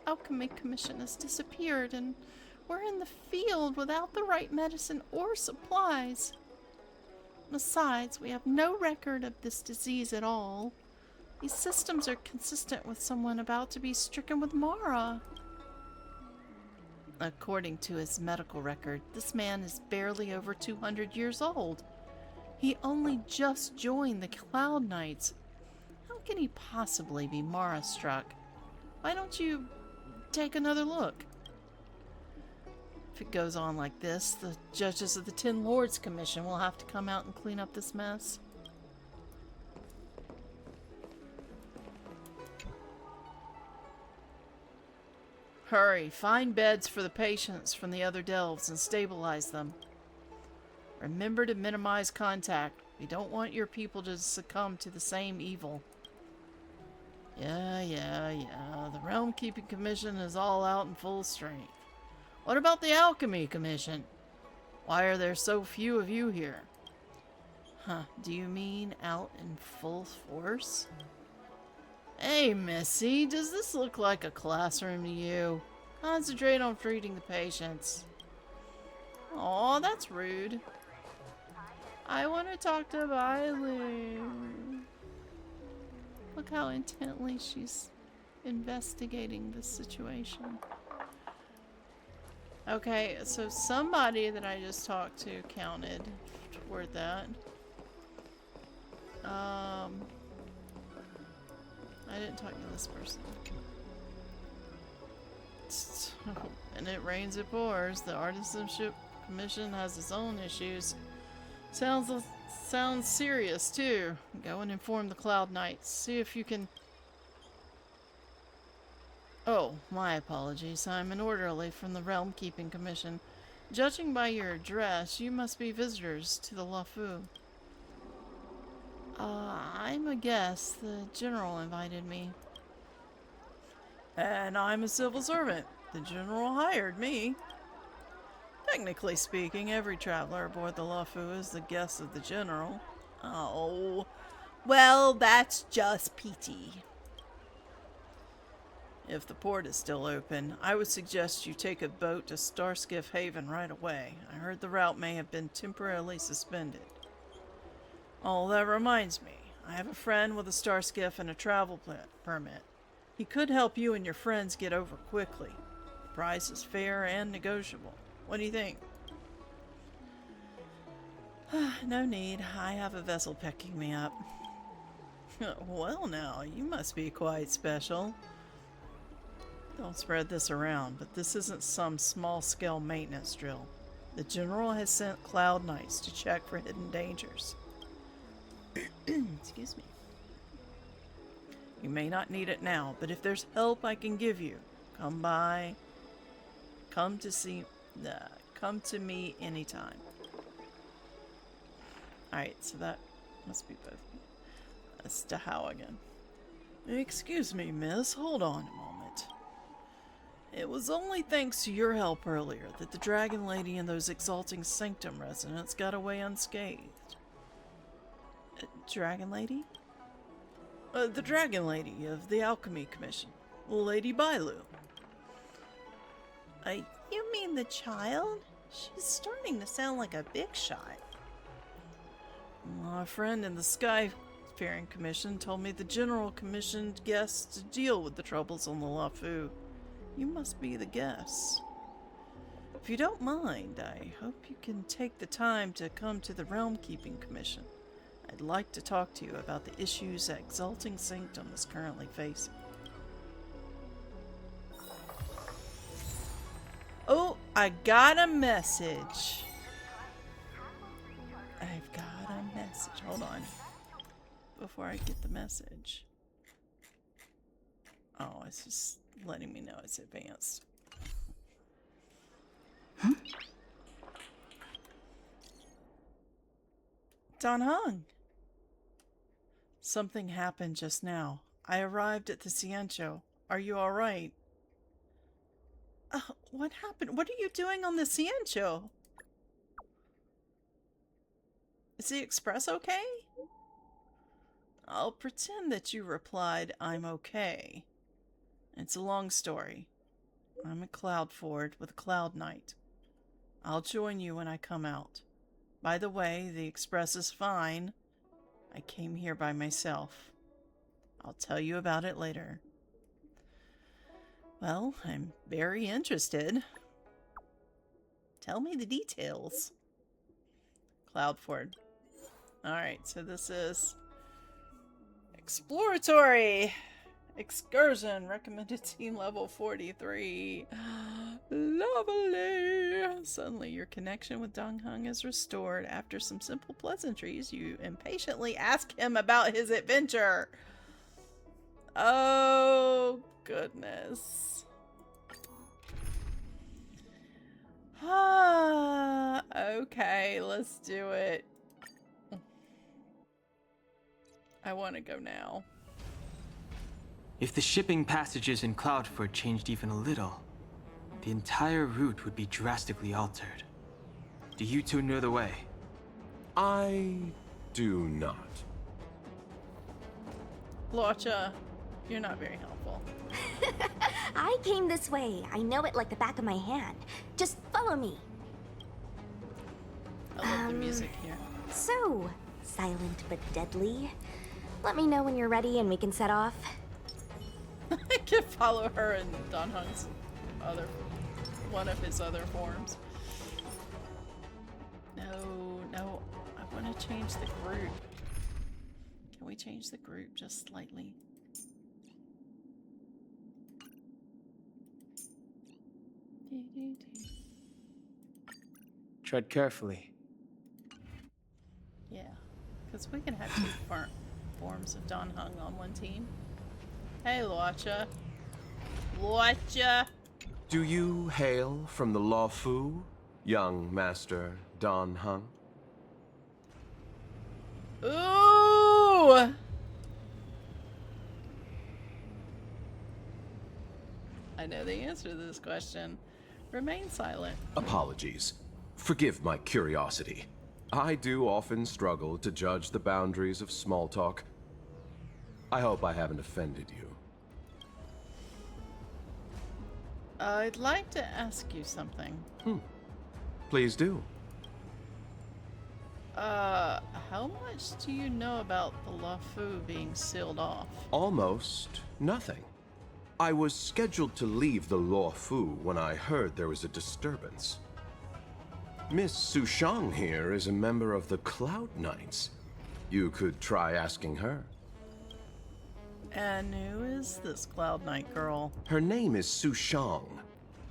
Alchemy Commission has disappeared, and we're in the field without the right medicine or supplies. Besides, we have no record of this disease at all. These systems are consistent with someone about to be stricken with Mara. According to his medical record, this man is barely over 200 years old. He only just joined the Cloud Knights. How can he possibly be Mara struck? Why don't you take another look? If it goes on like this, the judges of the Ten Lords Commission will have to come out and clean up this mess. Hurry, find beds for the patients from the other delves and stabilize them. Remember to minimize contact. We don't want your people to succumb to the same evil. Yeah. The Realm Keeping Commission is all out in full strength. What about the Alchemy Commission? Why are there so few of you here? Huh, do you mean out in full force? Hey, Missy, does this look like a classroom to you? Concentrate on treating the patients. Aw, that's rude. I want to talk to Bailu. Look how intently she's investigating this situation. Okay, so somebody that I just talked to counted toward that. I didn't talk to this person. And it rains, it pours. The Artisanship Commission has its own issues. Sounds serious too. Go and inform the Cloud Knights. See if you can... Oh, my apologies. I'm an orderly from the Realm Keeping Commission. Judging by your address, you must be visitors to the Luofu. I'm a guest. The General invited me. And I'm a civil servant. The General hired me. Technically speaking, every traveler aboard the Luofu is the guest of the General. Oh, well, that's just peachy. If the port is still open, I would suggest you take a boat to Starskiff Haven right away. I heard the route may have been temporarily suspended. Oh, that reminds me. I have a friend with a Starskiff and a travel permit. He could help you and your friends get over quickly. The price is fair and negotiable. What do you think? No need. I have a vessel picking me up. Well now, you must be quite special. Don't spread this around, but this isn't some small-scale maintenance drill. The General has sent Cloud Knights to check for hidden dangers. Excuse me. You may not need it now, but if there's help I can give you, come to me anytime. Alright, so that must be both. That's to how again. Excuse me, miss. Hold on a moment. It was only thanks to your help earlier that the Dragon Lady and those Exalting Sanctum residents got away unscathed. Dragon Lady? The Dragon Lady of the Alchemy Commission. Lady Bailu. You mean the child? She's starting to sound like a big shot. My friend in the Skyfaring Commission told me the General commissioned guests to deal with the troubles on the Luofu. You must be the guest. If you don't mind, I hope you can take the time to come to the Realm Keeping Commission. I'd like to talk to you about the issues that Exalting Sanctum is currently facing. Oh, I got a message. I've got a message. Hold on. Before I get the message. Oh, it's just letting me know it's advanced. Don Heng. Something happened just now. I arrived at the Xianzhou. Are you alright? What happened? What are you doing on the Xianzhou? Is the express okay? I'll pretend that you replied, I'm okay. It's a long story. I'm at Cloudford with a Cloud Knight. I'll join you when I come out. By the way, the express is fine. I came here by myself. I'll tell you about it later. Well, I'm very interested. Tell me the details. Cloudford. Alright, so this is exploratory excursion. Recommended team level 43. Lovely. Suddenly your connection with Don Heng is restored. After some simple pleasantries, you impatiently ask him about his adventure. Oh, goodness. Okay, let's do it. I want to go now. If the shipping passages in Cloudford changed even a little, the entire route would be drastically altered. Do you two know the way? I do not. Luofu, you're not very helpful. I came this way. I know it like the back of my hand. Just follow me. I love the music here. So, silent but deadly. Let me know when you're ready and we can set off. I can follow her in Don Hung's one of his other forms. No, I want to change the group. Can we change the group just slightly? Tread carefully. Yeah, because we can have two forms of Don Hung on one team. Hey, Luofu. Luofu! Do you hail from the Luofu, young master Don Hung? Ooh! I know the answer to this question. Remain silent. Apologies. Forgive my curiosity. I do often struggle to judge the boundaries of small talk. I hope I haven't offended you. I'd like to ask you something. Please do. How much do you know about the Luofu being sealed off? Almost nothing. I was scheduled to leave the Luofu when I heard there was a disturbance. Miss Sushang here is a member of the Cloud Knights. You could try asking her. And who is this Cloud Knight girl? Her name is Sushang.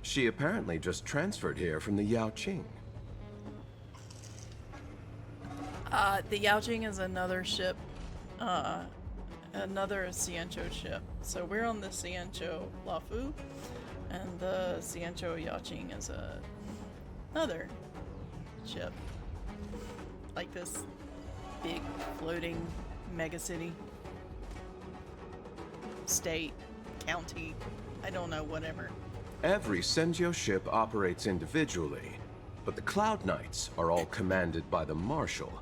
She apparently just transferred here from the Yaoqing. The Yaoqing is another ship, another Xianzhou ship. So we're on the Xianzhou Luofu, and the Xianzhou Yaoqing is another ship. Like this big floating megacity. State, county, I don't know, whatever. Every Xianzhou ship operates individually, but the Cloud Knights are all commanded by the Marshal.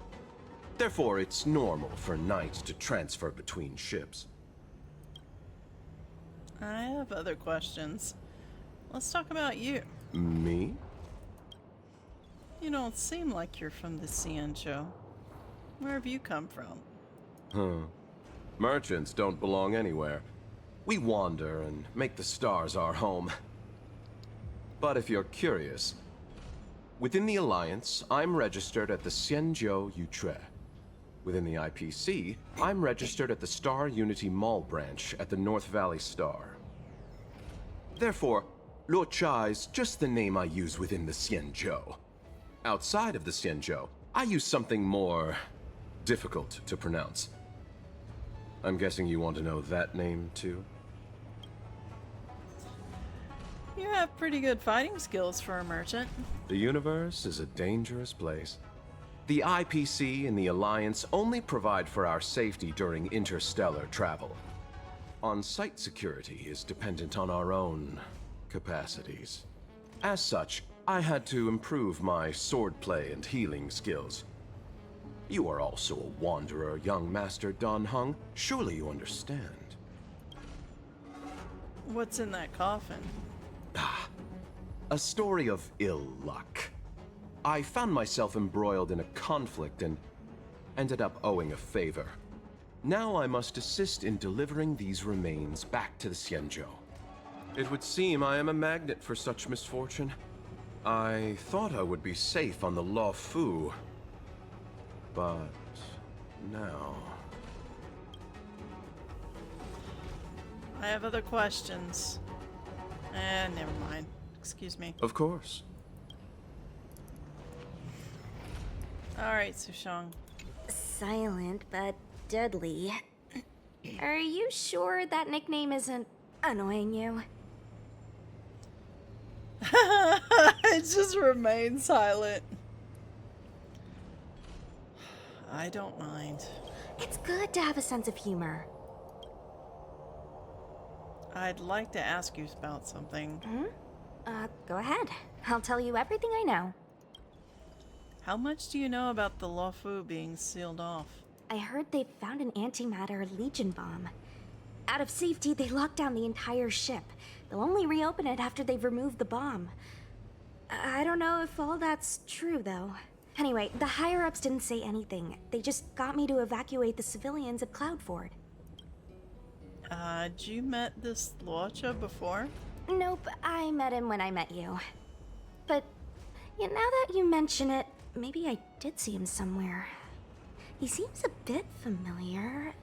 Therefore, it's normal for knights to transfer between ships. I have other questions. Let's talk about you. Me? You don't seem like you're from the Xianzhou. Where have you come from? Merchants don't belong anywhere. We wander and make the stars our home. But if you're curious, within the Alliance, I'm registered at the Xianzhou Yutre. Within the IPC, I'm registered at the Star Unity Mall branch at the North Valley Star. Therefore, Luocha is just the name I use within the Xianzhou. Outside of the Xianzhou, I use something more difficult to pronounce. I'm guessing you want to know that name, too? You have pretty good fighting skills for a merchant. The universe is a dangerous place. The IPC and the Alliance only provide for our safety during interstellar travel. On-site security is dependent on our own capacities. As such, I had to improve my swordplay and healing skills. You are also a wanderer, young Master Don Hung. Surely you understand. What's in that coffin? A story of ill luck. I found myself embroiled in a conflict and ended up owing a favor. Now I must assist in delivering these remains back to the Xianzhou. It would seem I am a magnet for such misfortune. I thought I would be safe on the Luofu, but now... I have other questions. Never mind. Excuse me. Of course. Alright, Sushang. Silent but deadly. Are you sure that nickname isn't annoying you? It just remains silent. I don't mind. It's good to have a sense of humor. I'd like to ask you about something. Go ahead. I'll tell you everything I know. How much do you know about the Luofu being sealed off? I heard they found an antimatter Legion bomb. Out of safety, they locked down the entire ship. They'll only reopen it after they've removed the bomb. I don't know if all that's true, though. Anyway, the higher-ups didn't say anything. They just got me to evacuate the civilians at Cloudford. Had you met this Luocha before? Nope, I met him when I met you. But, yeah, now that you mention it, maybe I did see him somewhere. He seems a bit familiar.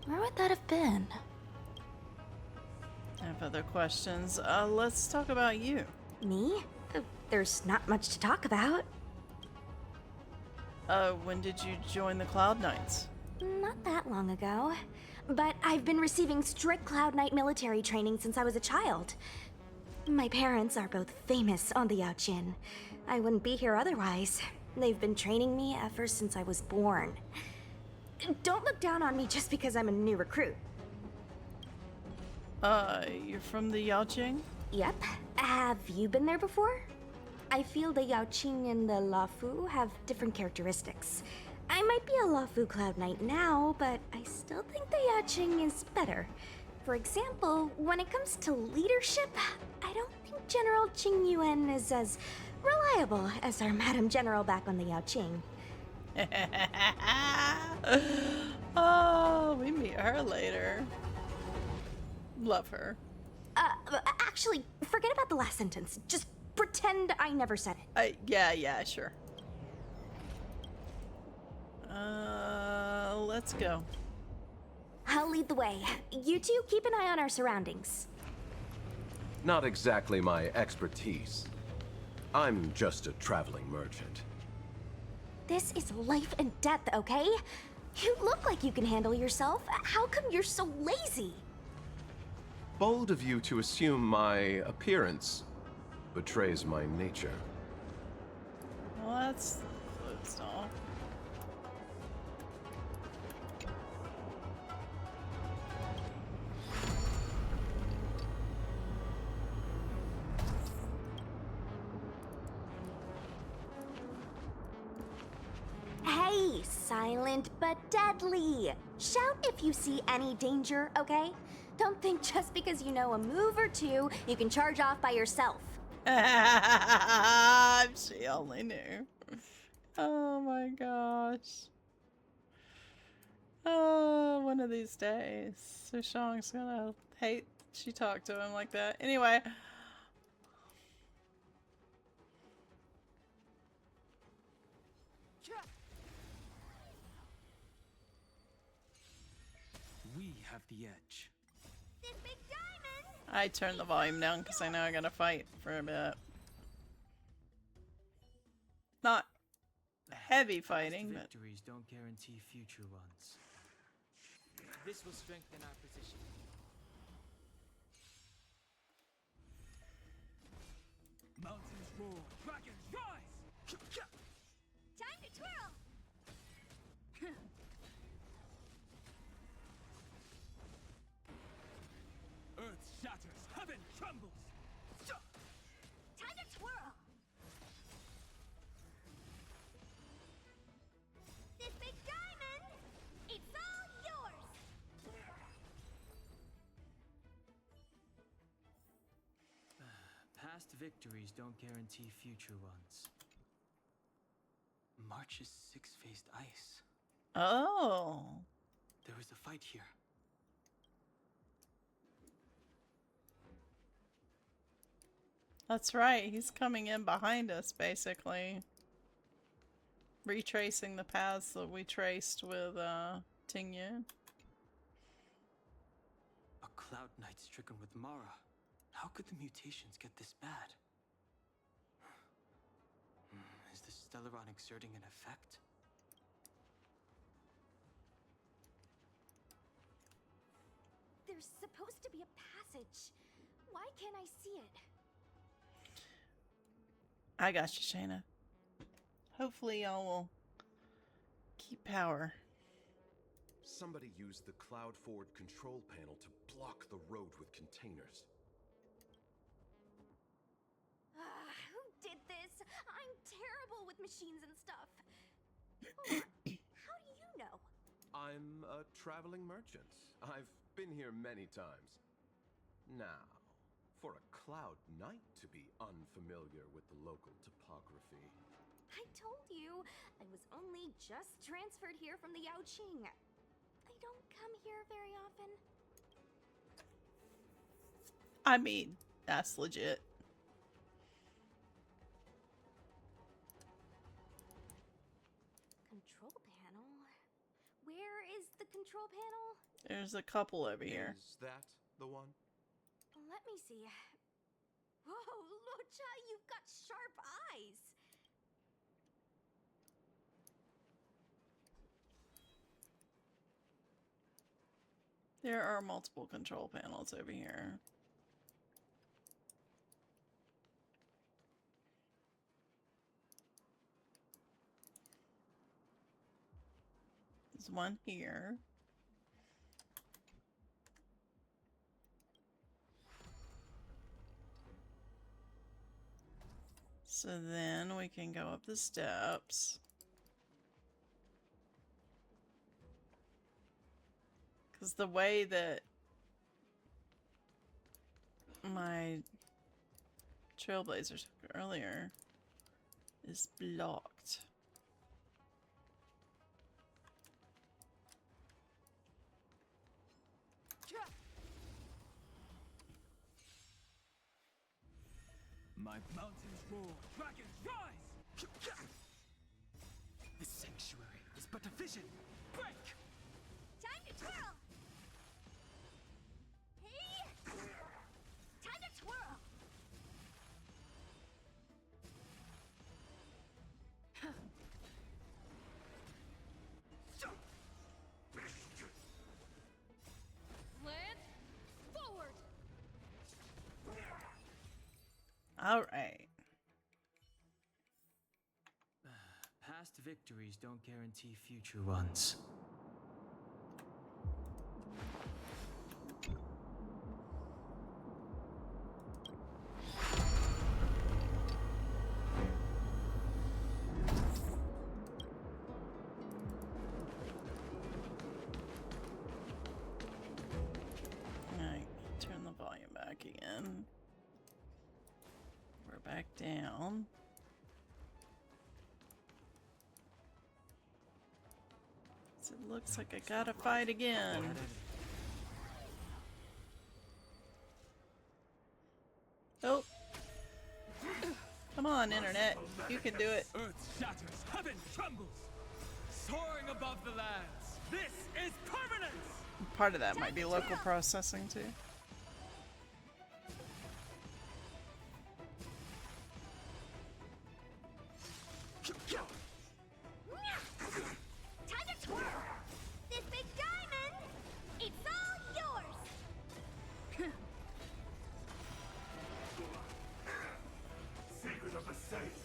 Where would that have been? I have other questions. Let's talk about you. Me? There's not much to talk about. When did you join the Cloud Knights? Not that long ago. But I've been receiving strict Cloud Knight military training since I was a child. My parents are both famous on the Yaoqin. I wouldn't be here otherwise. They've been training me ever since I was born. Don't look down on me just because I'm a new recruit. You're from the Yaoqing? Yep. Have you been there before? I feel the Yaoqing and the Luofu have different characteristics. I might be a Luofu Cloud Knight now, but I still think the Yaoqing is better. For example, when it comes to leadership, I don't think General Qing Yuan is as reliable as our Madam General back on the Yaoqing. Oh, we meet her later. Love her. Actually, forget about the last sentence. Just pretend I never said it. Yeah, sure. Let's go. I'll lead the way. You two keep an eye on our surroundings. Not exactly my expertise. I'm just a traveling merchant. This is life and death, okay? You look like you can handle yourself. How come you're so lazy? Bold of you to assume my appearance betrays my nature. Well, that's closed off. Hey, silent but deadly. Shout if you see any danger, okay? Don't think just because you know a move or two, you can charge off by yourself. She only knew. Oh my gosh. Oh, one of these days, Su Shang's gonna hate she talked to him like that. Anyway. We have the edge. I turned the volume down because I know I gotta fight for a bit. Not heavy fighting, but Victories don't guarantee future ones. This will strengthen our position. Mountains roar, dragons rise! Time to twirl! Earth shatters, heaven trembles! Time to twirl! This big diamond, it's all yours! Past victories don't guarantee future ones. March's six-faced ice. oh. There was a fight here. That's right, he's coming in behind us, basically. Retracing the paths that we traced with, Tingyun. A Cloud Knight stricken with Mara. How could the mutations get this bad? Is the Stellaron exerting an effect? There's supposed to be a passage. Why can't I see it? I got you, Shayna. Hopefully y'all will Keep power. Somebody used the cloud forward control panel to block the road with containers. Who did this? I'm terrible with machines and stuff. Hold on. How do you know? I'm a traveling merchant. I've been here many times. Now, for a cloud knight to be unfamiliar with the local topography. I told you, I was only just transferred here from the Yaoqing. I don't come here very often. I mean, that's legit. Control panel? Where is the control panel? There's a couple over here. Is that the one? Let me see. Whoa, Lucha, you've got sharp eyes. There are multiple control panels over here. There's one here. So then we can go up the steps. Because the way that my trailblazers took earlier is blocked. My mountains roar, dragons rise! The sanctuary is but a vision. Break! Time to twirl! Hey! Time to twirl! Land forward! All right. Past victories don't guarantee future ones. Alright, turn the volume back again. We're back down. So it looks like I gotta fight again. Oh. Come on, internet. You can do it. Earth shatters, heaven trembles. Soaring above the lands. This is permanence! Part of that might be local processing too. Time to twirl! This big diamond, it's all yours! Secret of the Saints.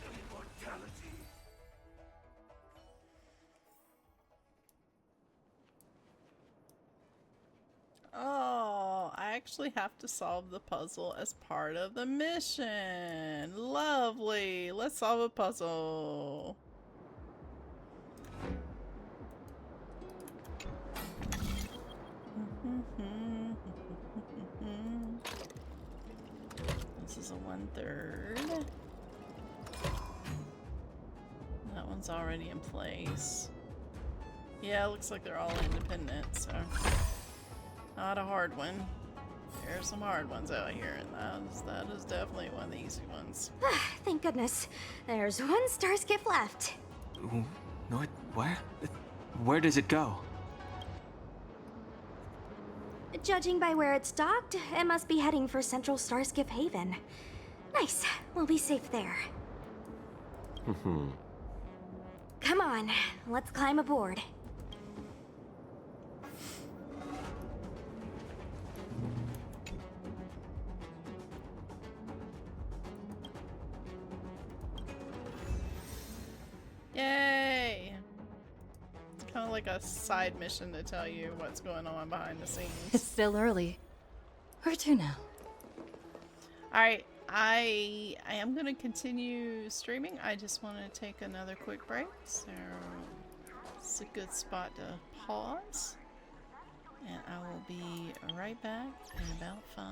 Immortality. Oh, I actually have to solve the puzzle as part of the mission. Lovely. Let's solve a puzzle. This is a 1/3. That one's already in place. Yeah, it looks like they're all independent, so not a hard one. There's some hard ones out here, and that is definitely one of the easy ones. Thank goodness. There's one star skiff left. No, where? Where does it go? Judging by where it's docked, it must be heading for Central Starskiff Haven. Nice. We'll be safe there. Come on, let's climb aboard. like a side mission to tell you what's going on behind the scenes. It's still early. Where to now? Alright, I am going to continue streaming. I just want to take another quick break. So it's a good spot to pause. And I will be right back in about 5.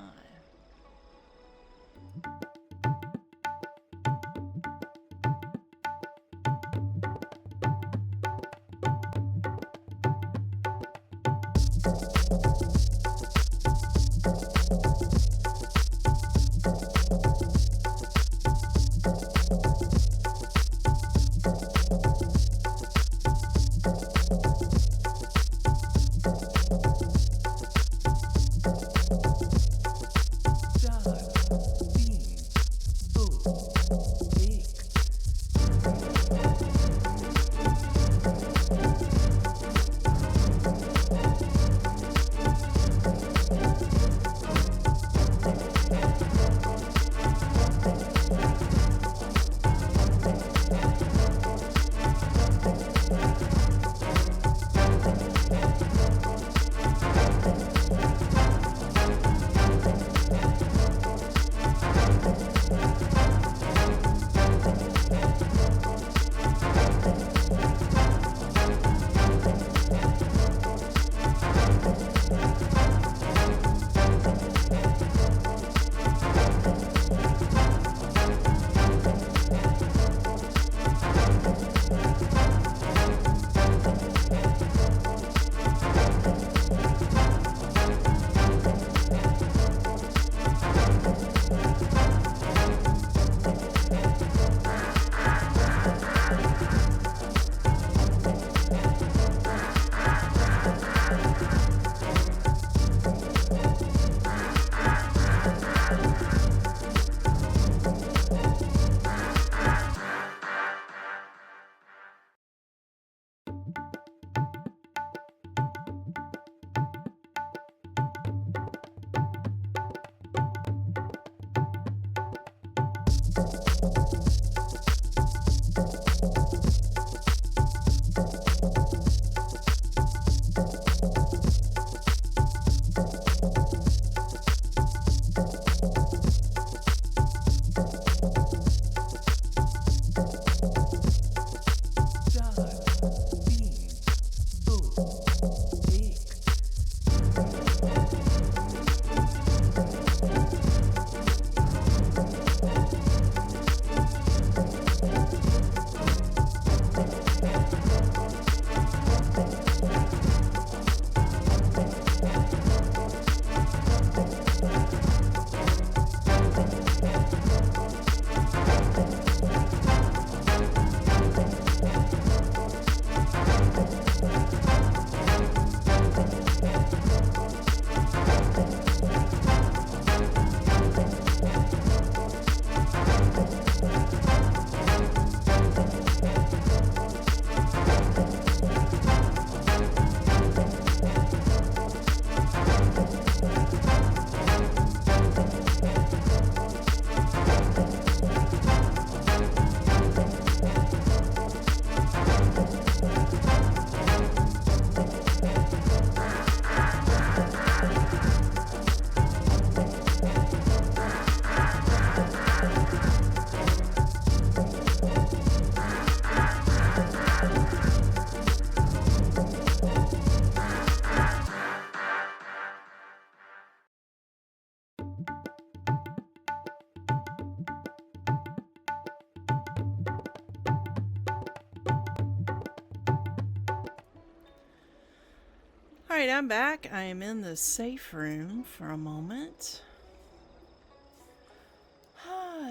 Alright, I'm back. I am in the safe room for a moment.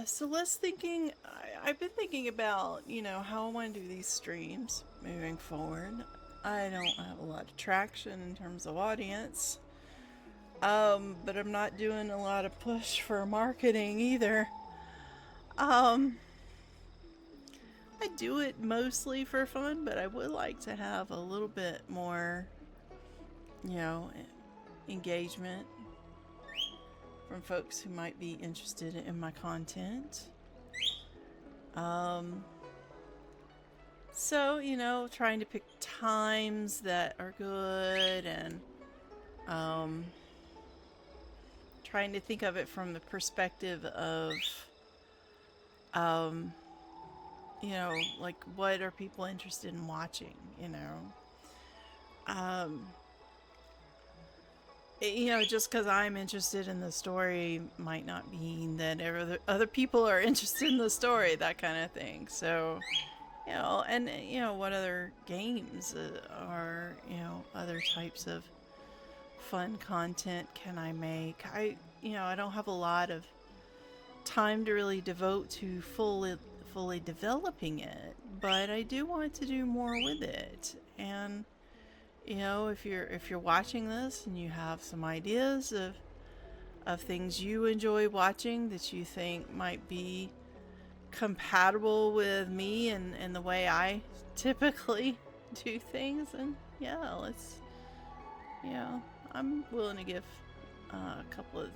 So I've been thinking about, how I want to do these streams moving forward. I don't have a lot of traction in terms of audience. But I'm not doing a lot of push for marketing either. I do it mostly for fun, but I would like to have a little bit more, engagement from folks who might be interested in my content. So, you know, trying to pick times that are good and trying to think of it from the perspective of you know, like what are people interested in watching, you know? You know, just because I'm interested in the story might not mean that other people are interested in the story, that kind of thing. So, you know, and, you know, what other games are, you know, other types of fun content can I make? You know, I don't have a lot of time to really devote to fully developing it, but I do want to do more with it. And you know, if you're watching this and you have some ideas of things you enjoy watching that you think might be compatible with me and the way I typically do things, and yeah, let's, you know, I'm willing to give a couple of,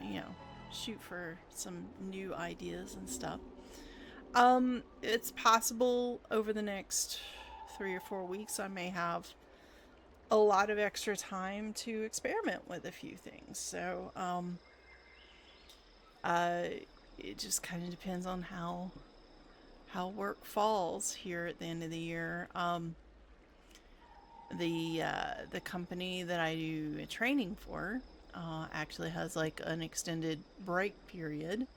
you know, shoot for some new ideas and stuff. It's possible over the next 3 or 4 weeks I may have a lot of extra time to experiment with a few things. So, it just kind of depends on how work falls here at the end of the year. The company that I do training for actually has like an extended break period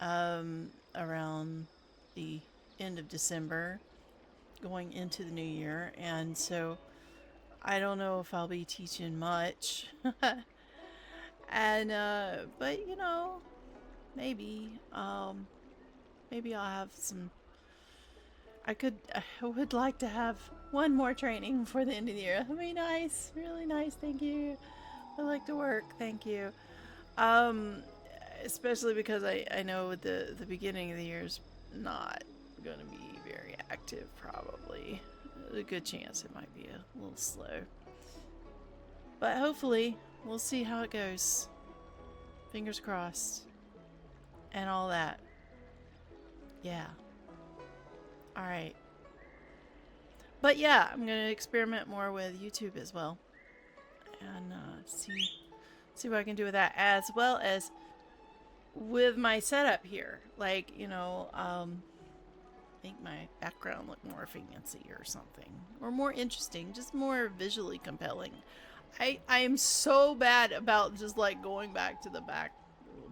around the end of December going into the new year, and so I don't know if I'll be teaching much. And but you know, maybe maybe I'll have some. I would like to have one more training before the end of the year. That'd be nice, really nice. Thank you. I like to work. Thank you. Especially because I know the beginning of the year is not going to be very active. Probably a good chance it might be a little slow, but hopefully we'll see how it goes. Fingers crossed and all that. Yeah. All right. But yeah, I'm gonna experiment more with YouTube as well, and see what I can do with that, as well as with my setup here. Like, you know, make my background look more fancy or something, or more interesting, just more visually compelling. I am so bad about just like going back to the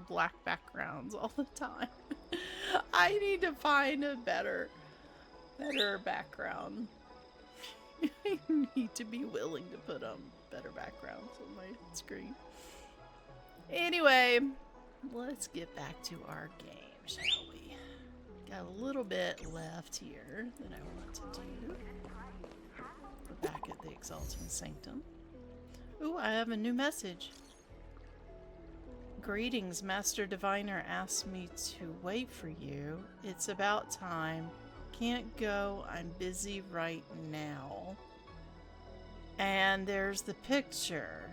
black backgrounds all the time. I need to find a better background. I need to be willing to put on better backgrounds on my screen. Anyway, let's get back to our game, shall we? Got a little bit left here that I want to do. We're back at the Exalting Sanctum. Ooh, I have a new message. Greetings, Master Diviner asked me to wait for you. It's about time. Can't go, I'm busy right now. And there's the picture.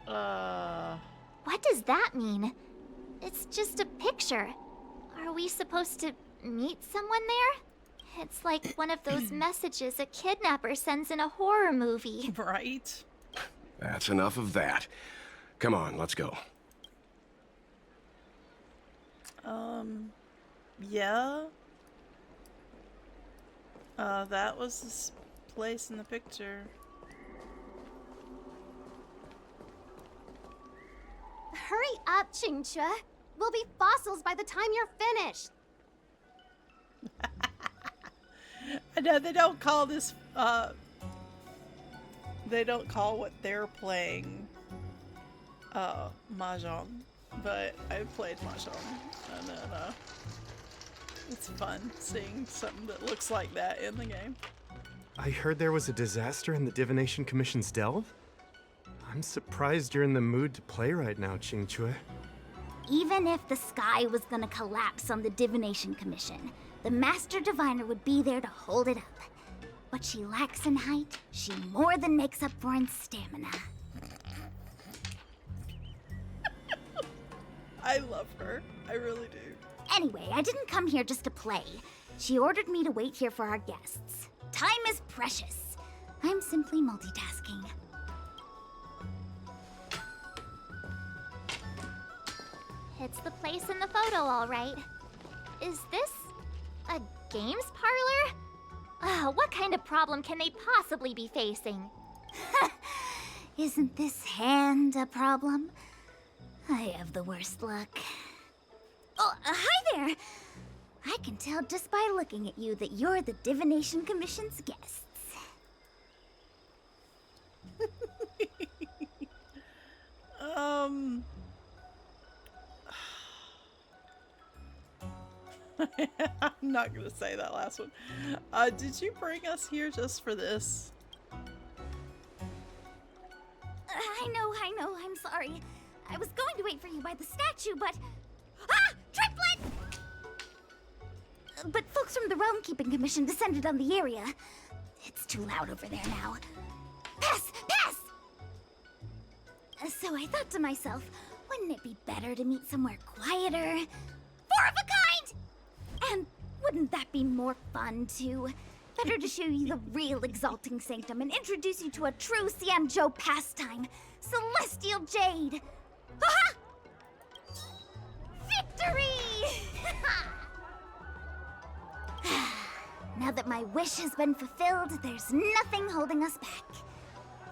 What does that mean? It's just a picture. Are we supposed to meet someone there? It's like one of those messages a kidnapper sends in a horror movie. Right? That's enough of that. Come on, let's go. Yeah. That was this place in the picture. Hurry up, Qingque. We'll be fossils by the time you're finished. I know they don't call this, they don't call what they're playing, Mahjong, but I've played Mahjong, and then, it's fun seeing something that looks like that in the game. I heard there was a disaster in the Divination Commission's delve? I'm surprised you're in the mood to play right now, Qingque. Even if the sky was gonna collapse on the Divination Commission, the Master Diviner would be there to hold it up. What she lacks in height, she more than makes up for in stamina. I love her. I really do. Anyway, I didn't come here just to play. She ordered me to wait here for our guests. Time is precious. I'm simply multitasking. It's the place in the photo, all right. Is this a games parlor? What kind of problem can they possibly be facing? Isn't this hand a problem? I have the worst luck. Oh, hi there! I can tell just by looking at you that you're the Divination Commission's guests. I'm not gonna say that last one. Did you bring us here just for this? I know, I'm sorry. I was going to wait for you by the statue, but... Ah! Triplet! But folks from the Realm Keeping Commission descended on the area. It's too loud over there now. Pass! Pass! So I thought to myself, wouldn't it be better to meet somewhere quieter? Four of a kind! And wouldn't that be more fun, too? Better to show you the real Exalting Sanctum and introduce you to a true Xianzhou pastime, Celestial Jade! Aha! Victory! Now that my wish has been fulfilled, there's nothing holding us back.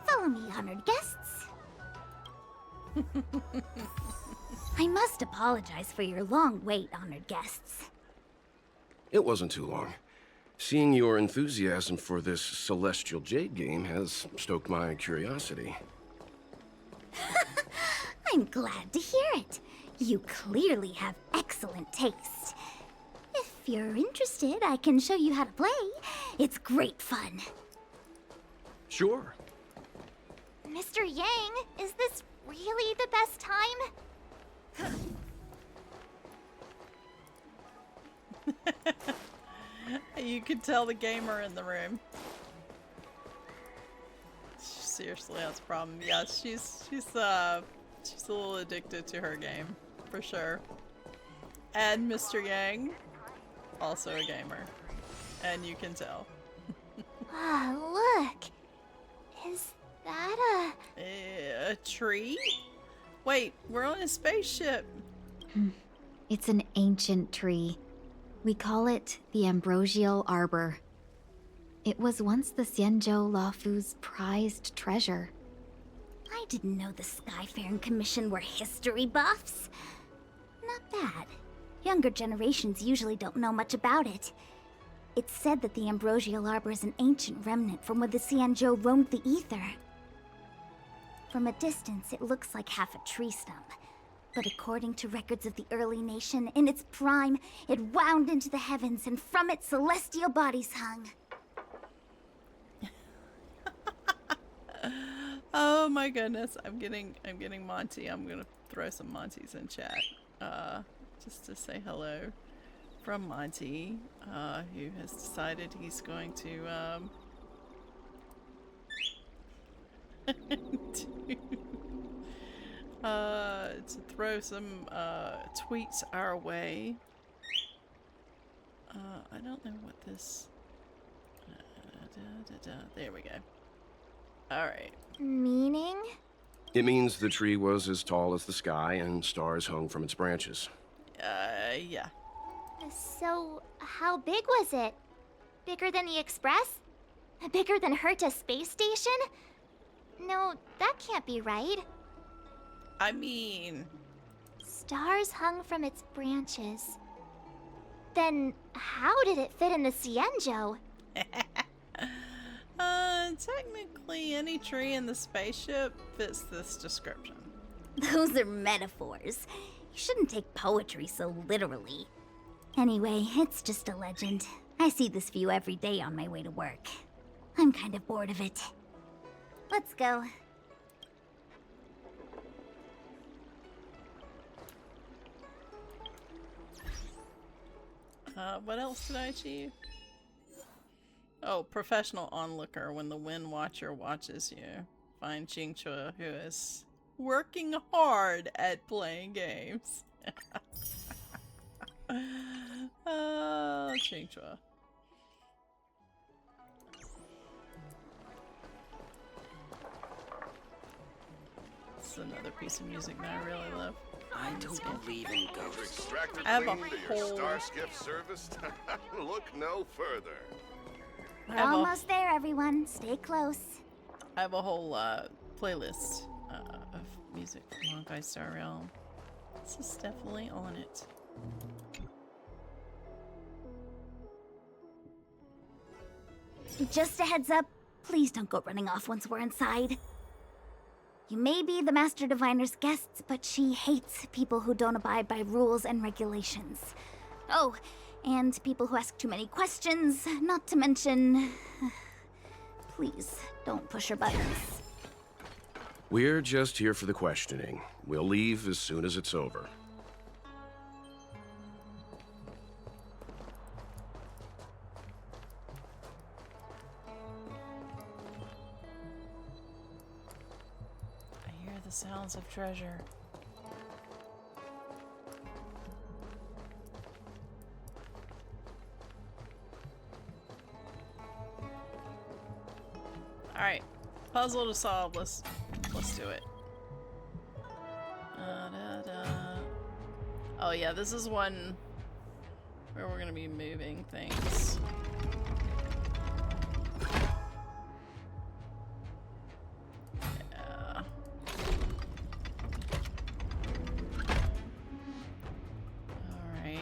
Follow me, honored guests. I must apologize for your long wait, honored guests. It wasn't too long. Seeing your enthusiasm for this Celestial Jade game has stoked my curiosity. I'm glad to hear it. You clearly have excellent taste. If you're interested, I can show you how to play. It's great fun. Sure. Mr. Yang, is this really the best time? You could tell the gamer in the room. She seriously has a problem. Yeah, she's a little addicted to her game, for sure. And Mr. Yang, also a gamer. And you can tell. Look. Is that a tree? Wait, we're on a spaceship. It's an ancient tree. We call it the Ambrosial Arbor. It was once the Xianzhou Luofu's prized treasure. I didn't know the Skyfaring Commission were history buffs. Not bad. Younger generations usually don't know much about it. It's said that the Ambrosial Arbor is an ancient remnant from when the Xianzhou roamed the ether. From a distance, it looks like half a tree stump. But according to records of the early nation, in its prime, it wound into the heavens, and from it celestial bodies hung. Oh my goodness, I'm getting Monty. I'm gonna throw some Monties in chat. Just to say hello from Monty, who has decided he's going to to throw some tweets our way. I don't know what this. There we go. All right. meaning? It means the tree was as tall as the sky and stars hung from its branches. Yeah. So, how big was it? Bigger than the Express? Bigger than Herta Space Station? No, that can't be right. I mean... Stars hung from its branches. Then, how did it fit in the Xianzhou? Technically, any tree in the spaceship fits this description. Those are metaphors. You shouldn't take poetry so literally. Anyway, it's just a legend. I see this view every day on my way to work. I'm kind of bored of it. Let's go. What else did I achieve? Oh, professional onlooker when the Wind Watcher watches you. Find Jingchua, who is working hard at playing games. Xianzhou. It's another piece of music that I really love. I don't believe in ghosts. Extractor I have a clean to your whole- star skiff service? Look no further. We're almost there, everyone. Stay close. I have a whole playlist of music from Honkai Star Realm. This is definitely on it. Just a heads up, please don't go running off once we're inside. You may be the Master Diviner's guests, but she hates people who don't abide by rules and regulations. Oh, and people who ask too many questions, not to mention... Please, don't push her buttons. We're just here for the questioning. We'll leave as soon as it's over. I hear the sounds of treasure. Alright. Puzzle to solve. Let's do it. Oh yeah, this is one where we're gonna be moving things. Yeah. Alright.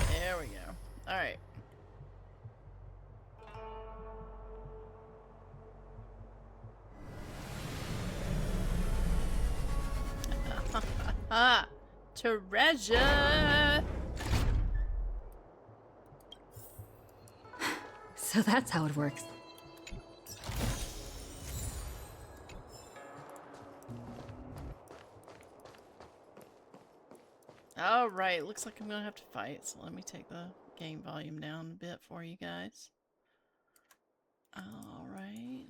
There we go. Alright. Treasure! So that's how it works. Alright, looks like I'm gonna have to fight, so let me take the game volume down a bit for you guys. Alright.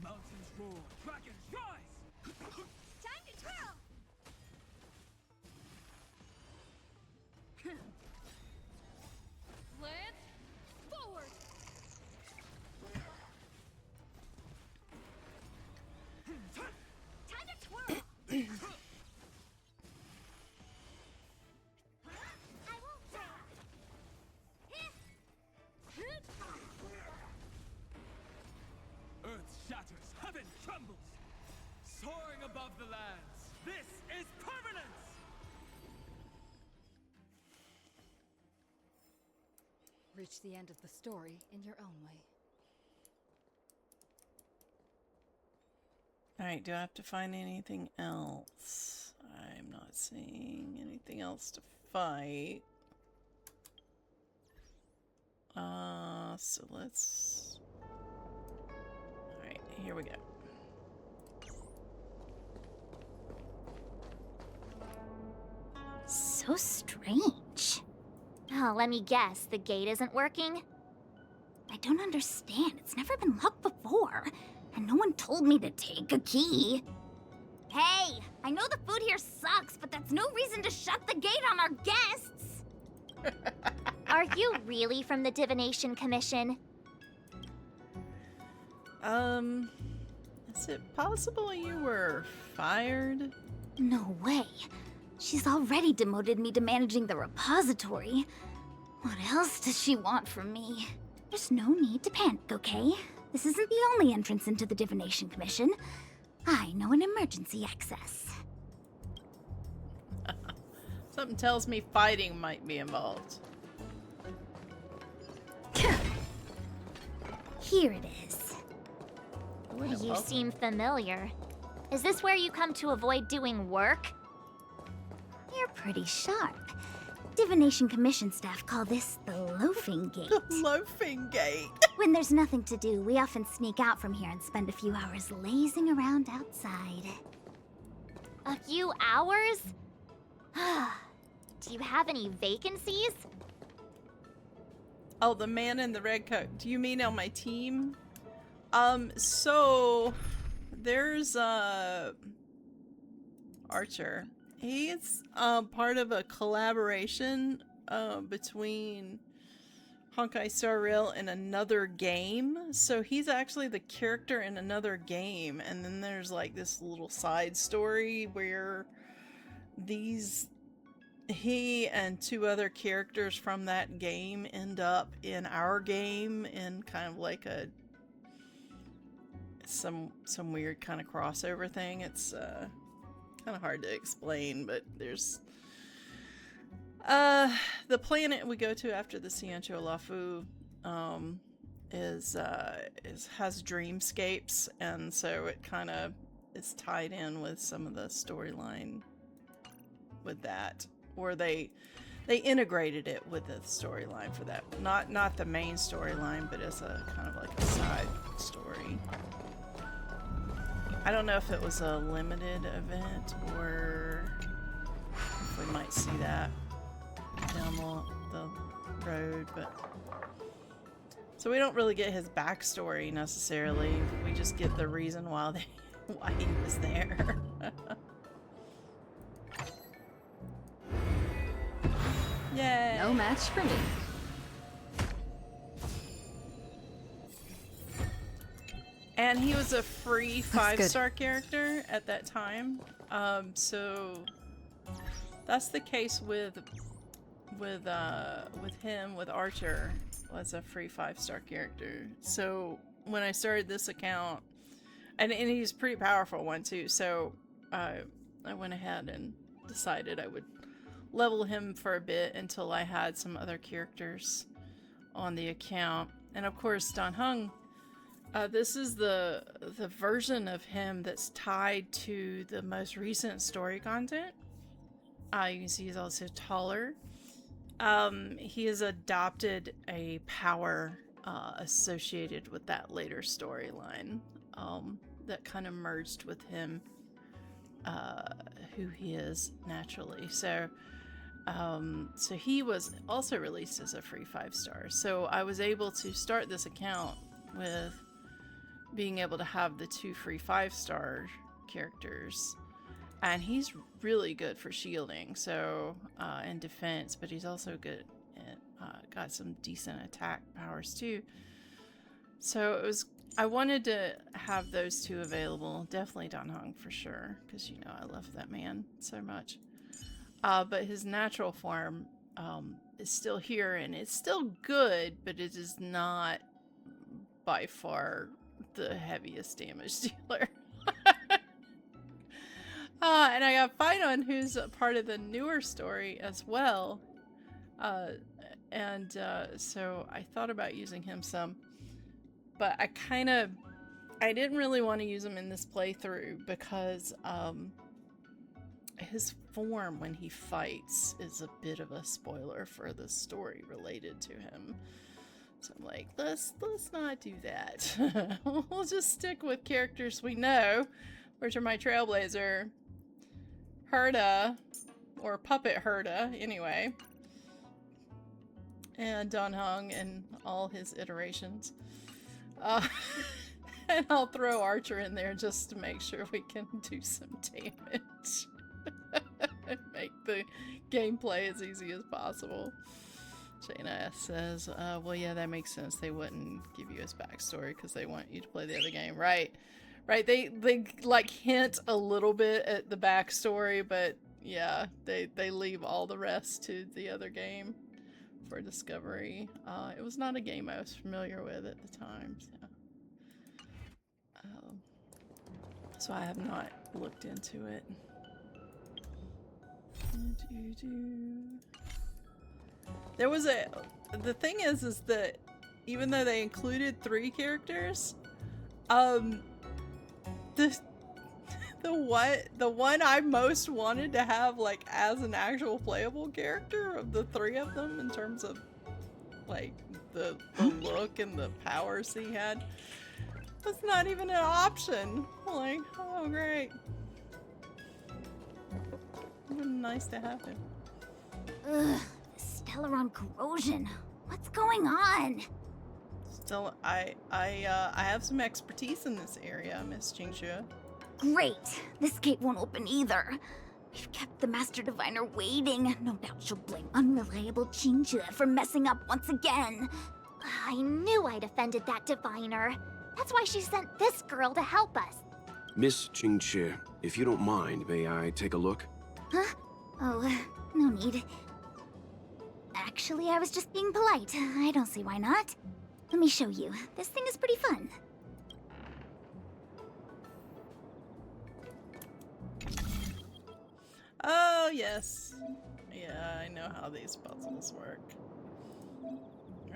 Mountains roar, dragons rise! Time to twirl! Lance, forward! Time to twirl! I won't Earth shatters, heaven trembles! Soaring above the lands, this is permanence! Reach the end of the story in your own way. Alright, do I have to find anything else? I'm not seeing anything else to fight. So let's... Alright, here we go. So strange. Oh, let me guess. The gate isn't working? I don't understand. It's never been locked before. And no one told me to take a key. Hey, I know the food here sucks, but that's no reason to shut the gate on our guests. Are you really from the Divination Commission? Is it possible you were fired? No way. She's already demoted me to managing the repository. What else does she want from me? There's no need to panic, okay? This isn't the only entrance into the Divination Commission. I know an emergency access. Something tells me fighting might be involved. Here it is. You seem familiar. Is this where you come to avoid doing work? You're pretty sharp. Divination Commission staff call this the loafing gate. Loafing gate. When there's nothing to do, we often sneak out from here and spend a few hours lazing around outside. A few hours? Do you have any vacancies? Oh, the man in the red coat. Do you mean on my team? So there's Archer. He's part of a collaboration between Honkai Star Rail and another game. So he's actually the character in another game, and then there's like this little side story where he and two other characters from that game end up in our game in kind of like a some weird kind of crossover thing. It's kind of hard to explain, but there's the planet we go to after the Xianzhou Luofu has dreamscapes, and so it kind of is tied in with some of the storyline with that, or they integrated it with the storyline for that. Not the main storyline, but as a kind of like a side story. I don't know if it was a limited event or if we might see that down the road, but so we don't really get his backstory necessarily. We just get the reason why he was there. Yay! No match for me. And he was a free 5-star character at that time. So that's the case with Archer was a free 5-star character. So when I started this account, and he's a pretty powerful one too, so I went ahead and decided I would level him for a bit until I had some other characters on the account. And of course, Dan Heng, this is the version of him that's tied to the most recent story content. You can see he's also taller. He has adopted a power associated with that later storyline that kind of merged with him, who he is naturally. So he was also released as a free 5-star. So I was able to start this account with being able to have the 2 free 5-star characters, and he's really good for shielding, so and defense, but he's also good at got some decent attack powers too. So I wanted to have those 2 available. Definitely Dan Heng for sure, because you know I love that man so much. But his natural form is still here, and it's still good, but it is not by far the heaviest damage dealer. And I got Finon, who's a part of the newer story as well. So I thought about using him some, but I didn't really want to use him in this playthrough because his form when he fights is a bit of a spoiler for the story related to him. So I'm like, let's not do that. We'll just stick with characters we know, which are my Trailblazer, Herda, or Puppet Herda, anyway, and Dan Heng and all his iterations. And I'll throw Archer in there just to make sure we can do some damage. And make the gameplay as easy as possible. Shayna says, well, yeah, that makes sense. They wouldn't give you his backstory because they want you to play the other game. Right. They like hint a little bit at the backstory, but yeah, they leave all the rest to the other game for discovery. It was not a game I was familiar with at the time, so I have not looked into it. There was the thing is that even though they included 3 characters, the one I most wanted to have like as an actual playable character of the 3 of them in terms of like the look and the powers he had was not even an option. Like, oh great. Would have been nice to have him. Ugh, this Stellaron corrosion. What's going on? Still, I have some expertise in this area, Miss Jingxue. Great. This gate won't open either. We've kept the Master Diviner waiting. No doubt she'll blame unreliable Jingxue for messing up once again. I knew I'd offended that diviner. That's why she sent this girl to help us. Miss Jingxue, if you don't mind, may I take a look? Huh? Oh, no need. Actually, I was just being polite. I don't see why not. Let me show you. This thing is pretty fun. Oh, yes. Yeah, I know how these puzzles work.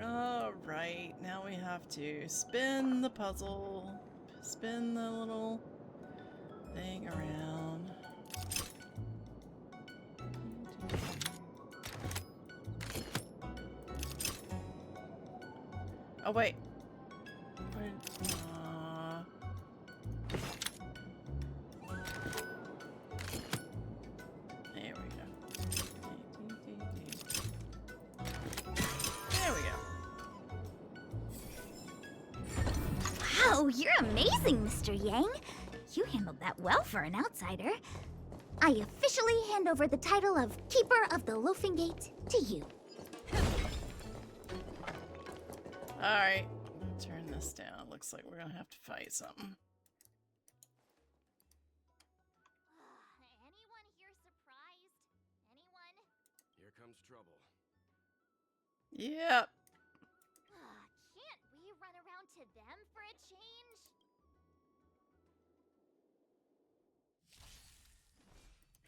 Alright, now we have to spin the puzzle. Spin the little thing around. Oh, wait. There we go. There we go. Wow, you're amazing, Mr. Yang. You handled that well for an outsider. I officially hand over the title of Keeper of the Loafing Gate to you. Alright, turn this down. Looks like we're gonna have to fight something. Anyone here surprised? Anyone? Here comes trouble. Yep. Can't we run around to them for a change?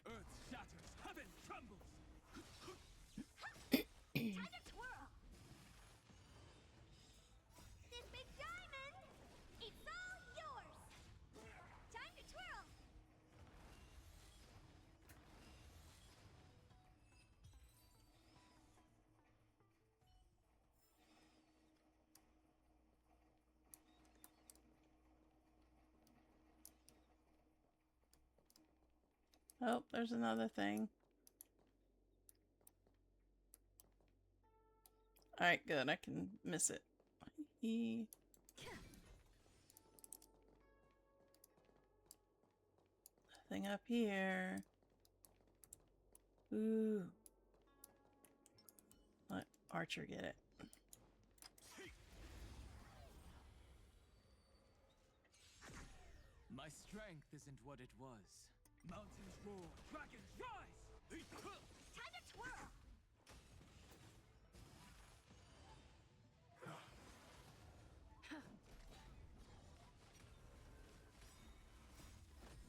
Earth shatters, heaven trembles. Time to twirl. This big diamond, it's all yours. Time to twirl. Oh, there's another thing. Alright, good. I can miss it. Thing up here. Ooh. Let Archer get it. My strength isn't what it was. Mountains roar, dragons rise! Time to twirl.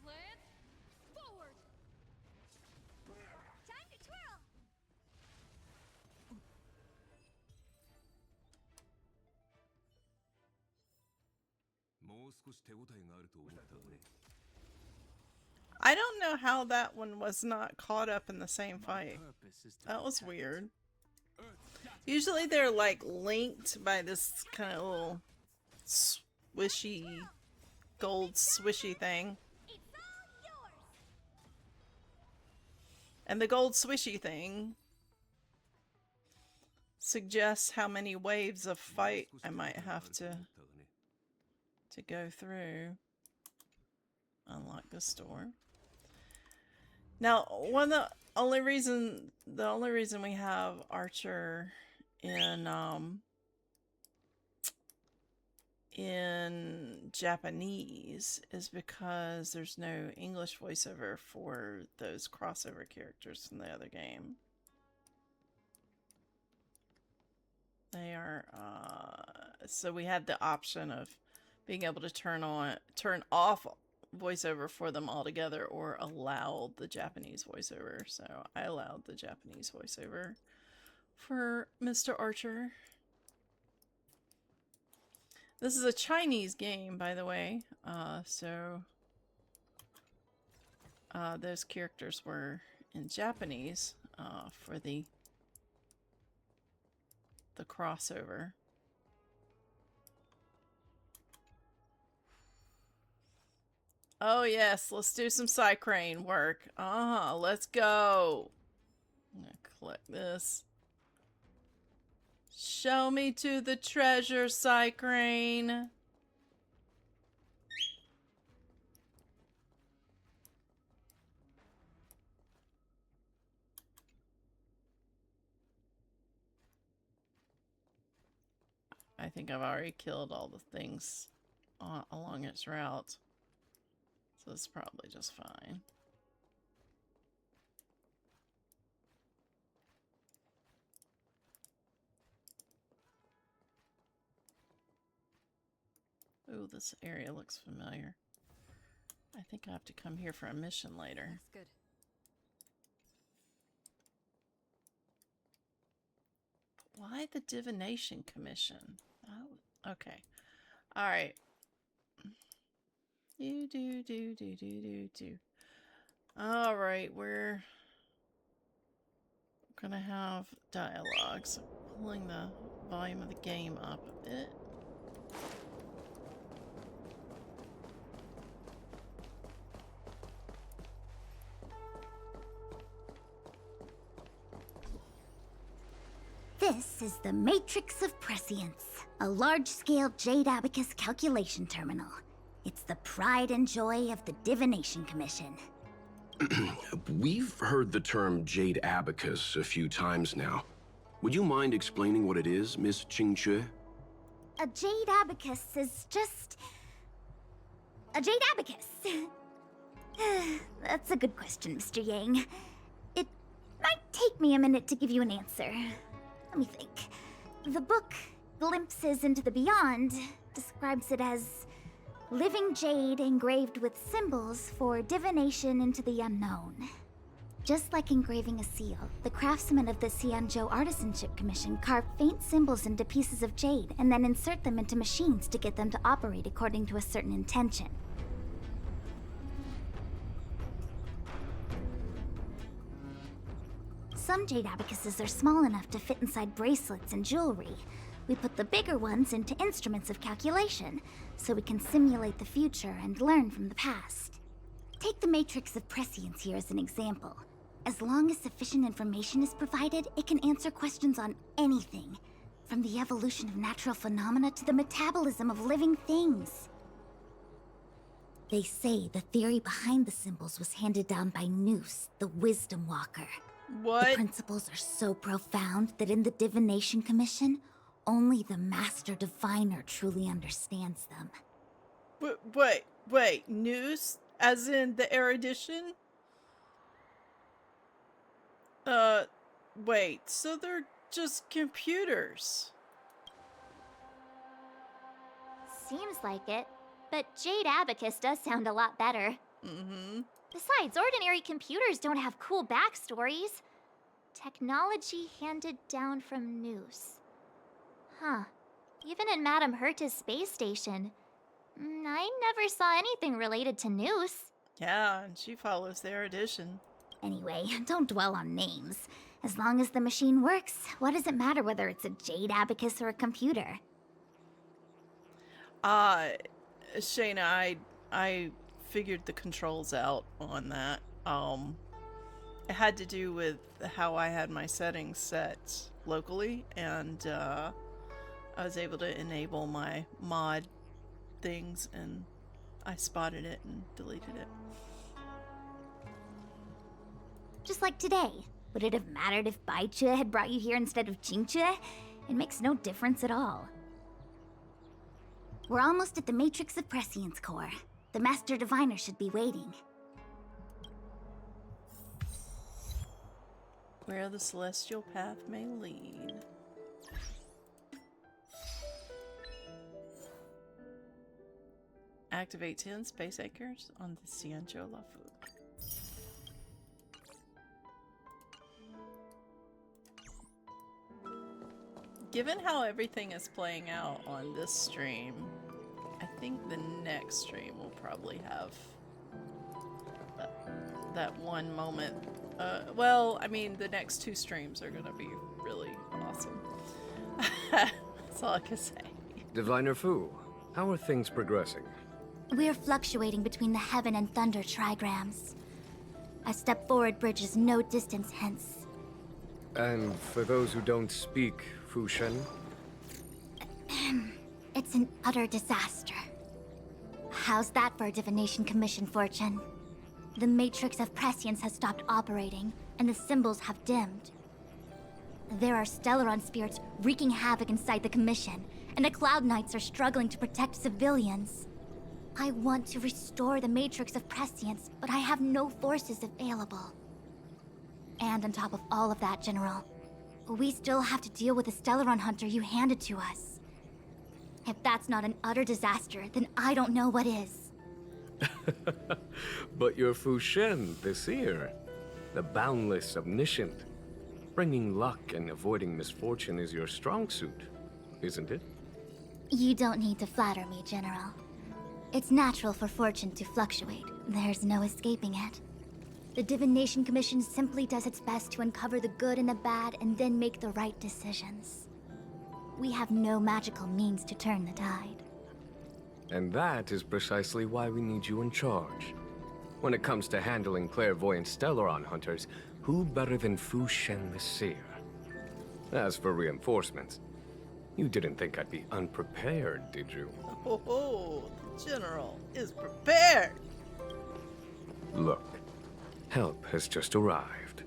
Lance, forward! Time to twirl. I don't know how that one was not caught up in the same fight. That was weird. Usually they're like linked by this kind of little swishy, gold swishy thing. And the gold swishy thing suggests how many waves of fight I might have to go through. Unlock the store. Now, the only reason we have Archer in Japanese is because there's no English voiceover for those crossover characters from the other game. They are so we had the option of being able to turn off voiceover for them altogether or allow the Japanese voiceover. So I allowed the Japanese voiceover for Mr. Archer. This is a Chinese game, by the way, so those characters were in Japanese for the crossover. Oh yes, let's do some Psycrane work. Let's go. I'm gonna click this. Show me to the treasure, Psycrane. I think I've already killed all the things along its route. So it's probably just fine. Ooh, this area looks familiar. I think I have to come here for a mission later. That's good. Why the Divination Commission? Oh, okay. Alright. Do. Alright, we're gonna have dialogues. Pulling the volume of the game up a bit. This is the Matrix of Prescience, a large-scale Jade Abacus calculation terminal. It's the pride and joy of the Divination Commission. We've heard the term Jade Abacus a few times now. Would you mind explaining what it is, Miss Qingque? A Jade Abacus is just... a Jade Abacus. That's a good question, Mr. Yang. It might take me a minute to give you an answer. Let me think. The book, Glimpses into the Beyond, describes it as living jade engraved with symbols for divination into the unknown. Just like engraving a seal, the craftsmen of the Xianzhou Artisanship Commission carve faint symbols into pieces of jade and then insert them into machines to get them to operate according to a certain intention. Some jade abacuses are small enough to fit inside bracelets and jewelry. We put the bigger ones into instruments of calculation, so we can simulate the future and learn from the past. Take the Matrix of Prescience here as an example. As long as sufficient information is provided, it can answer questions on anything, from the evolution of natural phenomena to the metabolism of living things. They say the theory behind the symbols was handed down by Noose, the Wisdom Walker. What? The principles are so profound that in the Divination Commission, only the Master Diviner truly understands them. Wait, Noose? As in the erudition? Wait, so they're just computers? Seems like it, but Jade Abacus does sound a lot better. Mm-hmm. Besides, ordinary computers don't have cool backstories. Technology handed down from Noose. Huh. Even in Madame Herta's space station, I never saw anything related to Noose. Yeah, and she follows the erudition. Anyway, don't dwell on names. As long as the machine works, what does it matter whether it's a Jade Abacus or a computer? Shayna, I figured the controls out on that. It had to do with how I had my settings set locally, and I was able to enable my mod things, and I spotted it and deleted it. Just like today. Would it have mattered if Baichue had brought you here instead of Qingque? It makes no difference at all. We're almost at the Matrix of Prescience core. The Master Diviner should be waiting. Where the celestial path may lead. Activate 10 space acres on the Xianzhou Luofu. Given how everything is playing out on this stream, I think the next stream will probably have that one moment. Well, I mean, the next two streams are gonna be really awesome. That's all I can say. Diviner Fu, how are things progressing? We're fluctuating between the heaven and thunder trigrams. A step forward bridges no distance hence. And for those who don't speak Fushen? It's an utter disaster. How's that for a Divination Commission fortune? The Matrix of Prescience has stopped operating, and the symbols have dimmed. There are Stellaron spirits wreaking havoc inside the Commission, and the Cloud Knights are struggling to protect civilians. I want to restore the Matrix of Prescience, but I have no forces available. And on top of all of that, General, we still have to deal with the Stellaron Hunter you handed to us. If that's not an utter disaster, then I don't know what is. But you're Fushen, the seer. The boundless, omniscient. Bringing luck and avoiding misfortune is your strong suit, isn't it? You don't need to flatter me, General. It's natural for fortune to fluctuate. There's no escaping it. The Divination Commission simply does its best to uncover the good and the bad and then make the right decisions. We have no magical means to turn the tide. And that is precisely why we need you in charge. When it comes to handling clairvoyant Stellaron Hunters, who better than Fushen the Seer? As for reinforcements, you didn't think I'd be unprepared, did you? Oh, the General is prepared! Look, help has just arrived.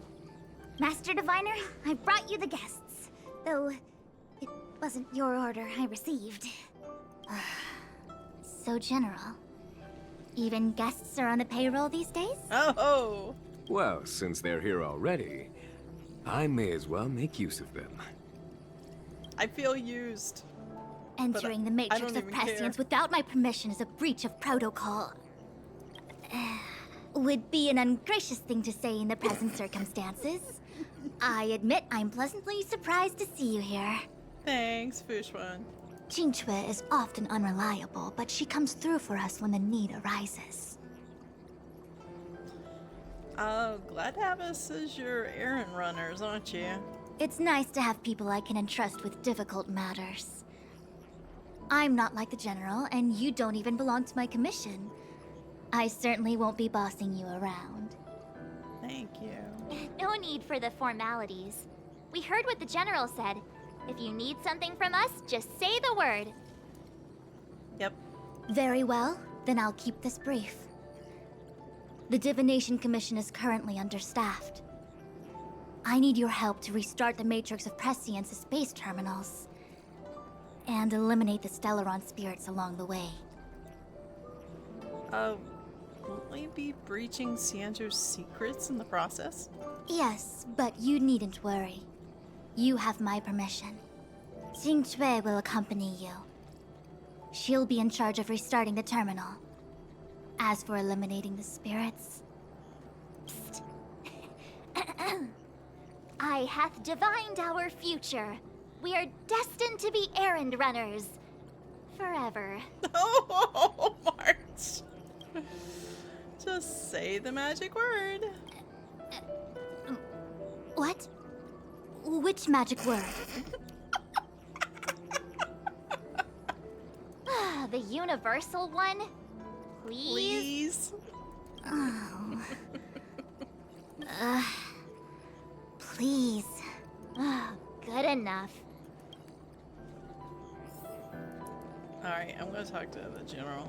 Master Diviner, I brought you the guests. Though, it wasn't your order I received. So, General, even guests are on the payroll these days? Oh! Well, since they're here already, I may as well make use of them. I feel used. Entering the Matrix of Prescience without my permission is a breach of protocol. Would be an ungracious thing to say in the present circumstances. I admit I'm pleasantly surprised to see you here. Thanks, Fushwan. Jingchui is often unreliable, but she comes through for us when the need arises. Glad to have us as your errand runners, aren't you? It's nice to have people I can entrust with difficult matters. I'm not like the General, and you don't even belong to my commission. I certainly won't be bossing you around. Thank you. No need for the formalities. We heard what the General said. If you need something from us, just say the word. Yep. Very well, then I'll keep this brief. The Divination Commission is currently understaffed. I need your help to restart the Matrix of Prescience's space terminals. And eliminate the Stellaron spirits along the way. Won't we be breaching Xianzhou's secrets in the process? Yes, but you needn't worry. You have my permission. Jingchui will accompany you. She'll be in charge of restarting the terminal. As for eliminating the spirits... Psst. I hath divined our future. We are destined to be errand runners. Forever. Oh, March! Just say the magic word. What? Which magic word? The universal one? Please? Please? Oh. Please. Good enough. Alright, I'm gonna talk to the General.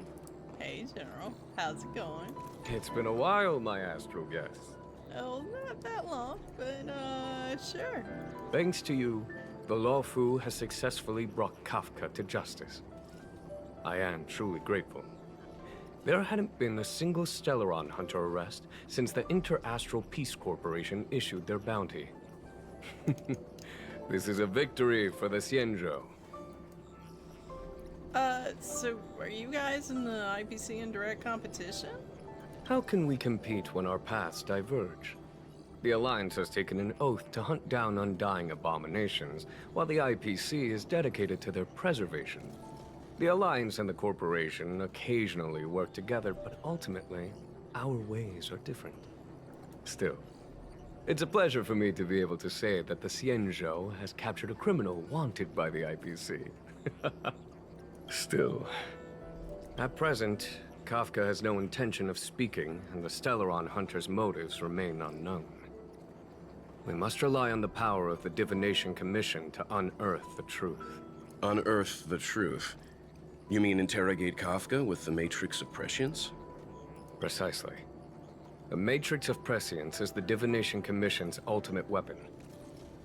Hey, General. How's it going? It's been a while, my astral guest. Oh, not that long, but, sure. Thanks to you, the Luofu has successfully brought Kafka to justice. I am truly grateful. There hadn't been a single Stellaron Hunter arrest since the Inter-Astral Peace Corporation issued their bounty. This is a victory for the Xianzhou. So are you guys in the IPC in direct competition? How can we compete when our paths diverge? The Alliance has taken an oath to hunt down undying abominations, while the IPC is dedicated to their preservation. The Alliance and the Corporation occasionally work together, but ultimately, our ways are different. Still, it's a pleasure for me to be able to say that the Xianzhou has captured a criminal wanted by the IPC. Still, at present, Kafka has no intention of speaking, and the Stellaron Hunters' motives remain unknown. We must rely on the power of the Divination Commission to unearth the truth. Unearth the truth? You mean interrogate Kafka with the Matrix of Prescience? Precisely. The Matrix of Prescience is the Divination Commission's ultimate weapon,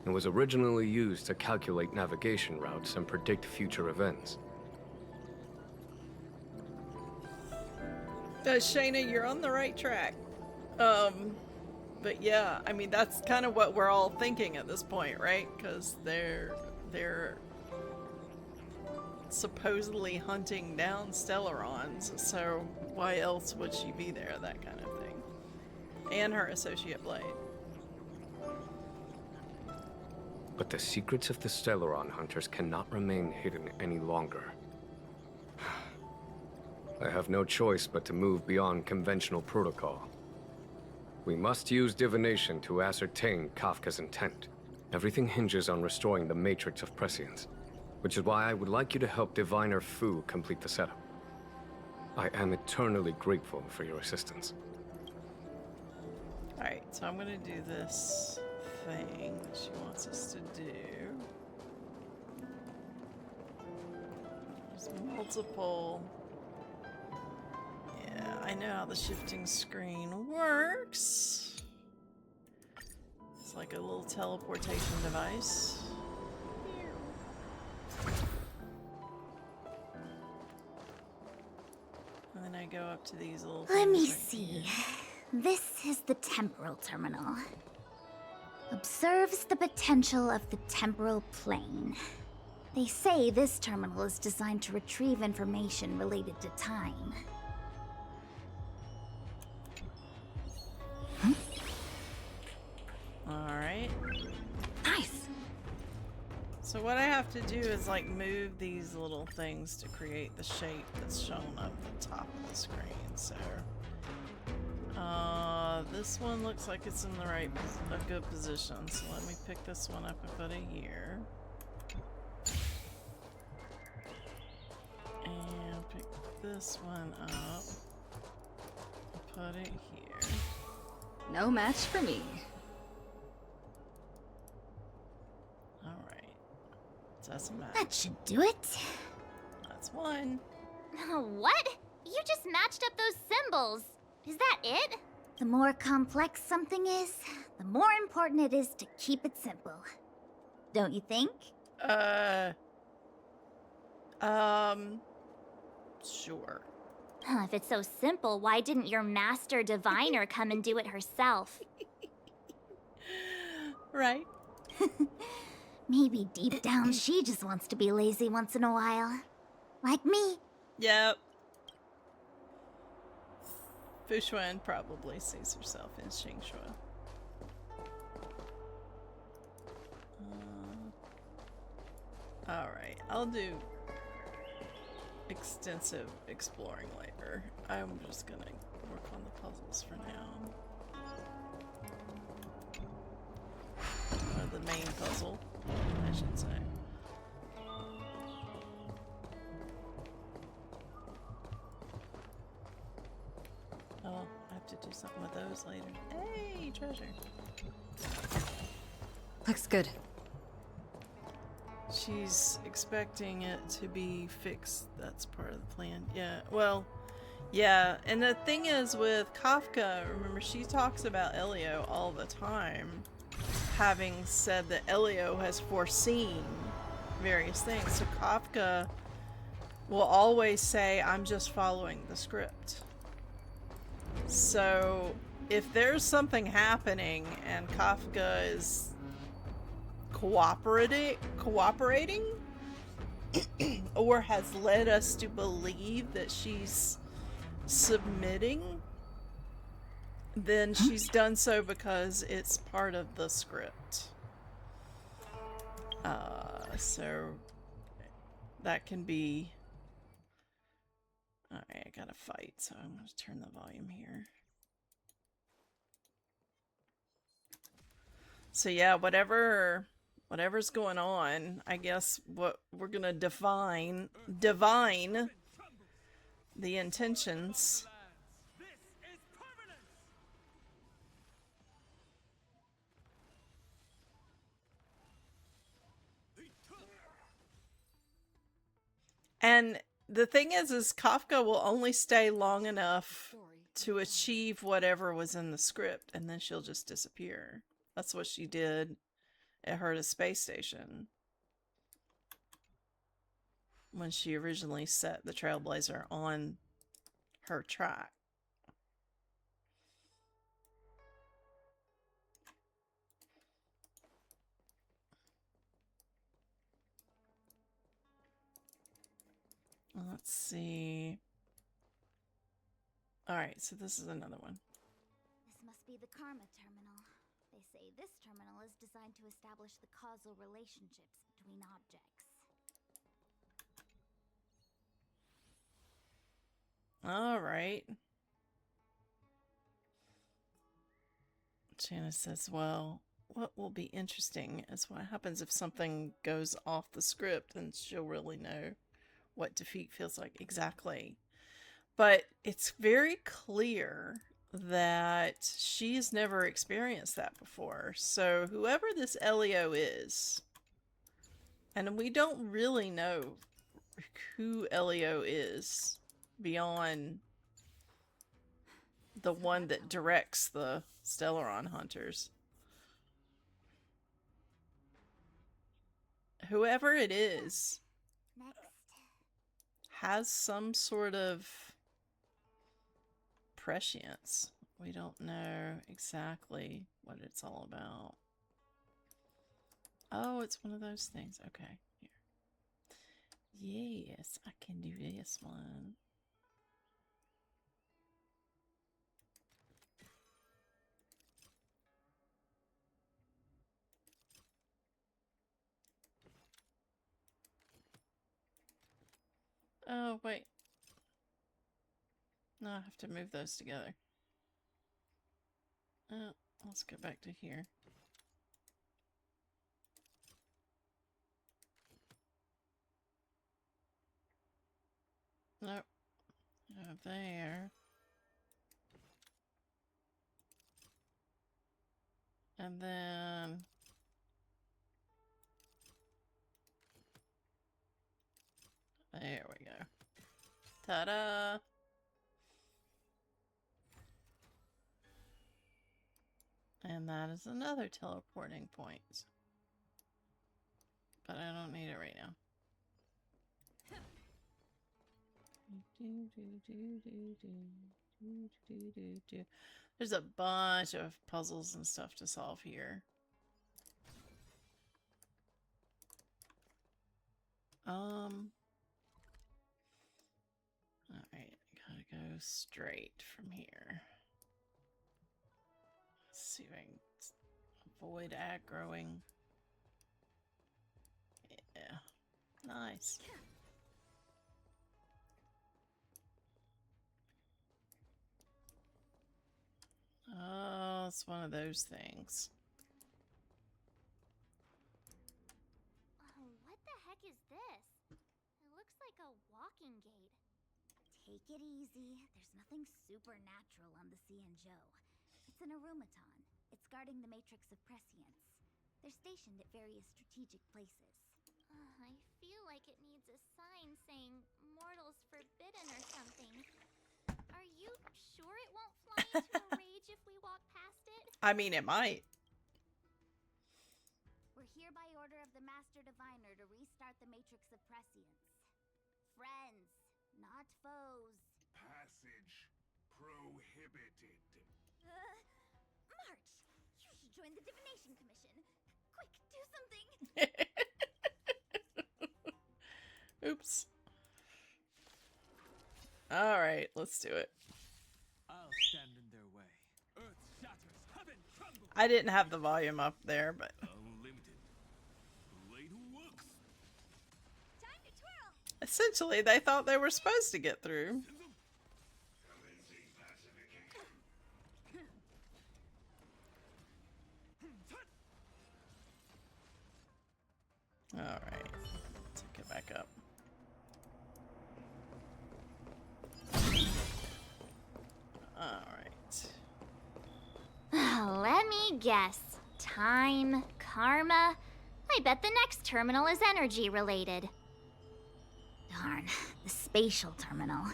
and was originally used to calculate navigation routes and predict future events. Shayna, you're on the right track. But yeah, I mean, that's kind of what we're all thinking at this point, right? Because they're supposedly hunting down Stellarons, so why else would she be there? That kind of thing. And her associate Blade. But the secrets of the Stellaron Hunters cannot remain hidden any longer. I have no choice but to move beyond conventional protocol. We must use divination to ascertain Kafka's intent. Everything hinges on restoring the Matrix of Prescience, which is why I would like you to help Diviner Fu complete the setup. I am eternally grateful for your assistance. Alright, so I'm gonna do this thing that she wants us to do. There's multiple... Yeah, I know how the shifting screen works. It's like a little teleportation device. And then I go up to these little Let me things right see. here. This is the temporal terminal. Observes the potential of the temporal plane. They say this terminal is designed to retrieve information related to time. Alright. Nice! So what I have to do is like move these little things to create the shape that's shown up at the top of the screen. So this one looks like it's in the right, a good position. So let me pick this one up and put it here. And pick this one up and put it here. No match for me. Alright. So that's a match. That should do it. That's one. What? You just matched up those symbols. Is that it? The more complex something is, the more important it is to keep it simple. Don't you think? Sure. If it's so simple, why didn't your master diviner come and do it herself? Right. Maybe deep down she just wants to be lazy once in a while. Like me. Yep. Fushuan probably sees herself in Xianzhou. Alright, I'll do extensive exploring later. I'm just gonna work on the puzzles for now. Or the main puzzle, I should say. Oh, I have to do something with those later. Hey, treasure. Looks good. She's expecting it to be fixed. That's part of the plan. Yeah, well, yeah. And the thing is with Kafka, remember, she talks about Elio all the time, having said that Elio has foreseen various things. So Kafka will always say, I'm just following the script. So if there's something happening and Kafka is cooperating or has led us to believe that she's submitting, then she's done so because it's part of the script. So that can be... Alright, I gotta fight, so I'm gonna turn the volume here. So yeah, whatever's going on, I guess what we're gonna divine the intentions. And the thing is Kafka will only stay long enough to achieve whatever was in the script, and then she'll just disappear. That's what she did at Herta Space Station when she originally set the Trailblazer on her track. Let's see. Alright, so this is another one. This must be the Karma Terminal. They say this terminal is designed to establish the causal relationships between objects. Alright. Janice says, well, what will be interesting is what happens if something goes off the script, and she'll really know what defeat feels like exactly. But it's very clear that she's never experienced that before. So whoever this Elio is, and we don't really know who Elio is beyond the one that directs the Stellaron Hunters. Whoever it is has some sort of prescience. We don't know exactly what it's all about. Oh, it's one of those things. Okay, here. Yes, I can do this one. Oh, wait. No, I have to move those together. Let's go back to here. Nope. There. And then... there we go. Ta-da! And that is another teleporting point. But I don't need it right now. There's a bunch of puzzles and stuff to solve here. Alright, gotta go straight from here. Let's see if I can avoid aggroing. Yeah, nice. Oh, it's one of those things. Oh, what the heck is this? It looks like a walking gate. Take it easy. There's nothing supernatural on the Xianzhou. It's an arumaton. It's guarding the matrix of prescience. They're stationed at various strategic places. I feel like it needs a sign saying mortals forbidden or something. Are you sure it won't fly into a rage if we walk past it? I mean, it might. We're here by order of the Master Diviner to restart the Matrix of Prescience. Friends, not foes. Passage prohibited. March! You should join the Divination Commission. Quick, do something! Oops. Alright, let's do it. I'll stand in their way. Earth shatters, heaven trembles. I didn't have the volume up there, but... Unlimited. Blade works. Time to twirl! essentially, they thought they were supposed to get through. Alright, let's get back up. guess. Time, karma. I bet the next terminal is energy related. Darn, the spatial terminal.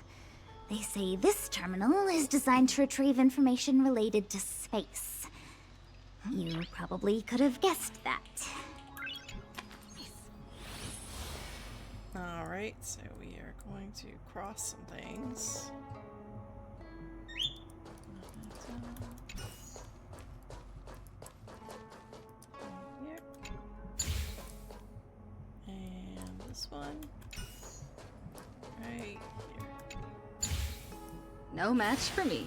They say this terminal is designed to retrieve information related to space. You probably could have guessed that. Alright, so we are going to cross some things. Here. And this one. Right here. No match for me.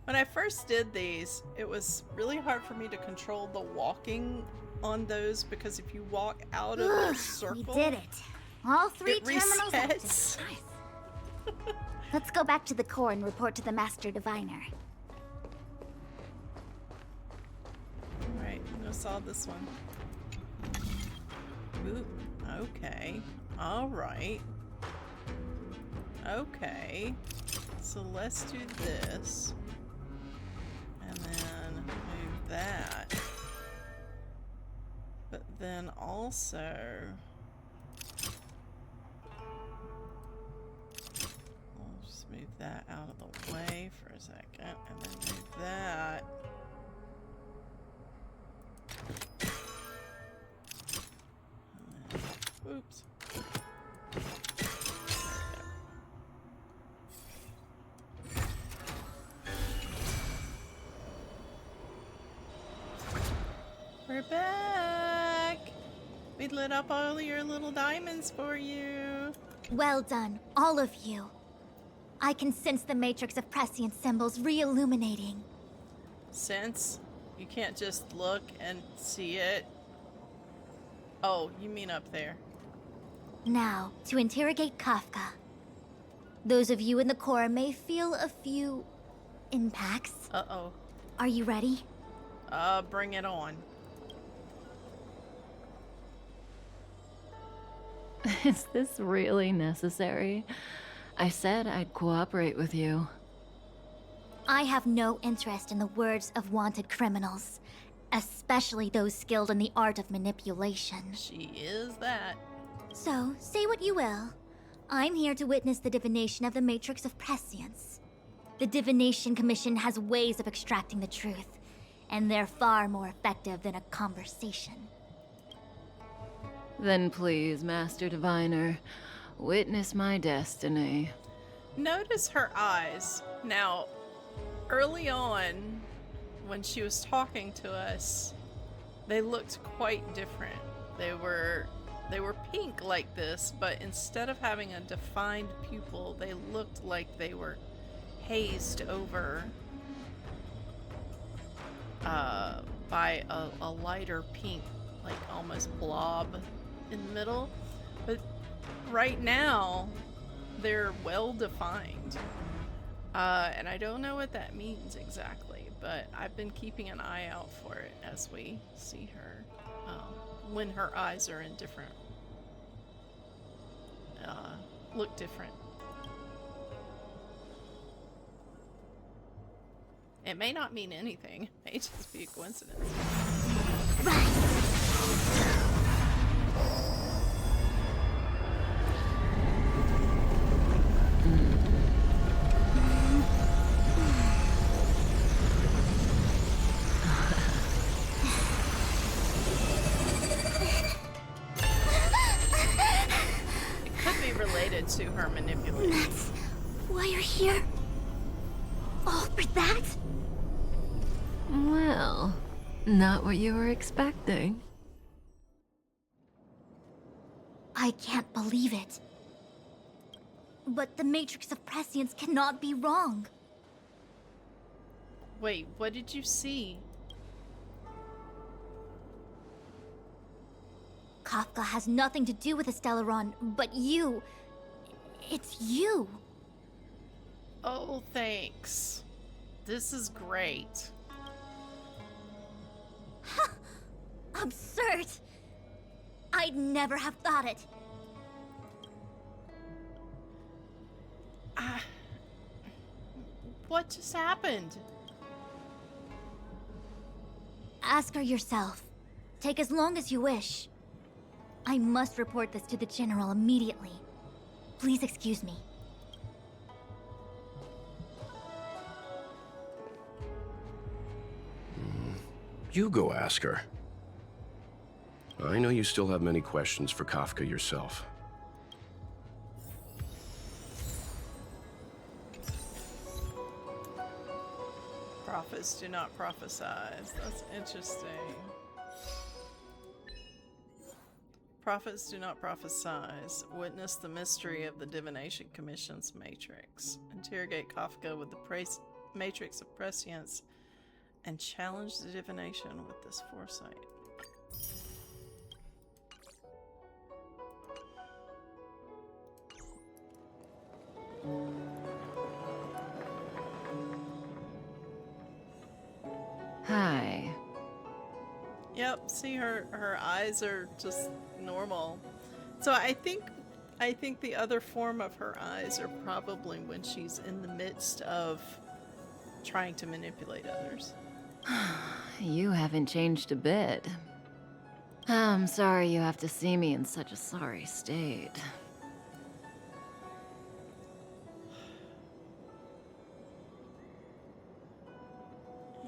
When I first did these, it was really hard for me to control the walking on those because if you walk out of the circle, We did it. All three it terminals active. resets. Let's go back to the core and report to the Master Diviner. Alright, I'm gonna solve this one. Ooh, okay. Alright. Okay. So let's do this. And then move that. But then also... We'll just move that out of the way for a second. And then move that. And then, oops. We're back! We lit up all your little diamonds for you. Well done, all of you. I can sense the matrix of prescient symbols re-illuminating. Sense? You can't just look and see it. Oh, you mean up there. Now, to interrogate Kafka. Those of you in the core may feel a few impacts. Uh-oh. Are you ready? Bring it on. Is this really necessary? I said I'd cooperate with you. I have no interest in the words of wanted criminals, especially those skilled in the art of manipulation. She is that. So, say what you will. I'm here to witness the divination of the Matrix of Prescience. The Divination Commission has ways of extracting the truth, and they're far more effective than a conversation. Then please, Master Diviner, witness my destiny. Notice her eyes. Now, early on, when she was talking to us, they looked quite different. They were pink like this, but instead of having a defined pupil, they looked like they were hazed over by a lighter pink, like almost blob in the middle. But right now, they're well defined. And I don't know what that means exactly, but I've been keeping an eye out for it as we see her. When her eyes are in different, look different. It may not mean anything. It may just be a coincidence. Related to her manipulation. That's why you're here? All for that? Well, not what you were expecting. I can't believe it. But the Matrix of Prescience cannot be wrong. Wait, what did you see? Kafka has nothing to do with the Stellaron, but you... It's you. Oh, thanks. This is great. Absurd. I'd never have thought it. What just happened? Ask her yourself. Take as long as you wish. I must report this to the General immediately. Please excuse me. You go ask her. I know you still have many questions for Kafka yourself. Prophets do not prophesize. That's interesting. Prophets do not prophesize. Witness the mystery of the Divination Commission's matrix. Interrogate Kafka with the matrix of prescience and challenge the divination with this foresight. Hi. Yep, see her eyes are just normal. So I think the other form of her eyes are probably when she's in the midst of trying to manipulate others. You haven't changed a bit. I'm sorry you have to see me in such a sorry state.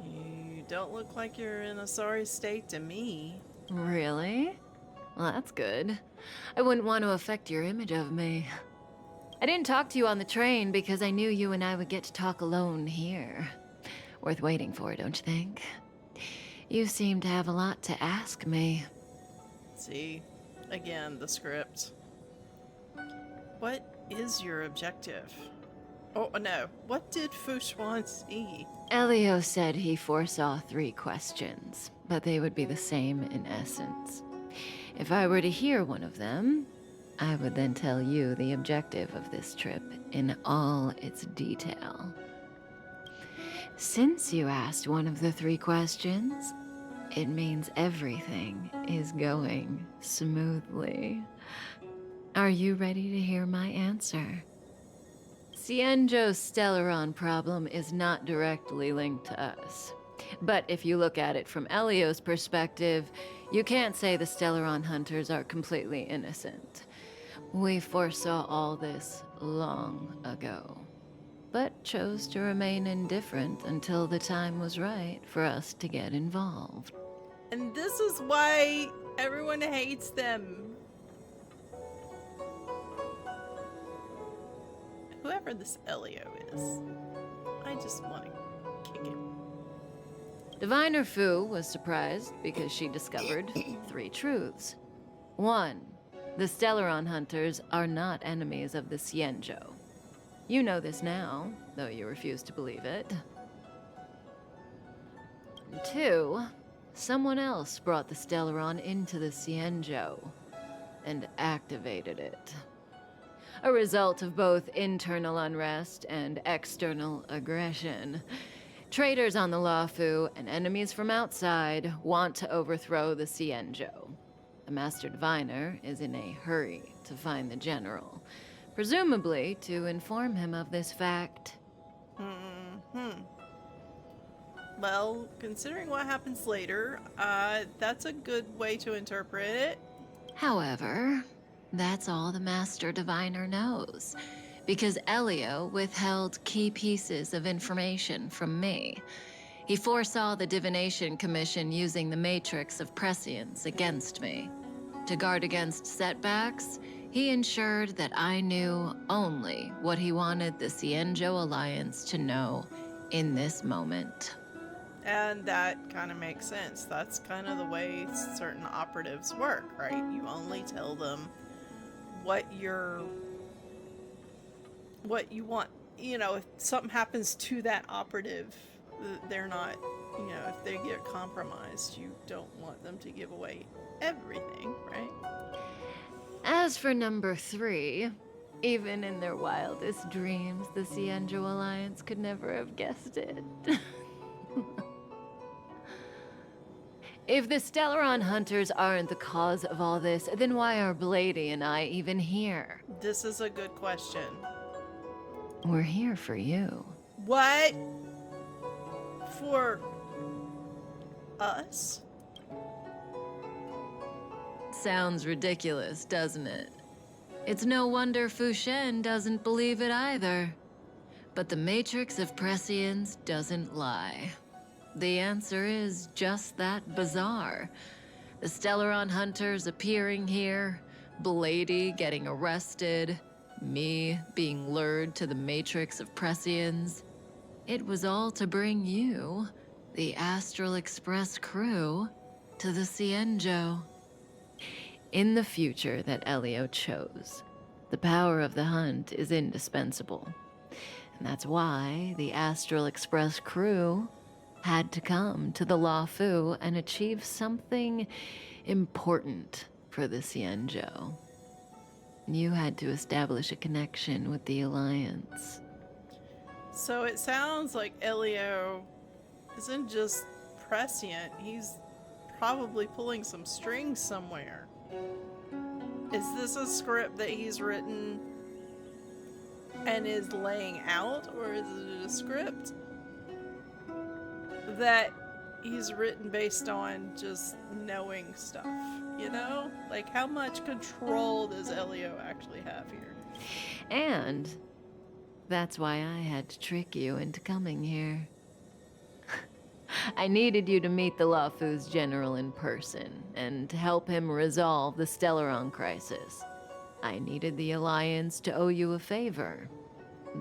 You don't look like you're in a sorry state to me. Really? Well, that's good. I wouldn't want to affect your image of me. I didn't talk to you on the train because I knew you and I would get to talk alone here. Worth waiting for, don't you think? You seem to have a lot to ask me. See, again, the script. What is your objective? Oh, no. What did Fushuan see? Elio said he foresaw 3 questions, but they would be the same in essence. If I were to hear one of them, I would then tell you the objective of this trip in all its detail. Since you asked one of the 3 questions, it means everything is going smoothly. Are you ready to hear my answer? Xianzhou's Stellaron problem is not directly linked to us. But if you look at it from Elio's perspective, you can't say the Stellaron Hunters are completely innocent. We foresaw all this long ago, but chose to remain indifferent until the time was right for us to get involved. And this is why everyone hates them. Whoever this Elio is, I just want to kick him. Diviner Fu was surprised because she discovered 3 truths. 1. The Stellaron Hunters are not enemies of the Xianzhou. You know this now, though you refuse to believe it. 2. Someone else brought the Stellaron into the Xianzhou and activated it. A result of both internal unrest and external aggression. Traitors on the Luofu and enemies from outside want to overthrow the Xianzhou. The Master Diviner is in a hurry to find the General, presumably to inform him of this fact. Well, considering what happens later, that's a good way to interpret it. However, that's all the Master Diviner knows, because Elio withheld key pieces of information from me. He foresaw the Divination Commission using the matrix of prescience against me. To guard against setbacks, he ensured that I knew only what he wanted the Xianzhou Alliance to know in this moment. And that kind of makes sense. That's kind of the way certain operatives work, right? You only tell them what you want. You know, if something happens to that operative, they're not, you know, if they get compromised, you don't want them to give away everything, right? As for number 3, even in their wildest dreams, the Xianzhou Alliance could never have guessed it. If the Stellaron Hunters aren't the cause of all this, then why are Blady and I even here? This is a good question. We're here for you. What? For us? Sounds ridiculous, doesn't it? It's no wonder Fu Shen doesn't believe it either. But the Matrix of Prescience doesn't lie. The answer is just that bizarre. The Stellaron Hunters appearing here, Blady getting arrested, me being lured to the Matrix of Prescience. It was all to bring you, the Astral Express crew, to the Xianzhou. In the future that Elio chose, the power of the hunt is indispensable. And that's why the Astral Express crew had to come to the Luofu and achieve something important for the Xianzhou. You had to establish a connection with the Alliance. So it sounds like Elio isn't just prescient, he's probably pulling some strings somewhere. Is this a script that he's written and is laying out, or is it a script that he's written based on just knowing stuff, you know? Like, how much control does Elio actually have here? And that's why I had to trick you into coming here. I needed you to meet the Luofu's general in person and to help him resolve the Stellaron crisis. I needed the Alliance to owe you a favor.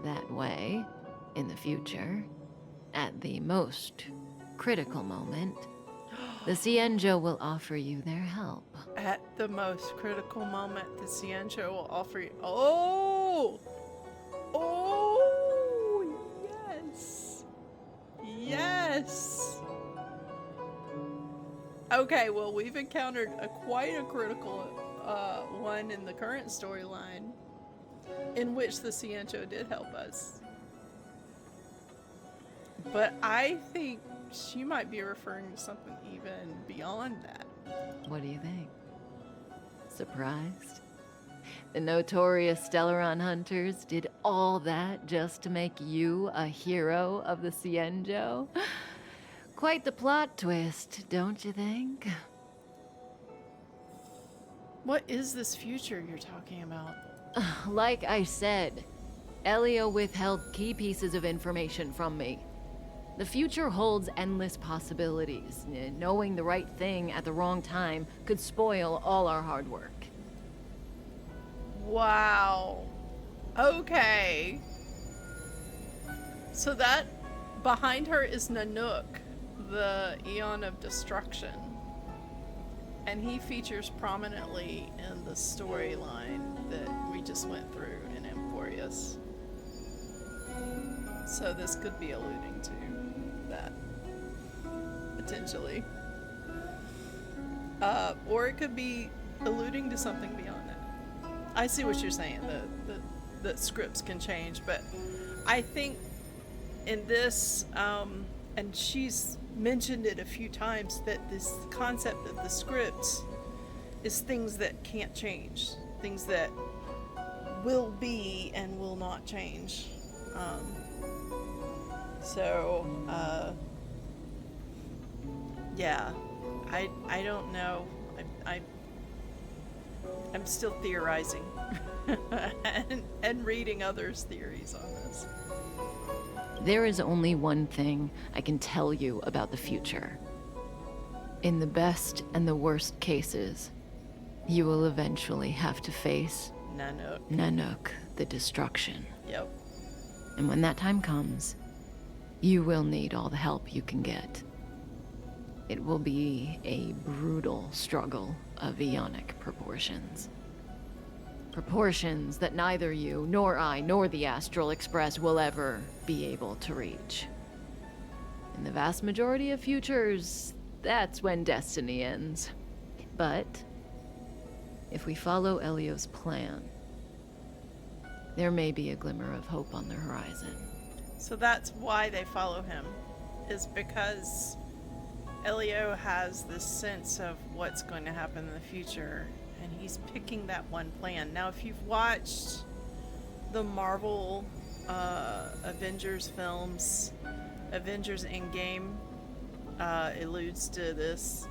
That way, in the future, at the most critical moment, the Xianzhou will offer you their help. At the most critical moment, the Xianzhou will offer you... Oh! Oh! Yes! Yes! Okay, well, we've encountered quite a critical one in the current storyline, in which the Xianzhou did help us. But I think she might be referring to something even beyond that. What do you think? Surprised? The notorious Stellaron Hunters did all that just to make you a hero of the Xianzhou? Quite the plot twist, don't you think? What is this future you're talking about? Like I said, Elio withheld key pieces of information from me. The future holds endless possibilities. Knowing the right thing at the wrong time could spoil all our hard work. Wow. Okay. So that behind her is Nanook, the Eon of Destruction. And he features prominently in the storyline that we just went through in Emporius. So this could be alluding to that, potentially. Or it could be alluding to something beyond that. I see what you're saying, the scripts can change, but I think in this, and she's mentioned it a few times, that this concept of the script is things that can't change, things that will be and will not change. Yeah, I don't know. I'm still theorizing and reading others' theories on this. There is only one thing I can tell you about the future. In the best and the worst cases, you will eventually have to face Nanook, the destruction. Yep. And when that time comes, you will need all the help you can get. It will be a brutal struggle of eonic proportions. Proportions that neither you, nor I, nor the Astral Express will ever be able to reach. In the vast majority of futures, that's when destiny ends. But if we follow Elio's plan, there may be a glimmer of hope on the horizon. So that's why they follow him, is because Elio has this sense of what's going to happen in the future, and he's picking that one plan. Now, if you've watched the Marvel Avengers films, Avengers Endgame, alludes to this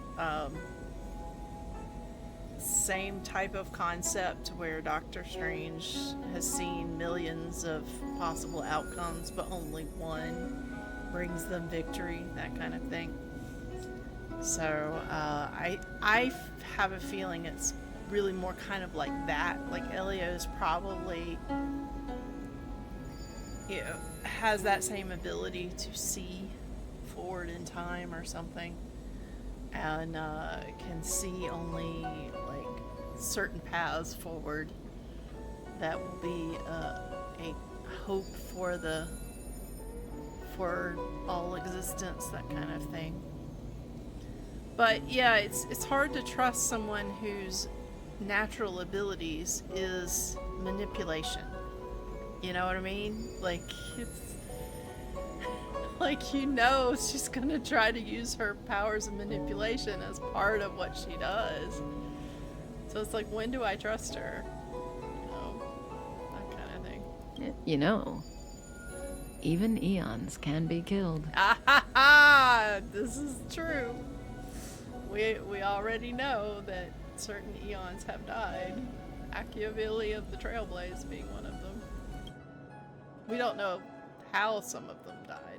same type of concept where Doctor Strange has seen millions of possible outcomes, but only one brings them victory, that kind of thing. So I have a feeling it's really more kind of like that. Like Elio's probably, you know, has that same ability to see forward in time or something, and can see only like certain paths forward that will be a hope for all existence, that kind of thing. But yeah, it's hard to trust someone whose natural abilities is manipulation. You know what I mean? Like, it's like, you know, she's gonna try to use her powers of manipulation as part of what she does. So it's like, when do I trust her? You know, that kind of thing. You know, even eons can be killed. Ah ha ha! This is true. We already know that certain eons have died. Machiavelli of the Trailblaze being one of them. We don't know how some of them died.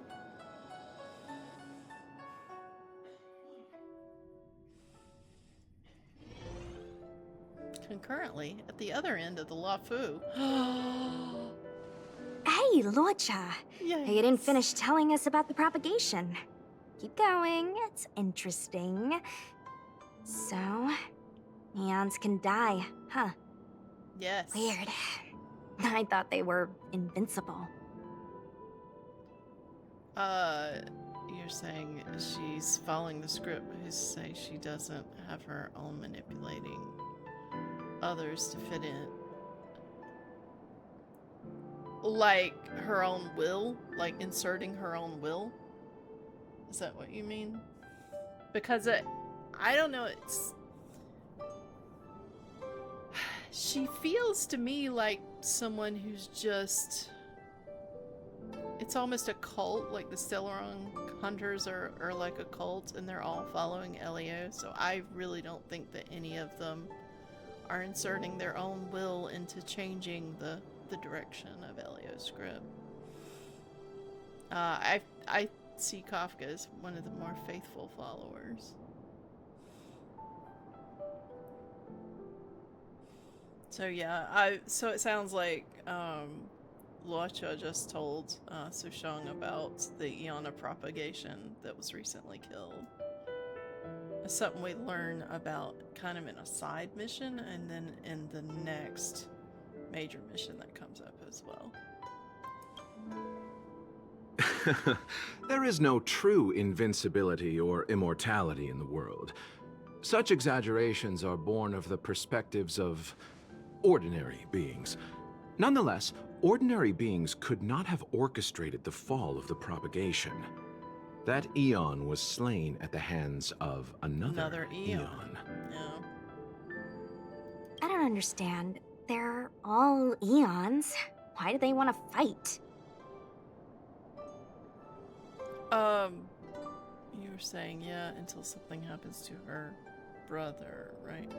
Concurrently, at the other end of the Luofu. Hey, Luocha. Yes. You didn't finish telling us about the propagation. Keep going, it's interesting. So, eons can die, huh? Yes. Weird. I thought they were invincible. You're saying she's following the script who say she doesn't have her own manipulating others to fit in. Like her own will? Like inserting her own will? Is that what you mean? Because I don't know, she feels to me like someone who's just, it's almost a cult, like the Stellaron Hunters are like a cult and they're all following Elio, so I really don't think that any of them are inserting their own will into changing the direction of Elio's script. I see Kafka as one of the more faithful followers. So yeah, so it sounds like Luocha just told Sushang about the Eon of propagation that was recently killed. It's something we learn about kind of in a side mission, and then in the next major mission that comes up as well. There is no true invincibility or immortality in the world. Such exaggerations are born of the perspectives of ordinary beings. Nonetheless, ordinary beings could not have orchestrated the fall of the propagation. That Eon was slain at the hands of another Eon. Yeah. I don't understand. They're all Eons. Why do they want to fight? You were saying, yeah, until something happens to her brother, right?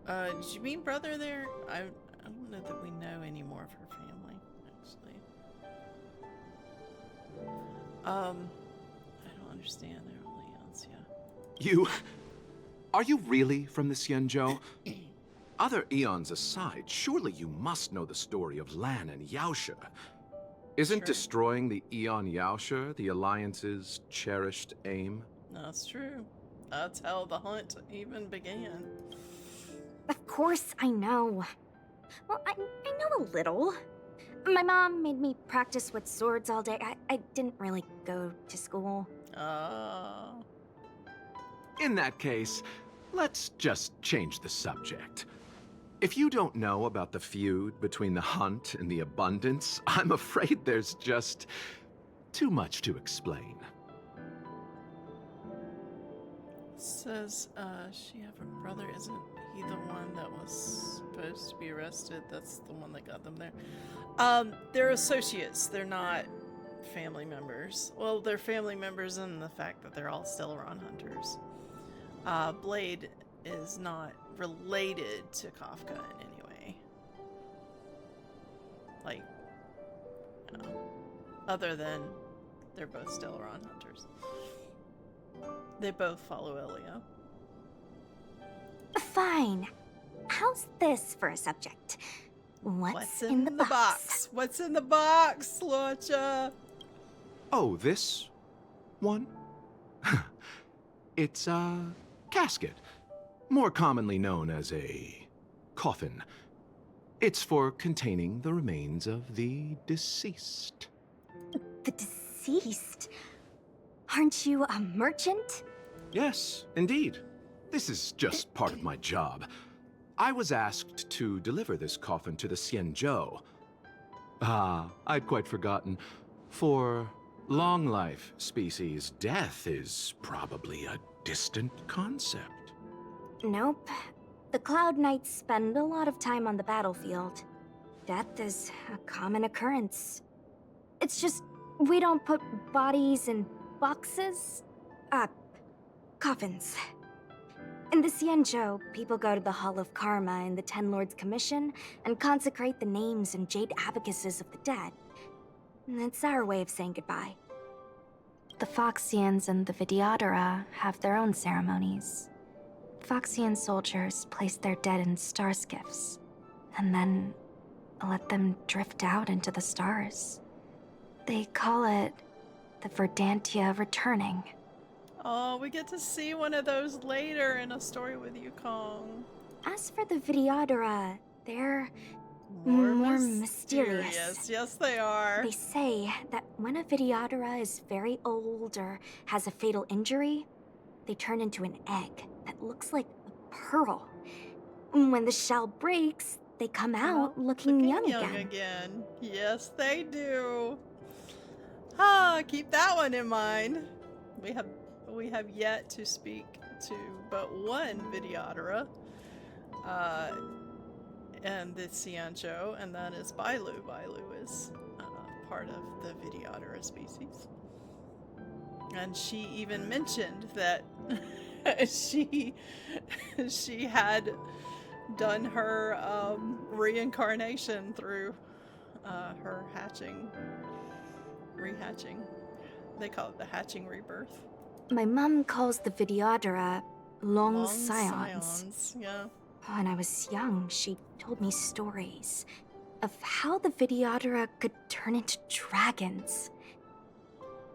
Did you mean brother there? I don't know that we know any more of her family, actually. I don't understand. They're all Eons, yeah. Are you really from the Xianzhou? Other Eons aside, surely you must know the story of Lan and Yaoshe. Isn't destroying the Eon Yaoshe the Alliance's cherished aim? That's true. That's how the hunt even began. Of course I know. Well, I know a little. My mom made me practice with swords all day. I didn't really go to school. In that case, let's just change the subject. If you don't know about the feud between the Hunt and the Abundance, I'm afraid there's just too much to explain. Says, she have a brother. Isn't he the one that was supposed to be arrested? That's the one that got them there. They're associates. They're not family members. Well, they're family members in the fact that they're all Stellaron Hunters. Blade is not related to Kafka in any way. Like, you know, other than they're both Stellaron Hunters. They both follow Elio. Fine. How's this for a subject? What's in the box? What's in the box, Lorcha? Oh, this one? It's a casket, more commonly known as a coffin. It's for containing the remains of the deceased. The deceased? Aren't you a merchant? Yes, indeed. This is just part of my job. I was asked to deliver this coffin to the Xianzhou. I'd quite forgotten. For long life species, death is probably a distant concept. Nope. The Cloud Knights spend a lot of time on the battlefield. Death is a common occurrence. It's just, we don't put bodies in boxes? Coffins. In the Xianzhou, people go to the Hall of Karma in the Ten Lords Commission and consecrate the names and jade abacuses of the dead. It's our way of saying goodbye. The Foxians and the Vidyadhara have their own ceremonies. Foxian soldiers place their dead in star skiffs, and then let them drift out into the stars. They call it the Verdantia returning. Oh, we get to see one of those later in a story with Yukong. As for the Vidyadhara, they're more mysterious. Yes, they are. They say that when a Vidyadhara is very old or has a fatal injury, they turn into an egg that looks like a pearl. When the shell breaks, they come out looking young again. Yes, they do. Keep that one in mind. We have yet to speak to but one Vidyadhara, and the Xianzhou, and that is Bailu. Bailu is part of the Vidyadhara species. And she even mentioned that she had done her reincarnation through her rehatching. They call it the hatching rebirth. My mom calls the Vidyadhara long scions. Yeah. When I was young, she told me stories of how the Vidyadhara could turn into dragons.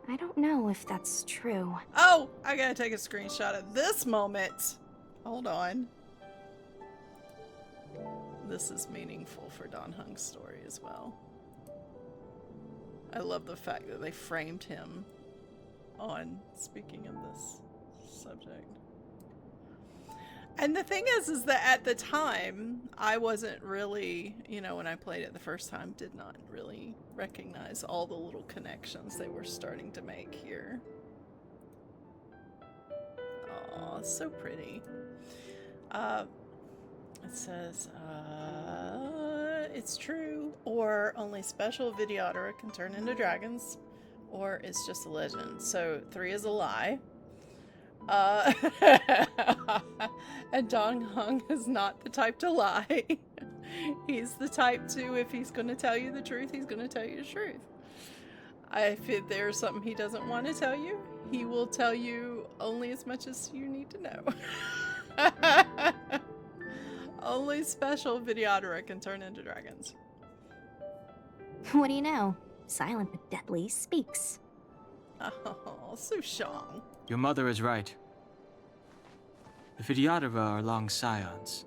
I don't know if that's true. Oh, I gotta take a screenshot of this moment. Hold on. This is meaningful for Dan Heng's story as well. I love the fact that they framed him on speaking of this subject. And the thing is that at the time, I wasn't really, when I played it the first time, did not really recognize all the little connections they were starting to make here. Aw, so pretty. It says, it's true, or only special Vidyadhara can turn into dragons, or it's just a legend. So 3 is a lie. And Dan Heng is not the type to lie. He's the type to, if he's going to tell you the truth, he's going to tell you the truth. If there's something he doesn't want to tell you, he will tell you only as much as you need to know. Only special Vidyadhara can turn into dragons. What do you know? Silent but deadly speaks. Oh, Sushang. Your mother is right. The Vidyadhara are long scions.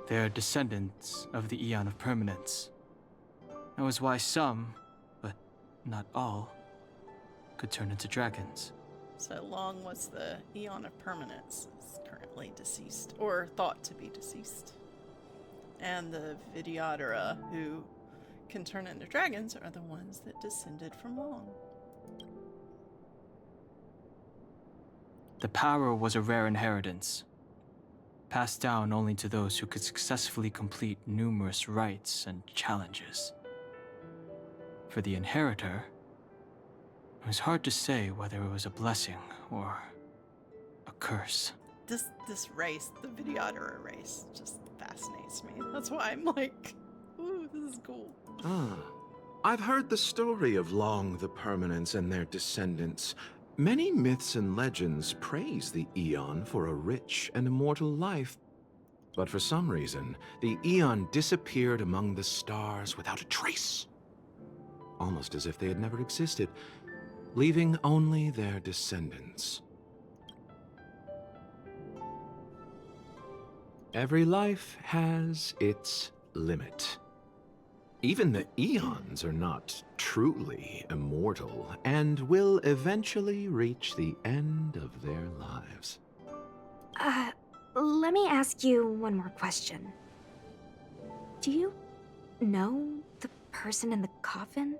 They are descendants of the Eon of Permanence. That was why some, but not all, could turn into dragons. So Long was the Eon of Permanence, is currently deceased, or thought to be deceased. And the Vidyadhara who can turn into dragons are the ones that descended from Long. The power was a rare inheritance, passed down only to those who could successfully complete numerous rites and challenges. For the inheritor, It was hard to say whether it was a blessing or a curse. This race, the Videodera race, just fascinates me. That's why I'm like, ooh, this is cool. Ah, I've heard the story of Long the Permanents and their descendants. Many myths and legends praise the Eon for a rich and immortal life. But for some reason, the Eon disappeared among the stars without a trace. Almost as if they had never existed, leaving only their descendants. Every life has its limit. Even the Eons are not truly immortal and will eventually reach the end of their lives. Let me ask you one more question. Do you know the person in the coffin?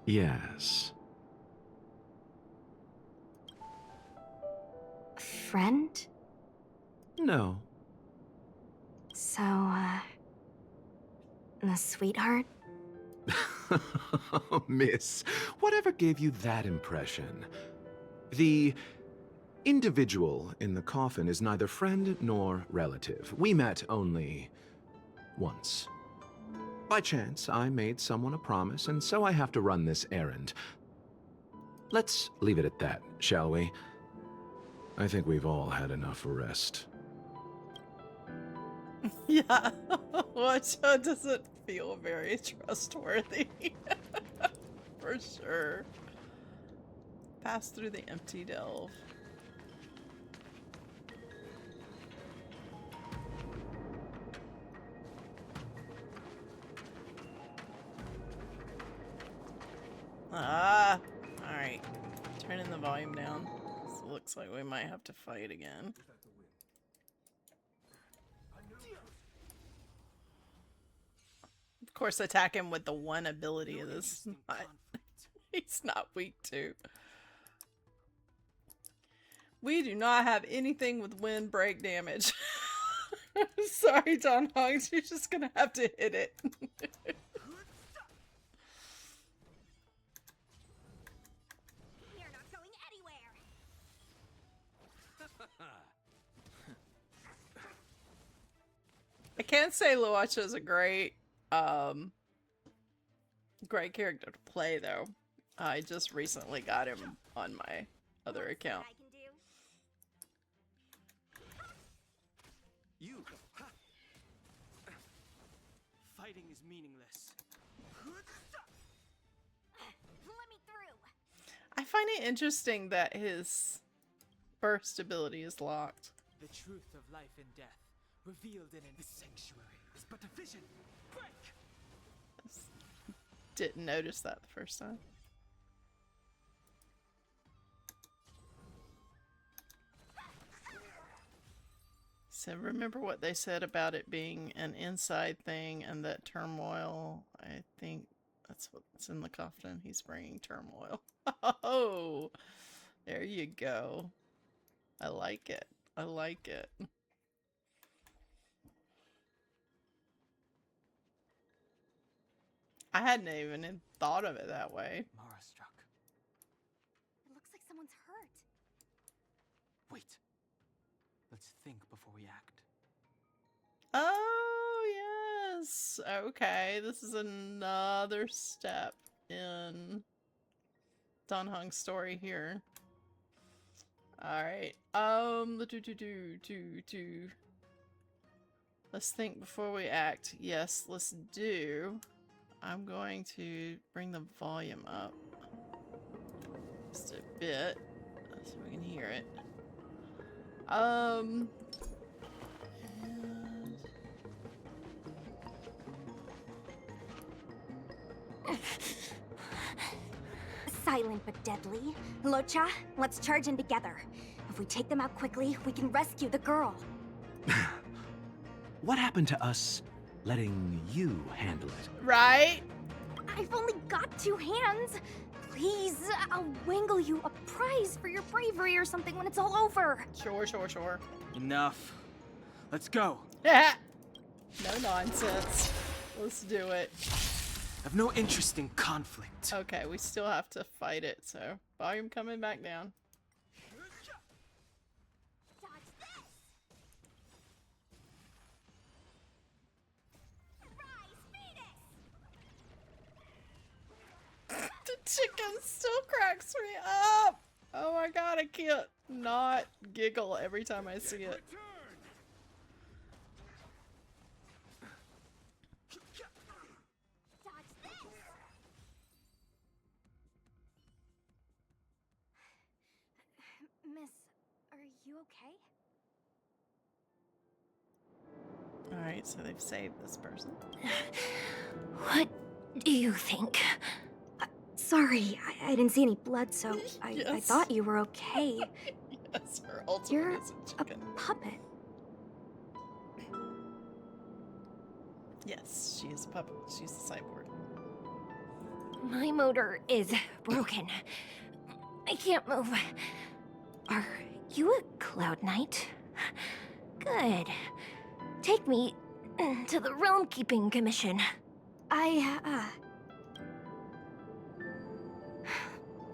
Yes. Friend? No. So, a sweetheart? Miss, whatever gave you that impression? The individual in the coffin is neither friend nor relative. We met only once. By chance, I made someone a promise, and so I have to run this errand. Let's leave it at that, shall we? I think we've all had enough rest. Yeah, which doesn't feel very trustworthy. For sure. Pass through the empty delve. Ah! Alright. Turning the volume down. This looks like we might have to fight again. Of course, attack him with the one ability of this. He's not weak to. We do not have anything with wind break damage. Sorry, Don Hongs, you're just gonna have to hit it. You're not going anywhere. I can't say Luofu is a great character to play though. I just recently got him on my other account. You. Fighting is meaningless. Let me through. I find it interesting that his burst ability is locked. The truth of life and death, revealed in the sanctuary, is but a vision. Break! Didn't notice that the first time. So remember what they said about it being an inside thing and that turmoil. I think that's what's in the coffin. He's bringing turmoil. Oh, there you go. I like it. I like it. I hadn't even thought of it that way. Mara struck. It looks like someone's hurt. Wait. Let's think before we act. Oh, yes. Okay, this is another step in Don Hong's story here. Alright. Let's think before we act. Yes, let's do. I'm going to bring the volume up just a bit so we can hear it. And Silent but deadly. Locha, let's charge in together. If we take them out quickly, we can rescue the girl. What happened to us letting you handle it? right? I've only got 2 hands. Please, I'll wangle you a prize for your bravery or something when it's all over. Sure, sure, sure. Enough. Let's go. No nonsense. Let's do it. I've no interest in conflict. Okay, we still have to fight it, so volume coming back down. The chicken still cracks me up! Oh my god, I can't not giggle every time I see it. Miss, are you okay? Alright, so they've saved this person. What do you think? Sorry, I didn't see any blood, so I thought you were okay. Yes, her ultimate You're is a chicken. a puppet. Yes, she is a puppet. She's a cyborg. My motor is broken. I can't move. Are you a Cloud Knight? Good. Take me to the Realm Keeping Commission.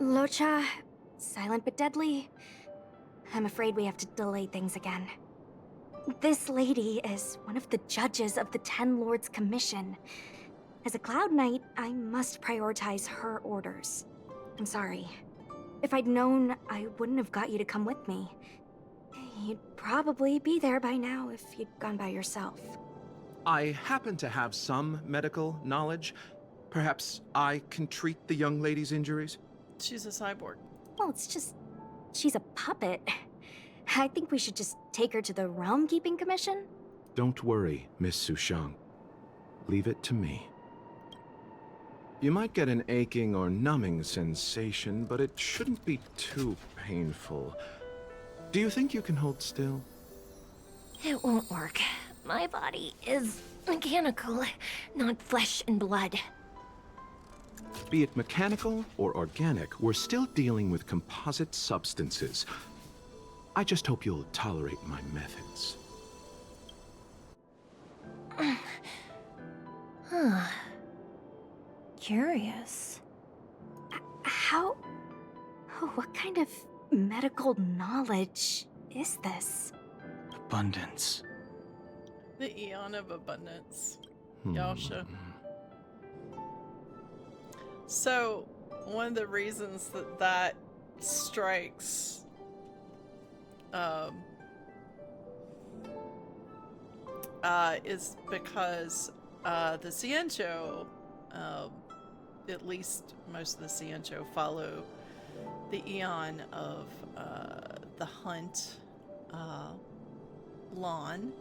Locha, silent but deadly. I'm afraid we have to delay things again. This lady is one of the judges of the Ten Lords Commission. As a Cloud Knight, I must prioritize her orders. I'm sorry. If I'd known, I wouldn't have got you to come with me. You'd probably be there by now if you'd gone by yourself. I happen to have some medical knowledge. Perhaps I can treat the young lady's injuries? She's a cyborg. Well, it's just... she's a puppet. I think we should just take her to the Realm Keeping Commission. Don't worry, Miss Sushang. Leave it to me. You might get an aching or numbing sensation, but it shouldn't be too painful. Do you think you can hold still? It won't work. My body is mechanical, not flesh and blood. Be it mechanical or organic, we're still dealing with composite substances. I just hope you'll tolerate my methods. Huh. Curious. How... what kind of medical knowledge is this? Abundance. The Eon of Abundance. Yasha. So, one of the reasons that strikes is because the Xianzhou, at least most of the Xianzhou, follow the Eon of the Hunt, Lon.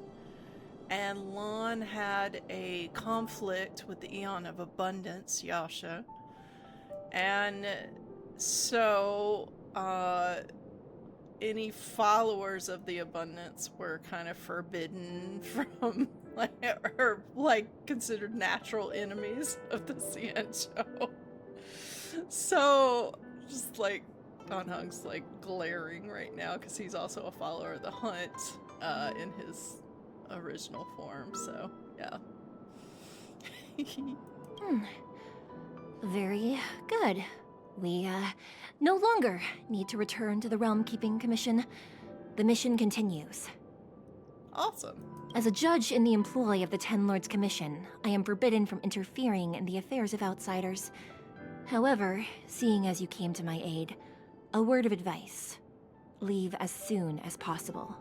And Lon had a conflict with the Eon of Abundance, Yasha. And so, any followers of the Abundance were kind of forbidden from, considered natural enemies of the Xianzhou. So, just Don Hung's glaring right now because he's also a follower of the Hunt in his original form, so yeah. Very good. We, no longer need to return to the Realm Keeping Commission. The mission continues. Awesome. As a judge in the employ of the Ten Lords Commission, I am forbidden from interfering in the affairs of outsiders. However, seeing as you came to my aid, a word of advice. Leave as soon as possible.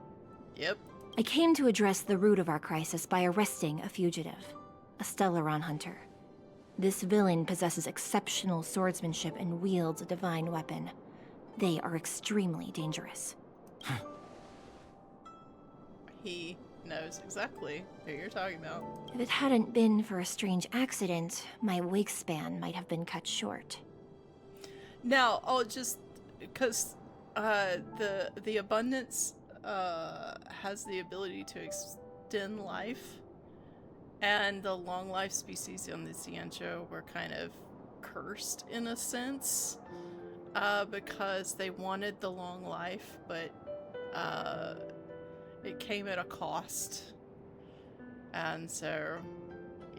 Yep. I came to address the root of our crisis by arresting a fugitive, a Stellaron Hunter. This villain possesses exceptional swordsmanship and wields a divine weapon. They are extremely dangerous. He knows exactly who you're talking about. If it hadn't been for a strange accident, my wake span might have been cut short. Now, just because the Abundance has the ability to extend life, and the long life species on the Xianzhou were kind of cursed in a sense, because they wanted the long life, but it came at a cost. And so,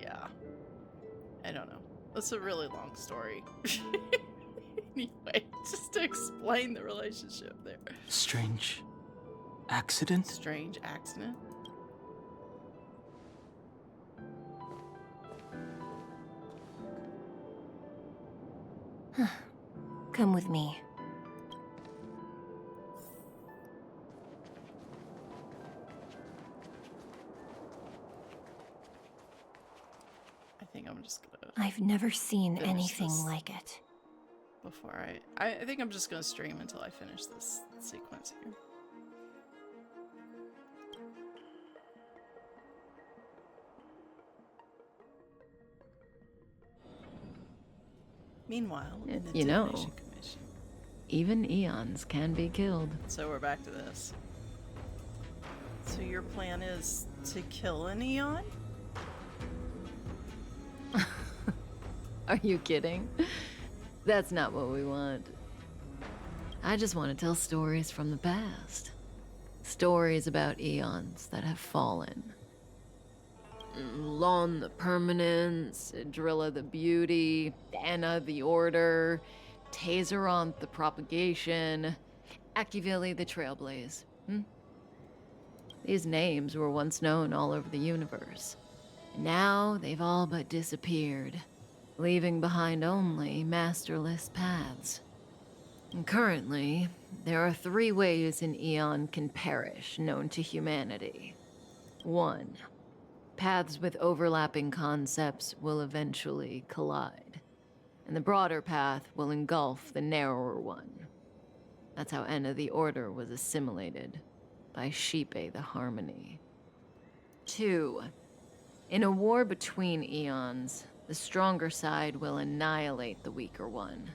yeah, I don't know. That's a really long story. Anyway, just to explain the relationship there. Strange accident? Strange accident? Come with me. I think I'm just gonna... I've never seen finish anything this like it. Before I think I'm just gonna stream until I finish this sequence here. Meanwhile, in the You know, Divination Commission. even eons can be killed. So we're back to this. So your plan is to kill an Eon? Are you kidding? That's not what we want. I just want to tell stories from the past. Stories about eons that have fallen. Lon the Permanence, Drilla the Beauty, Anna the Order, Tazeronth the Propagation, Akivili the Trailblaze. These names were once known all over the universe. Now they've all but disappeared, leaving behind only masterless paths. And currently, there are 3 ways an eon can perish known to humanity. 1. Paths with overlapping concepts will eventually collide, and the broader path will engulf the narrower one. That's how Enna the Order was assimilated by Xipe the Harmony. 2. In a war between eons, the stronger side will annihilate the weaker one.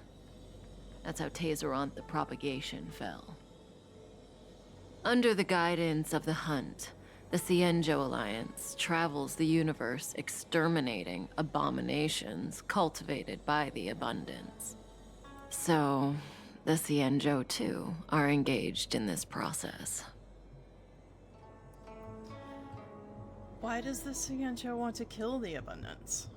That's how Tazeronth the Propagation fell. Under the guidance of the Hunt, the Xianzhou Alliance travels the universe exterminating abominations cultivated by the Abundance. So, the Xianzhou too are engaged in this process. Why does the Xianzhou want to kill the Abundance?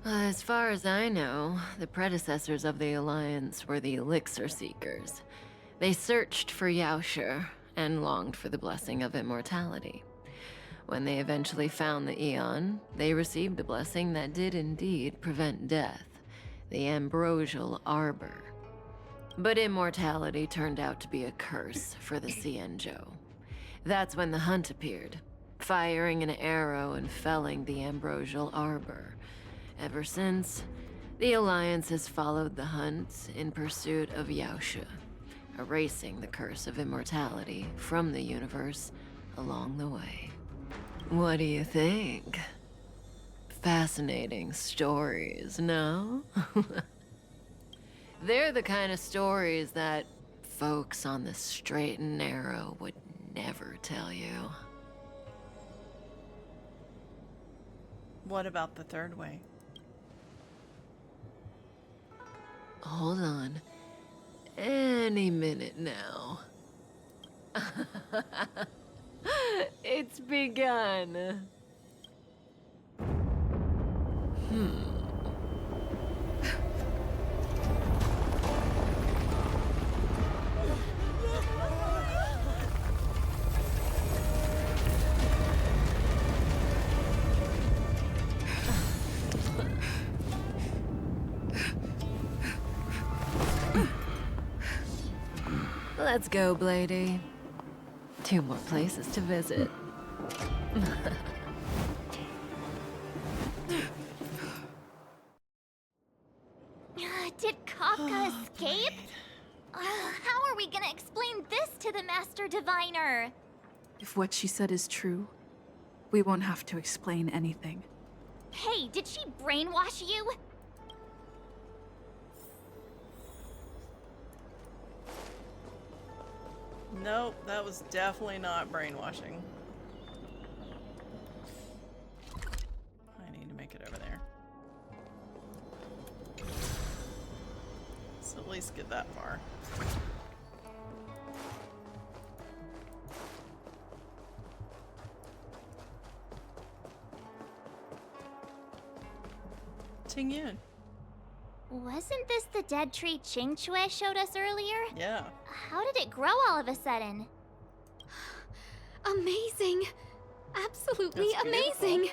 As far as I know, the predecessors of the Alliance were the Elixir Seekers. They searched for Yaoshe and longed for the blessing of immortality. When they eventually found the Eon, they received a blessing that did indeed prevent death, the Ambrosial Arbor. But immortality turned out to be a curse for the Xianzhou. That's when the Hunt appeared, firing an arrow and felling the Ambrosial Arbor. Ever since, the Alliance has followed the Hunt in pursuit of Yaoshe, erasing the curse of immortality from the universe along the way. What do you think? Fascinating stories, no? They're the kind of stories that folks on the straight and narrow would never tell you. What about the third way? Hold on. Any minute now. It's begun. Let's go, Blady. 2 more places to visit. Did Kafka escape? How are we gonna explain this to the Master Diviner? If what she said is true, we won't have to explain anything. Hey, did she brainwash you? Nope, that was definitely not brainwashing. I need to make it over there. So at least get that far. Tingyun. Wasn't this the dead tree Qingchui showed us earlier? Yeah. How did it grow all of a sudden? Amazing! Absolutely That's beautiful. amazing!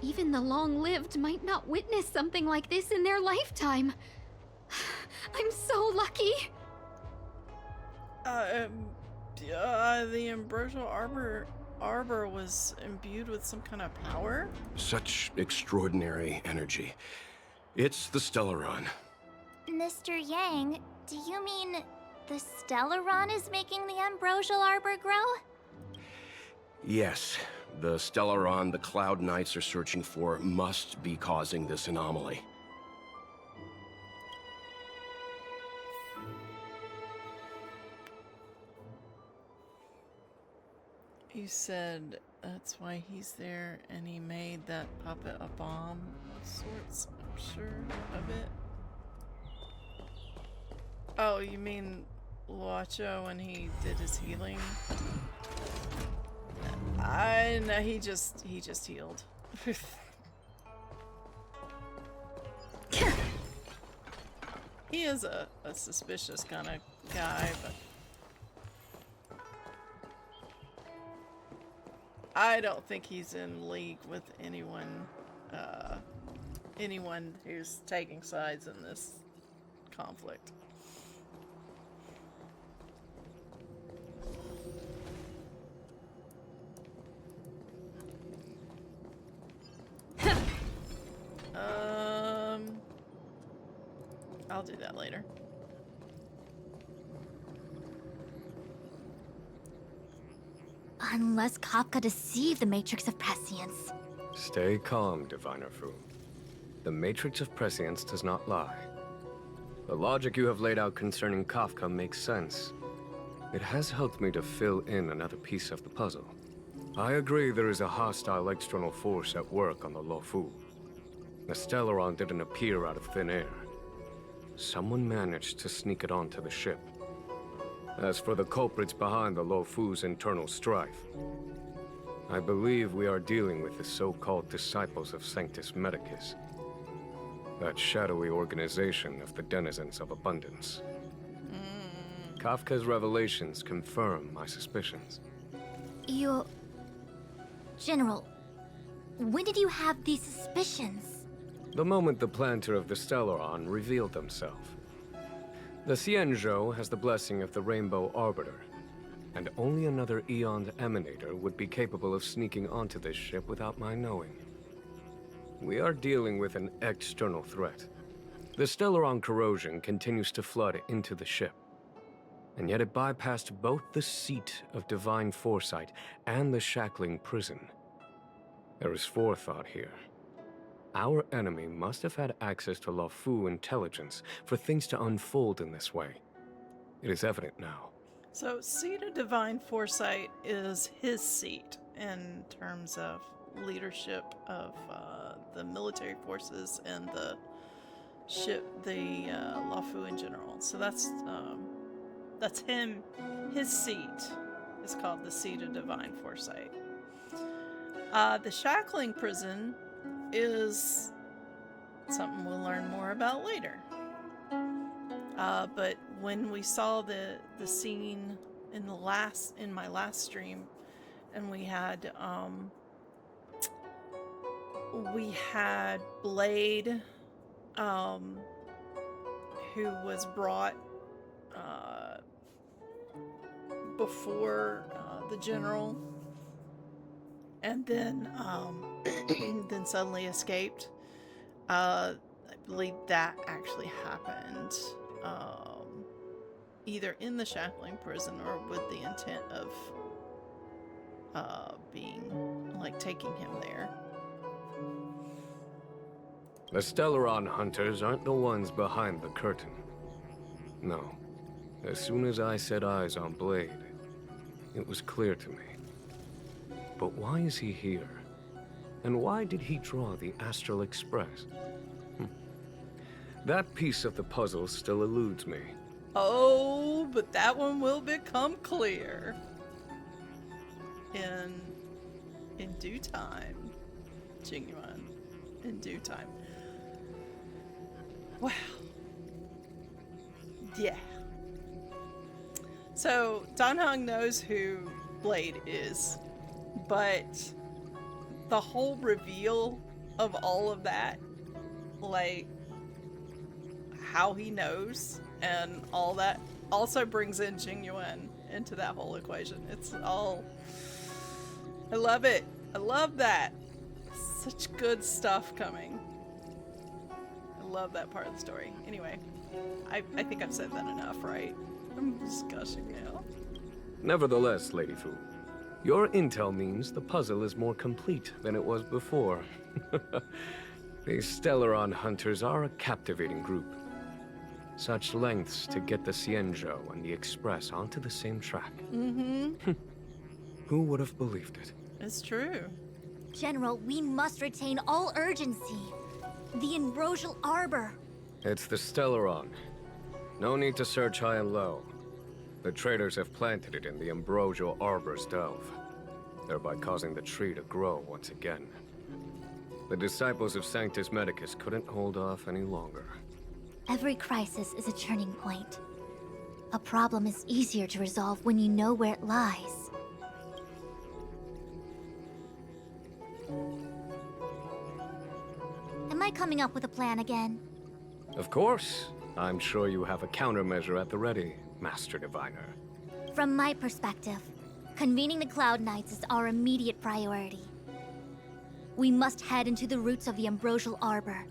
Even the long-lived might not witness something like this in their lifetime. I'm so lucky! The ambrosial arbor was imbued with some kind of power? Such extraordinary energy. It's the Stellaron. Mr. Yang, do you mean the Stellaron is making the ambrosial arbor grow? Yes, the Stellaron the Cloud Knights are searching for must be causing this anomaly. You said that's why he's there, and he made that puppet a bomb of sorts, I'm sure of it. Oh, you mean Luofu when he did his healing? I know he just healed. He is a suspicious kind of guy, but I don't think he's in league with anyone who's taking sides in this conflict. I'll do that later. Unless Kafka deceived the Matrix of Prescience. Stay calm, Diviner Fu. The Matrix of Prescience does not lie. The logic you have laid out concerning Kafka makes sense. It has helped me to fill in another piece of the puzzle. I agree there is a hostile external force at work on the Luofu. The Stellaron didn't appear out of thin air. Someone managed to sneak it onto the ship. As for the culprits behind the Luofu's internal strife, I believe we are dealing with the so-called disciples of Sanctus Medicus. That shadowy organization of the denizens of abundance. Kafka's revelations confirm my suspicions. General, when did you have these suspicions? The moment the planter of the Stellaron revealed himself. The Xianzhou has the blessing of the Rainbow Arbiter, and only another Eon's Emanator would be capable of sneaking onto this ship without my knowing. We are dealing with an external threat. The Stellaron corrosion continues to flood into the ship, and yet it bypassed both the seat of divine foresight and the shackling prison. There is forethought here. Our enemy must have had access to Luofu intelligence for things to unfold in this way. It is evident now. So, seat of divine foresight is his seat in terms of leadership of the military forces and the ship, the Luofu in general. So that's him. His seat is called the seat of divine foresight. The shackling prison is something we'll learn more about later. But when we saw the scene in my last stream, and we had Blade, who was brought before the general, and then then suddenly escaped. I believe that actually happened either in the shackling prison or with the intent of taking him there. The Stellaron Hunters aren't the ones behind the curtain. No. As soon as I set eyes on Blade, it was clear to me. But why is he here? And why did he draw the Astral Express? That piece of the puzzle still eludes me. Oh, but that one will become clear in due time. Genuine. In due time. Wow. Yeah. So, Dan Heng knows who Blade is, but the whole reveal of all of that, like, how he knows and all that, also brings in Jingyuan into that whole equation. It's all... I love it. I love that. Such good stuff coming. I love that part of the story. Anyway, I think I've said that enough, right? I'm just gushing now. Nevertheless, Lady Fu, your intel means the puzzle is more complete than it was before. These Stellaron Hunters are a captivating group. Such lengths to get the Xianzhou and the Express onto the same track. Mm-hmm. Who would have believed it? It's true. General, we must retain all urgency. The Ambrosial Arbor. It's the Stellaron. No need to search high and low. The traders have planted it in the Ambrosial Arbor's delve, thereby causing the tree to grow once again. The disciples of Sanctus Medicus couldn't hold off any longer. Every crisis is a turning point. A problem is easier to resolve when you know where it lies. Am I coming up with a plan again? Of course. I'm sure you have a countermeasure at the ready, Master Diviner. From my perspective, convening the Cloud Knights is our immediate priority. We must head into the roots of the Ambrosial Arbor,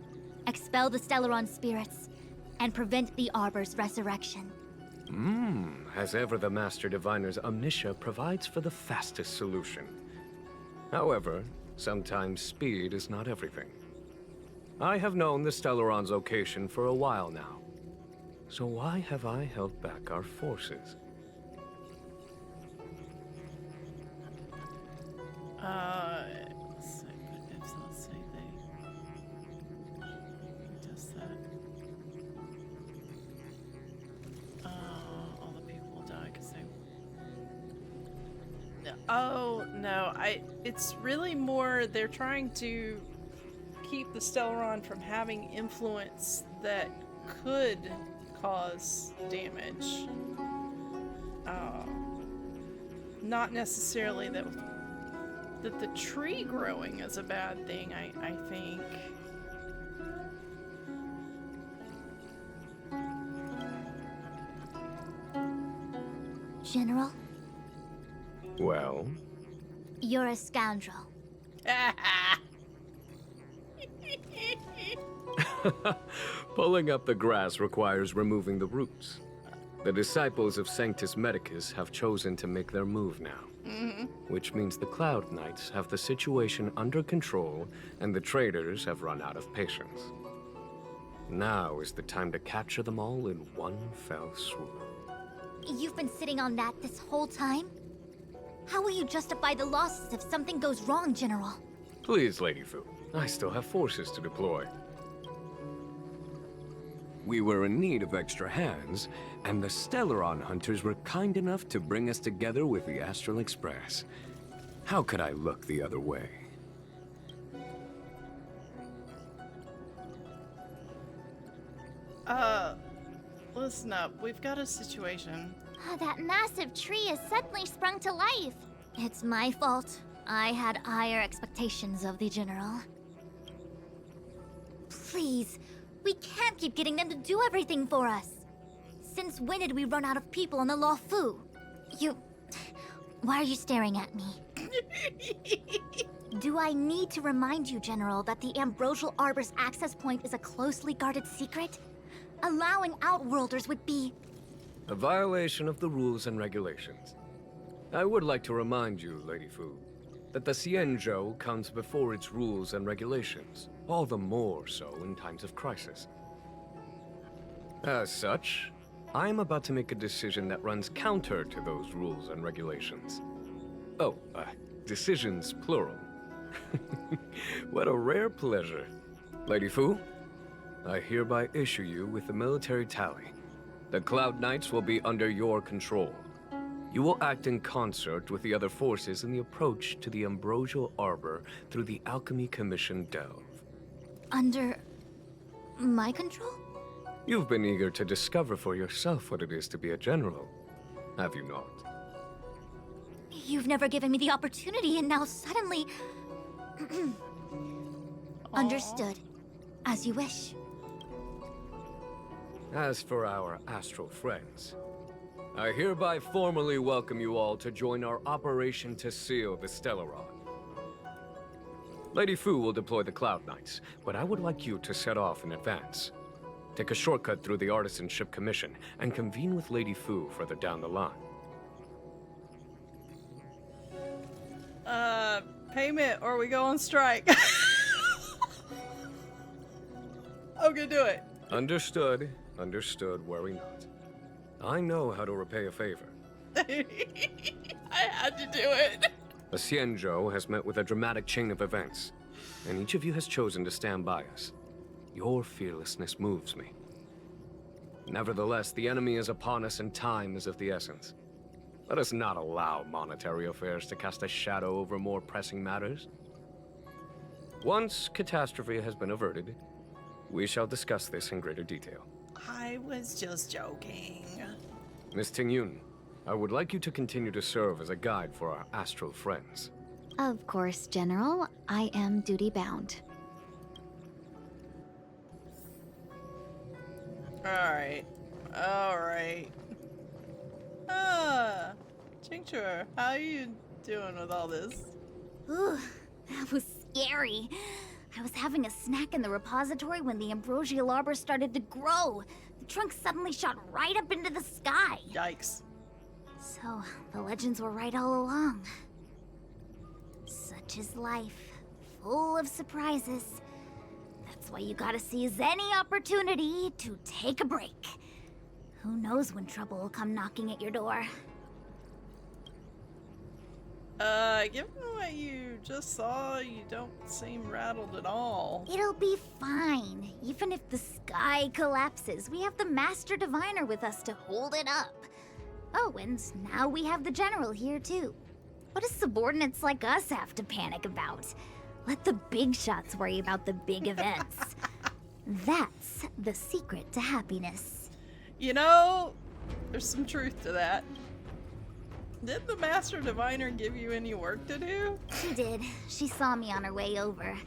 expel the Stellaron spirits, and prevent the Arbor's resurrection. As ever, the Master Diviner's omniscia provides for the fastest solution. However, sometimes speed is not everything. I have known the Stellaron's location for a while now. So why have I held back our forces? Let's say they... Who does that? All the people will die because they... Oh, no, it's really more they're trying to keep the Stellaron from having influence that could cause damage. Not necessarily that the tree growing is a bad thing, I think. General? Well? You're a scoundrel. Pulling up the grass requires removing the roots. The disciples of Sanctus Medicus have chosen to make their move now. Which means the Cloud Knights have the situation under control, and the traders have run out of patience. Now is the time to capture them all in one fell swoop. You've been sitting on that this whole time? How will you justify the losses if something goes wrong, General? Please, Lady Fu. I still have forces to deploy. We were in need of extra hands, and the Stellaron Hunters were kind enough to bring us together with the Astral Express. How could I look the other way? Listen up. We've got a situation. That massive tree has suddenly sprung to life. It's my fault. I had higher expectations of the General. Please, we can't keep getting them to do everything for us. Since when did we run out of people on the Luofu? Why are you staring at me? Do I need to remind you, General, that the Ambrosial Arbor's access point is a closely guarded secret? Allowing Outworlders would be... A violation of the rules and regulations. I would like to remind you, Lady Fu, that the Xianzhou comes before its rules and regulations, all the more so in times of crisis. As such, I am about to make a decision that runs counter to those rules and regulations. Oh, decisions plural. What a rare pleasure. Lady Fu, I hereby issue you with the military tally. The Cloud Knights will be under your control. You will act in concert with the other forces in the approach to the Ambrosial Arbor through the Alchemy Commission delve. Under... my control? You've been eager to discover for yourself what it is to be a general, have you not? You've never given me the opportunity, and now suddenly... Understood. As you wish. As for our astral friends, I hereby formally welcome you all to join our operation to seal the Stellaron. Lady Fu will deploy the Cloud Knights, but I would like you to set off in advance. Take a shortcut through the Artisanship Commission and convene with Lady Fu further down the line. Payment or we go on strike. I'm gonna do it. Understood. Understood. Worry not. I know how to repay a favor. I had to do it. The Xianzhou has met with a dramatic chain of events, and each of you has chosen to stand by us. Your fearlessness moves me. Nevertheless, the enemy is upon us and time is of the essence. Let us not allow monetary affairs to cast a shadow over more pressing matters. Once catastrophe has been averted, we shall discuss this in greater detail. I was just joking. Miss Tingyun, I would like you to continue to serve as a guide for our astral friends. Of course, General. I am duty-bound. Alright. Jicori, how are you doing with all this? Ooh, that was scary. I was having a snack in the repository when the ambrosial arbor started to grow. The trunk suddenly shot right up into the sky. Yikes. So, the legends were right all along. Such is life, full of surprises. That's why you gotta seize any opportunity to take a break. Who knows when trouble will come knocking at your door. Given what you just saw, you don't seem rattled at all. It'll be fine. Even if the sky collapses, we have the Master Diviner with us to hold it up. Oh, and now we have the General here too. What do subordinates like us have to panic about? Let the big shots worry about the big events. That's the secret to happiness. You know, there's some truth to that. Did the Master Diviner give you any work to do? She did. She saw me on her way over.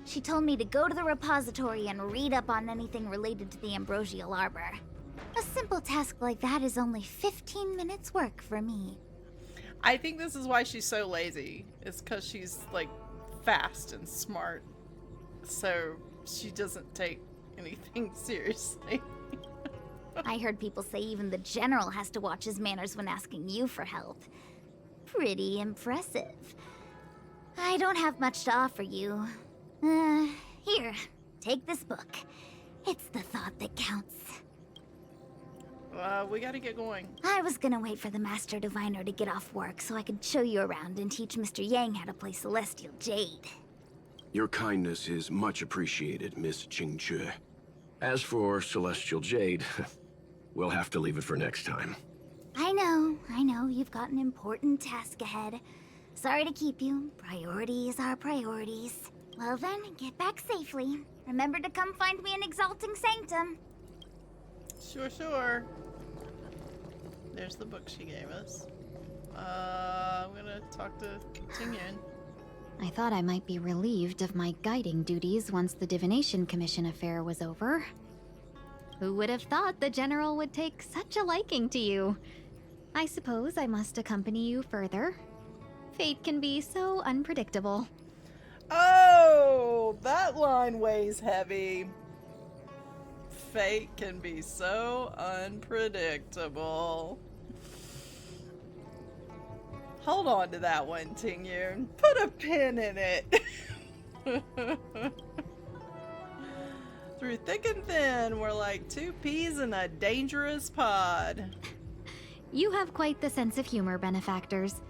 She told me to go to the repository and read up on anything related to the ambrosial arbor. A simple task like that is only 15 minutes work for me. I think this is why she's so lazy. It's because she's, like, fast and smart. So she doesn't take anything seriously. I heard people say even the General has to watch his manners when asking you for help. Pretty impressive. I don't have much to offer you. Here, take this book. It's the thought that counts. We gotta get going. I was gonna wait for the Master Diviner to get off work so I could show you around and teach Mr. Yang how to play Celestial Jade. Your kindness is much appreciated, Miss Jingzhe. As for Celestial Jade, we'll have to leave it for next time. I know, you've got an important task ahead. Sorry to keep you. Priorities are priorities. Well then, get back safely. Remember to come find me in Exalting Sanctum. Sure. There's the book she gave us. I'm gonna talk to Tingyun. I thought I might be relieved of my guiding duties once the Divination Commission affair was over. Who would have thought the General would take such a liking to you? I suppose I must accompany you further. Fate can be so unpredictable. Oh, that line weighs heavy. Fate can be so unpredictable. Hold on to that one, Tingyun. Put a pin in it. Through thick and thin, we're like two peas in a dangerous pod. You have quite the sense of humor, benefactors.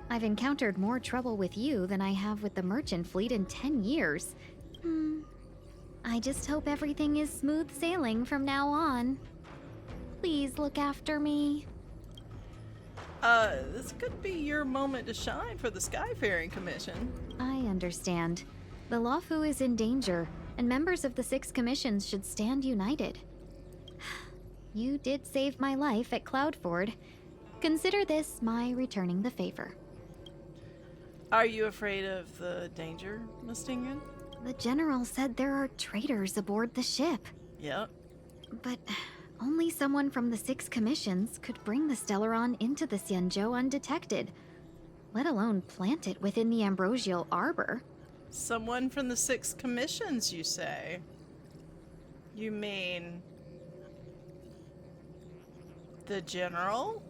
I've encountered more trouble with you than I have with the merchant fleet in 10 years. I just hope everything is smooth sailing from now on. Please look after me. This could be your moment to shine for the Skyfaring Commission. I understand. The Luofu is in danger, and members of the 6 commissions should stand united. You did save my life at Cloudford. Consider this my returning the favor. Are you afraid of the danger, Miss Tingun? The General said there are traitors aboard the ship. Yep. But only someone from the 6 commissions could bring the Stellaron into the Xianzhou undetected, let alone plant it within the ambrosial arbor. Someone from the 6 commissions, you say? You mean... the General?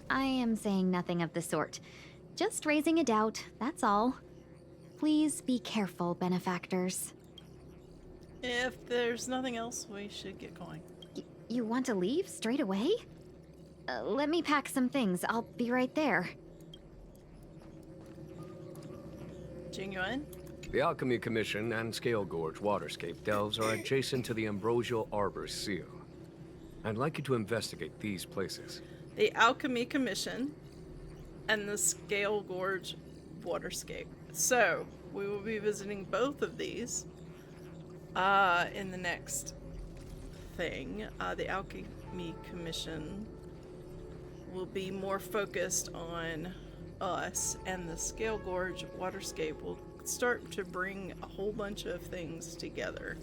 I am saying nothing of the sort. Just raising a doubt, that's all. Please be careful, benefactors. If there's nothing else, we should get going. You want to leave straight away? Let me pack some things. I'll be right there. Jingyuan? The Alchemy Commission and Scale Gorge Waterscape delves are adjacent to the Ambrosial Arbor's seal. I'd like you to investigate these places. The Alchemy Commission and the Scale Gorge Waterscape. So, we will be visiting both of these in the next thing. The Alchemy Commission will be more focused on us, and the Scale Gorge Waterscape will start to bring a whole bunch of things together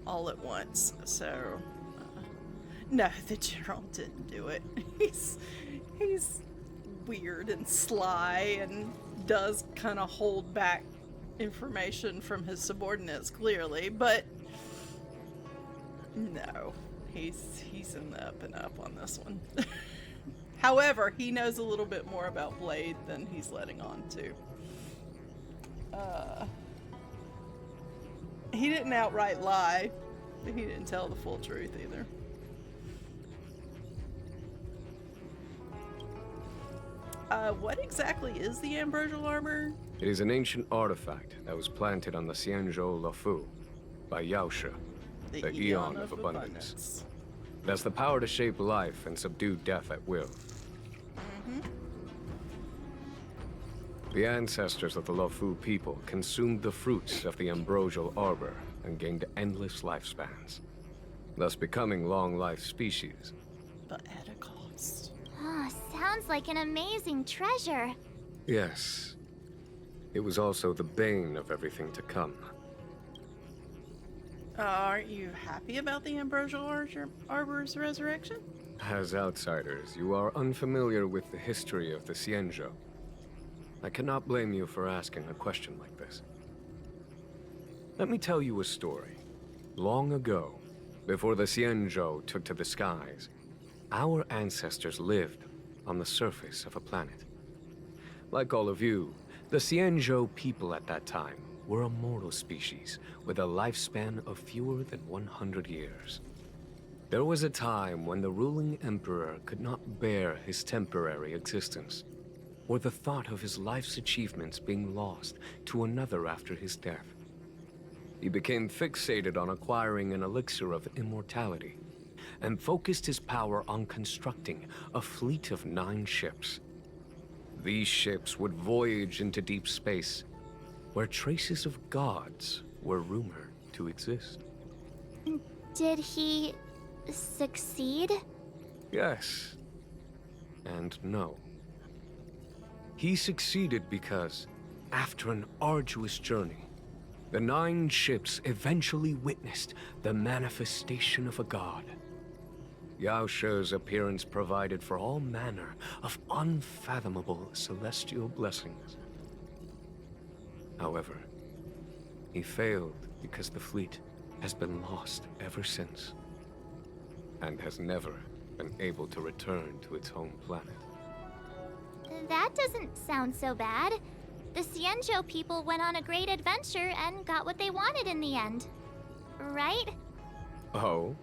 all at once. So, no, the General didn't do it. He's weird and sly and does kind of hold back information from his subordinates, clearly, but no, he's in the up and up on this one. However, he knows a little bit more about Blade than he's letting on to. He didn't outright lie, but he didn't tell the full truth either. What exactly is the Ambrosial Arbor? It is an ancient artifact that was planted on the Xianzhou Luofu by Yaoshe, the Eon of Abundance. It has the power to shape life and subdue death at will. The ancestors of the Luofu people consumed the fruits of the Ambrosial Arbor and gained endless lifespans, thus becoming long-life species. But at a cost. Ah, sounds like an amazing treasure. Yes. It was also the bane of everything to come. Aren't you happy about the Ambrosial Arbor's resurrection? As outsiders, you are unfamiliar with the history of the Xianzhou. I cannot blame you for asking a question like this. Let me tell you a story. Long ago, before the Xianzhou took to the skies, our ancestors lived on the surface of a planet. Like all of you, the Xianzhou people at that time were a mortal species with a lifespan of fewer than 100 years. There was a time when the ruling emperor could not bear his temporary existence, or the thought of his life's achievements being lost to another after his death. He became fixated on acquiring an elixir of immortality, and focused his power on constructing a fleet of 9 ships. These ships would voyage into deep space, where traces of gods were rumored to exist. Did he succeed? Yes. And no. He succeeded because, after an arduous journey, the 9 ships eventually witnessed the manifestation of a god. Yaoshe's appearance provided for all manner of unfathomable celestial blessings. However, he failed because the fleet has been lost ever since, and has never been able to return to its home planet. That doesn't sound so bad. The Xianzhou people went on a great adventure and got what they wanted in the end. Right? Oh?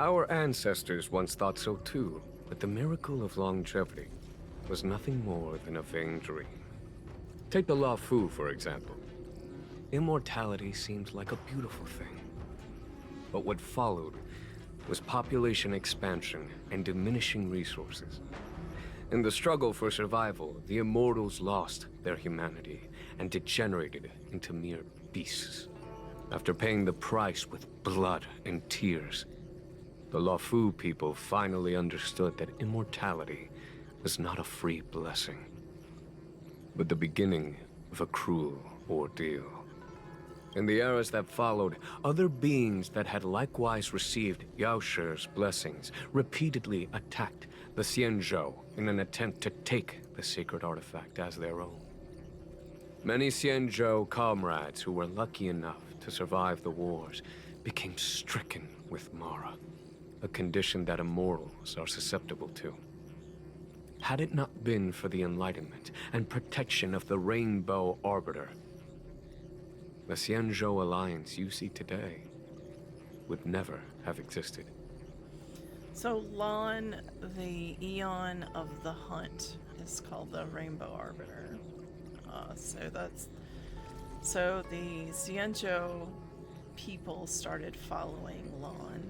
Our ancestors once thought so too, but the miracle of longevity was nothing more than a vain dream. Take the Luofu, for example. Immortality seemed like a beautiful thing. But what followed was population expansion and diminishing resources. In the struggle for survival, the immortals lost their humanity and degenerated into mere beasts. After paying the price with blood and tears, the Luofu people finally understood that immortality was not a free blessing, but the beginning of a cruel ordeal. In the eras that followed, other beings that had likewise received Yao Shi's blessings repeatedly attacked the Xianzhou in an attempt to take the sacred artifact as their own. Many Xianzhou comrades who were lucky enough to survive the wars became stricken with Mara, a condition that immortals are susceptible to. Had it not been for the enlightenment and protection of the Rainbow Arbiter, the Xianzhou alliance you see today would never have existed. So Lon, the Eon of the Hunt, is called the Rainbow Arbiter. So the Xianzhou people started following Lon.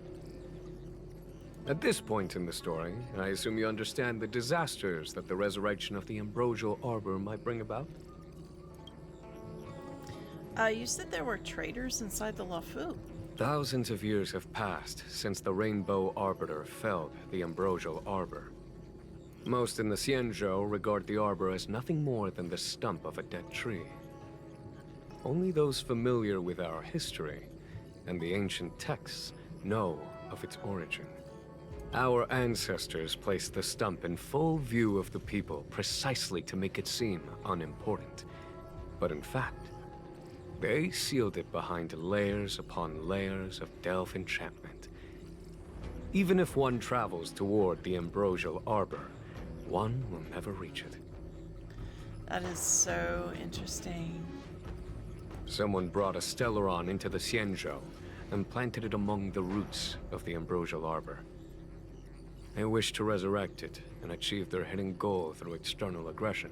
At this point in the story, I assume you understand the disasters that the resurrection of the Ambrosial Arbor might bring about? You said there were traitors inside the Luofu. Thousands of years have passed since the Rainbow Arbiter felled the Ambrosial Arbor. Most in the Xianzhou regard the Arbor as nothing more than the stump of a dead tree. Only those familiar with our history and the ancient texts know of its origin. Our ancestors placed the stump in full view of the people precisely to make it seem unimportant. But in fact, they sealed it behind layers upon layers of delve enchantment. Even if one travels toward the Ambrosial Arbor, one will never reach it. That is so interesting. Someone brought a Stellaron into the Xianzhou and planted it among the roots of the Ambrosial Arbor. They wished to resurrect it and achieve their hidden goal through external aggression.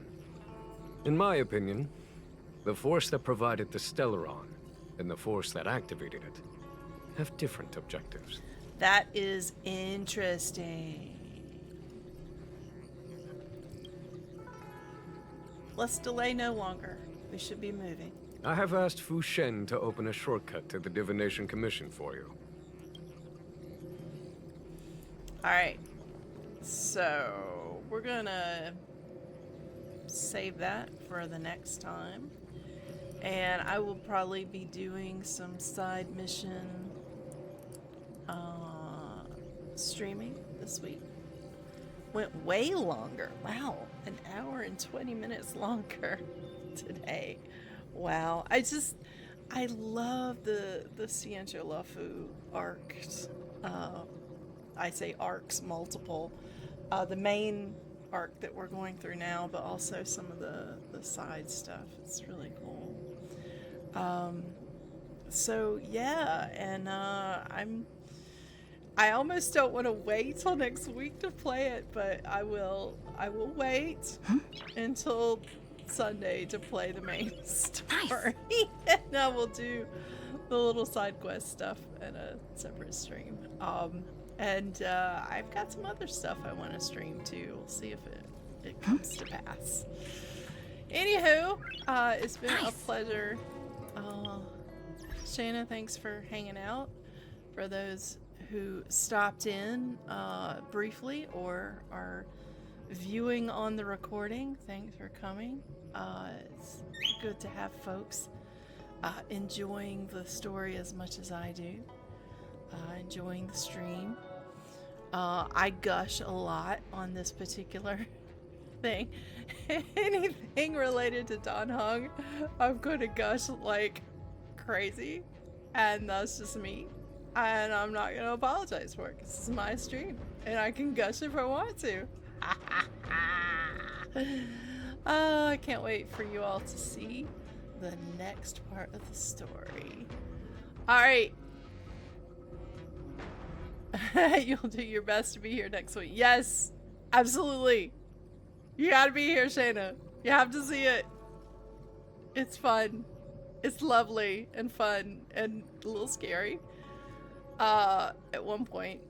In my opinion, the force that provided the Stellaron and the force that activated it have different objectives. That is interesting. Let's delay no longer. We should be moving. I have asked Fu Shen to open a shortcut to the Divination Commission for you. Alright. So, we're gonna save that for the next time. And I will probably be doing some side mission streaming this week. Went way longer. Wow, an hour and 20 minutes longer today. Wow, I love the Xianzhou Luofu arcs. I say arcs, multiple. The main arc that we're going through now, but also some of the side stuff. It's really cool. So yeah, and I almost don't want to wait till next week to play it, but I will wait until Sunday to play the main story. And I will do the little side quest stuff in a separate stream. And I've got some other stuff I want to stream too. We'll see if it comes to pass. Anywho, it's been a pleasure. Shanna, thanks for hanging out. For those who stopped in briefly or are viewing on the recording, thanks for coming. It's good to have folks enjoying the story as much as I do. Enjoying the stream. I gush a lot on this particular thing. Anything related to Don Hung, I'm going to gush like crazy, and that's just me. And I'm not going to apologize for it because this is my stream, and I can gush if I want to. Oh, I can't wait for you all to see the next part of the story. All right. You'll do your best to be here next week. Yes, absolutely. You gotta be here, Shayna. You have to see it. It's fun. It's lovely and fun and a little scary at one point,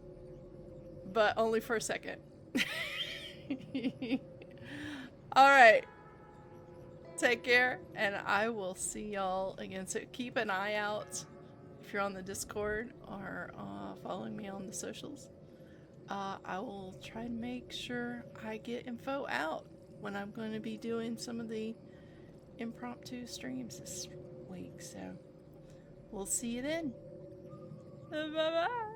but only for a second. All right. Take care, and I will see y'all again. So keep an eye out if you're on the Discord or about following me on the socials. I will try to make sure I get info out when I'm going to be doing some of the impromptu streams this week. So we'll see you then. Bye bye.